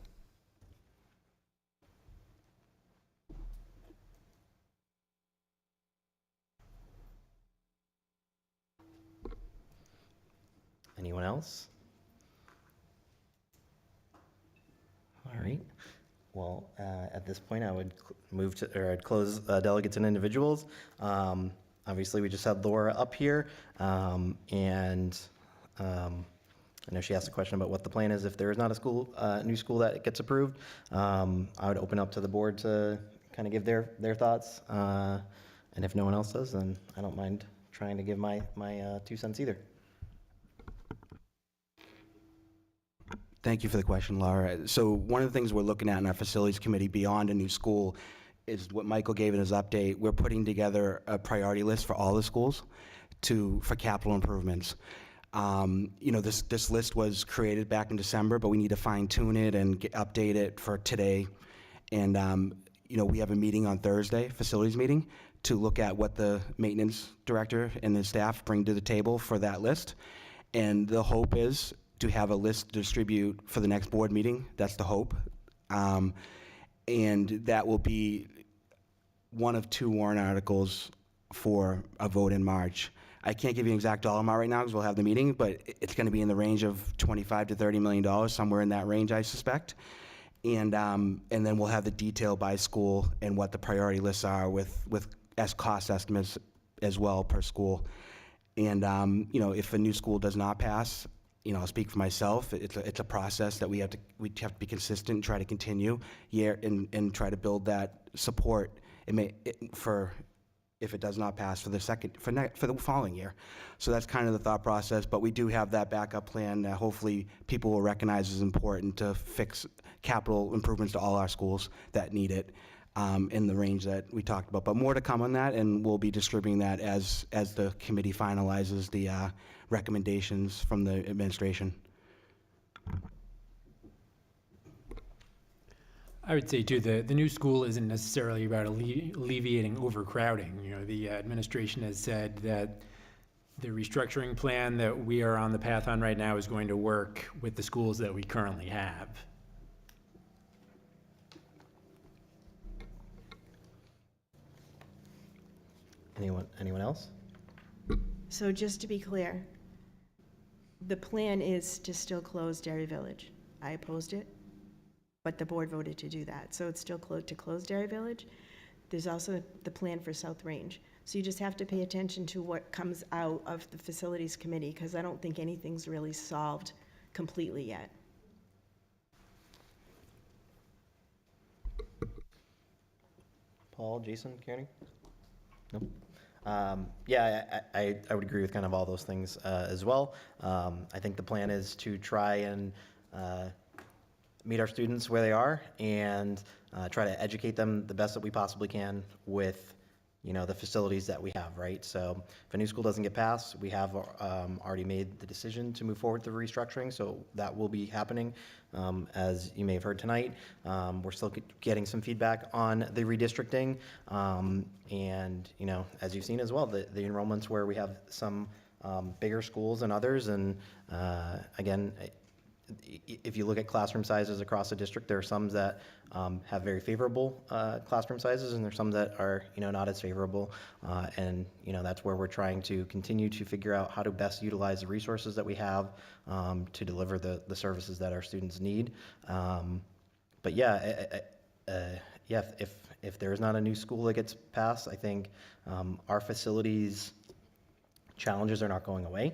Anyone else? All right. Well, at this point, I would I'd close delegates and individuals. Obviously, we just had Laura up here, and I know she asked a question about what the plan is if there is not a new school that gets approved. I would open up to the board to kind of give their thoughts, and if no one else does, then I don't mind trying to give my 2 cents either. Thank you for the question, Laura. So one of the things we're looking at in our facilities committee beyond a new school is what Michael gave in his update. We're putting together a priority list for all the schools for capital improvements. This list was created back in December, but we need to fine tune it and update it for today. And, we have a meeting on Thursday, facilities meeting, to look at what the maintenance director and the staff bring to the table for that list. And the hope is to have a list to distribute for the next board meeting. That's the hope. And that will be one of 2 warrant articles for a vote in March. I can't give you an exact dollar amount right now because we'll have the meeting, but it's going to be in the range of $25 to $30 million, somewhere in that range, I suspect. And then we'll have the detail by school and what the priority lists are with as cost estimates as well per school. And if a new school does not pass, I'll speak for myself. It's a process that we have to be consistent and try to continue and try to build that support. If it does not pass for the following year. So that's kind of the thought process, but we do have that backup plan that hopefully people will recognize is important to fix capital improvements to all our schools that need it in the range that we talked about. But more to come on that, and we'll be distributing that as the committee finalizes the recommendations from the administration. I would say too, the new school isn't necessarily about alleviating overcrowding. The administration has said that the restructuring plan that we are on the path on right now is going to work with the schools that we currently have. Anyone else? So just to be clear, the plan is to still close Derry Village. I opposed it, but the board voted to do that. So it's still to close Derry Village. There's also the plan for South Range. So you just have to pay attention to what comes out of the facilities committee, because I don't think anything's really solved completely yet. Paul, Jason, Kearney? No? Yeah, I would agree with kind of all those things as well. I think the plan is to try and meet our students where they are and try to educate them the best that we possibly can with the facilities that we have, right? So if a new school doesn't get passed, we have already made the decision to move forward with the restructuring, so that will be happening. As you may have heard tonight, we're still getting some feedback on the redistricting, and as you've seen as well, the enrollments where we have some bigger schools than others, and again, if you look at classroom sizes across the district, there are some that have very favorable classroom sizes, and there's some that are not as favorable, and that's where we're trying to continue to figure out how to best utilize the resources that we have to deliver the services that our students need. But yeah, if there is not a new school that gets passed, I think our facilities challenges are not going away.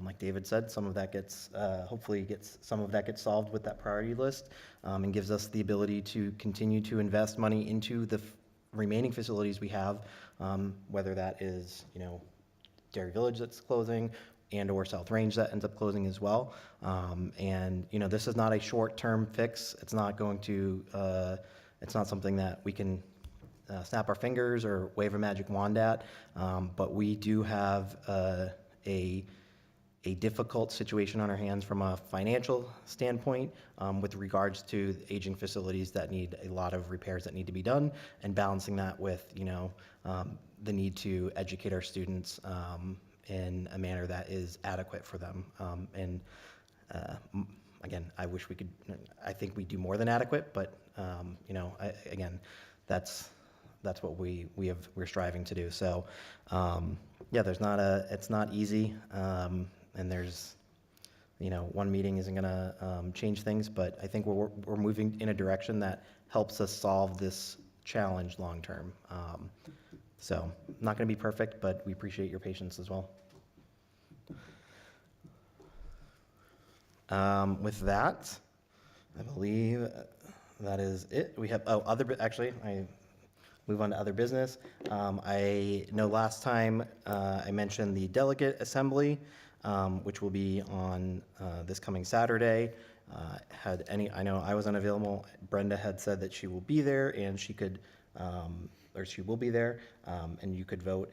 Like David said, some of that gets, hopefully some of that gets solved with that priority list, and gives us the ability to continue to invest money into the remaining facilities we have, whether that is, Derry Village that's closing and or South Range that ends up closing as well. And, this is not a short-term fix. It's not going to, it's not something that we can snap our fingers or wave a magic wand at, but we do have a difficult situation on our hands from a financial standpoint with regards to aging facilities that need a lot of repairs that need to be done, and balancing that with the need to educate our students in a manner that is adequate for them. And again, I wish we could, I think we do more than adequate, but again, that's what we're striving to do. So yeah, it's not easy. And there's, one meeting isn't gonna change things, but I think we're moving in a direction that helps us solve this challenge long term. So not gonna be perfect, but we appreciate your patience as well. With that, I believe that is it. We have, I move on to other business. I know last time I mentioned the delegate assembly, which will be on this coming Saturday. I know I was unavailable. Brenda had said that she will be there, and she could, or she will be there, and you could vote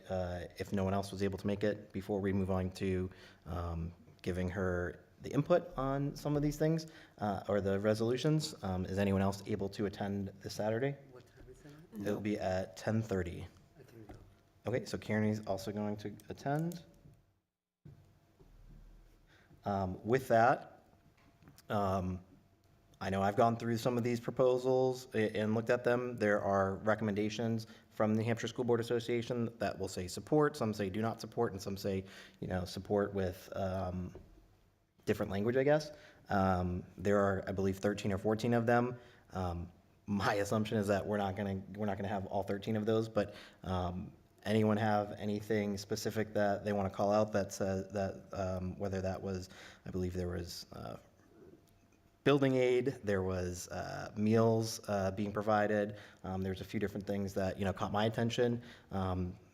if no one else was able to make it before we move on to giving her the input on some of these things, or the resolutions. Is anyone else able to attend this Saturday? What time is it? It'll be at 10:30. I can go. Okay, so Kearney's also going to attend. With that, I know I've gone through some of these proposals and looked at them. There are recommendations from the New Hampshire School Board Association that will say support, some say do not support, and some say, support with different language, I guess. There are, I believe, 13 or 14 of them. My assumption is that we're not gonna have all 13 of those, but anyone have anything specific that they want to call out that says that, whether that was, I believe there was building aid, there was meals being provided. There's a few different things that, caught my attention.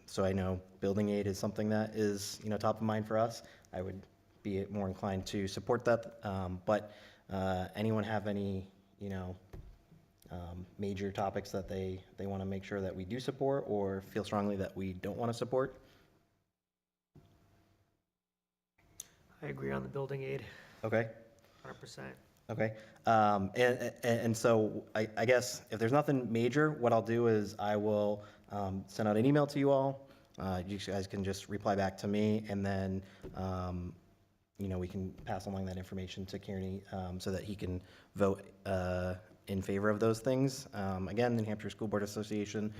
So I know building aid is something that is, top of mind for us. I would be more inclined to support that. But anyone have any, major topics that they want to make sure that we do support or feel strongly that we don't want to support? I agree on the building aid, Okay. 100%. Okay, and so I guess if there's nothing major, what I'll do is I will send out an email to you all. You guys can just reply back to me, and then we can pass along that information to Kearney so that he can vote in favor of those things. Again, the New Hampshire School Board Association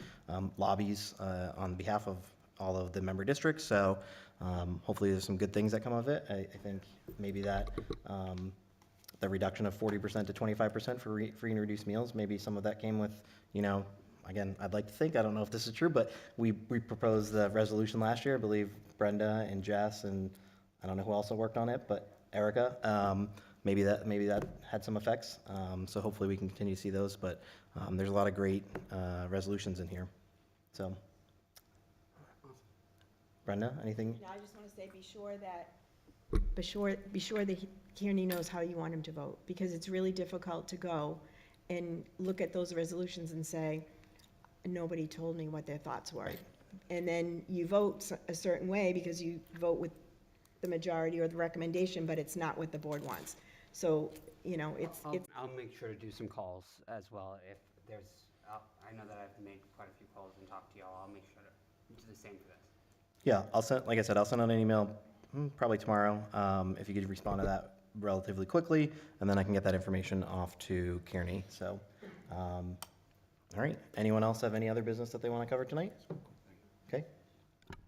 lobbies on behalf of all of the member districts, so hopefully there's some good things that come of it. I think maybe that the reduction of 40% to 25% for free and reduced meals, maybe some of that came with, again, I'd like to think, I don't know if this is true, but we proposed the resolution last year. I believe Brenda and Jess and I don't know who also worked on it, but Erica. Maybe that had some effects. So hopefully we can continue to see those, but there's a lot of great resolutions in here. So, Brenda, anything? No, I just want to say, be sure that Kearney knows how you want him to vote, because it's really difficult to go and look at those resolutions and say, nobody told me what their thoughts were. And then you vote a certain way because you vote with the majority or the recommendation, but it's not what the board wants. So, I'll make sure to do some calls as well. If there's, I know that I've made quite a few calls and talked to y'all. I'll make sure to do the same for this. Yeah, like I said, I'll send out an email probably tomorrow. If you could respond to that relatively quickly, and then I can get that information off to Kearney. So, all right. Anyone else have any other business that they want to cover tonight? Okay.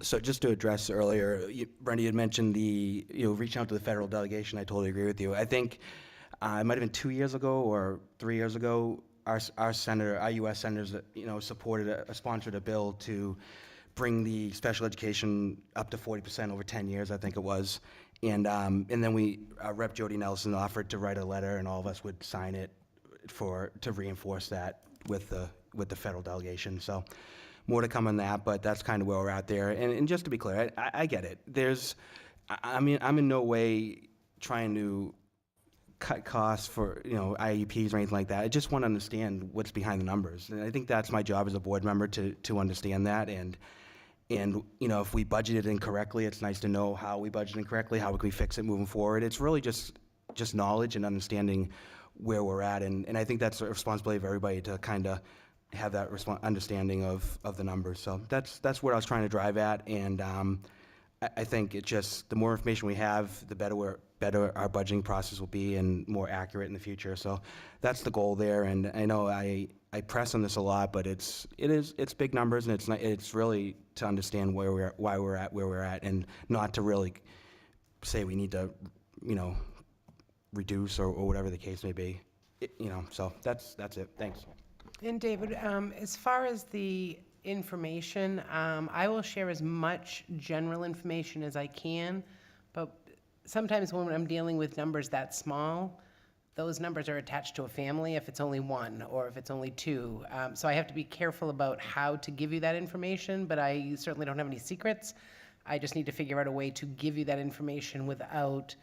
So just to address earlier, Brenda, you had mentioned reaching out to the federal delegation. I totally agree with you. I think it might have been 2 years ago or 3 years ago, our U.S. senators, sponsored a bill to bring the special education up to 40% over 10 years, I think it was. And then Rep. Jody Nelson offered to write a letter, and all of us would sign it to reinforce that with the federal delegation. So more to come on that, but that's kind of where we're at there. And just to be clear, I get it. I'm in no way trying to cut costs for IEPs or anything like that. I just want to understand what's behind the numbers, and I think that's my job as a board member to understand that. And if we budgeted incorrectly, it's nice to know how we budgeted incorrectly, how we fix it moving forward. It's really just knowledge and understanding where we're at, and I think that's a responsibility of everybody to kind of have that understanding of the numbers. So that's what I was trying to drive at, and I think it just, the more information we have, the better our budgeting process will be and more accurate in the future. So that's the goal there, and I know I press on this a lot, but it's big numbers, and it's really to understand why we're at where we're at, and not to really say we need to reduce or whatever the case may be. So that's it. Thanks. And David, as far as the information, I will share as much general information as I can, but sometimes when I'm dealing with numbers that small, those numbers are attached to a family if it's only one or if it's only two. So I have to be careful about how to give you that information, but I certainly don't have any secrets. I just need to figure out a way to give you that information without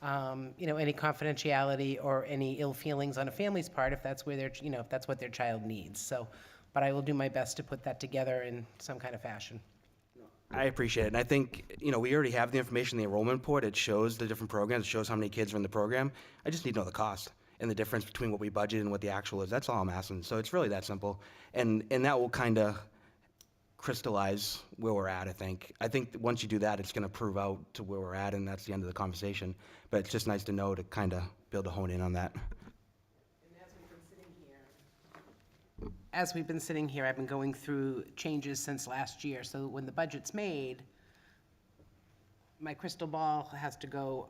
any confidentiality or any ill feelings on a family's part if that's where if that's what their child needs. So, but I will do my best to put that together in some kind of fashion. I appreciate it. And I think, we already have the information, the enrollment report. It shows the different programs. It shows how many kids are in the program. I just need to know the cost and the difference between what we budgeted and what the actual is. That's all I'm asking. So it's really that simple. And that will kind of crystallize where we're at, I think. I think that once you do that, it's going to prove out to where we're at, and that's the end of the conversation. But it's just nice to know to kind of be able to hone in on that. As we've been sitting here, I've been going through changes since last year. So when the budget's made, my crystal ball has to go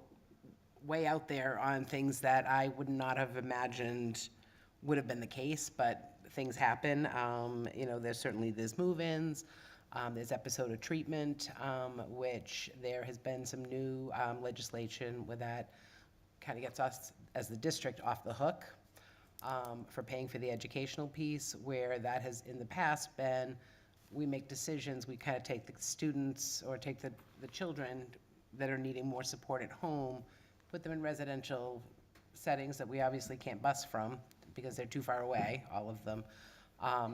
way out there on things that I would not have imagined would have been the case, but things happen. There's move-ins, there's episode treatment, which there has been some new legislation where that kind of gets us as the district off the hook for paying for the educational piece, where that has in the past been, we make decisions, we kind of take the students or take the children that are needing more support at home, put them in residential settings that we obviously can't bus from because they're too far away, all of them.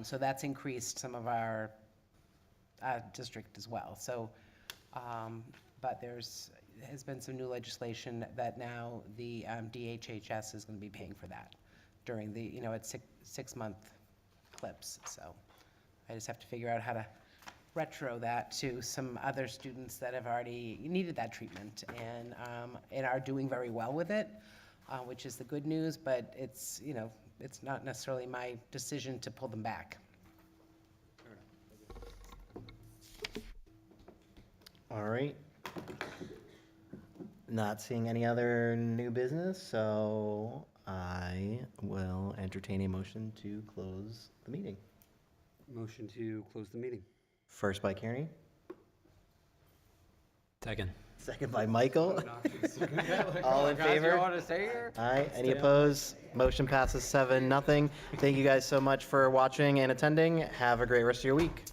So that's increased some of our district as well. So, but has been some new legislation that now the DHHS is going to be paying for that during the, at 6 month clips. So I just have to figure out how to retro that to some other students that have already needed that treatment and are doing very well with it, which is the good news, but it's not necessarily my decision to pull them back. All right. Not seeing any other new business, so I will entertain a motion to close the meeting. Motion to close the meeting. First by Kearney, Second. second by Michael. All in favor? Aye. Any opposed? Motion passes 7-0. Thank you guys so much for watching and attending. Have a great rest of your week.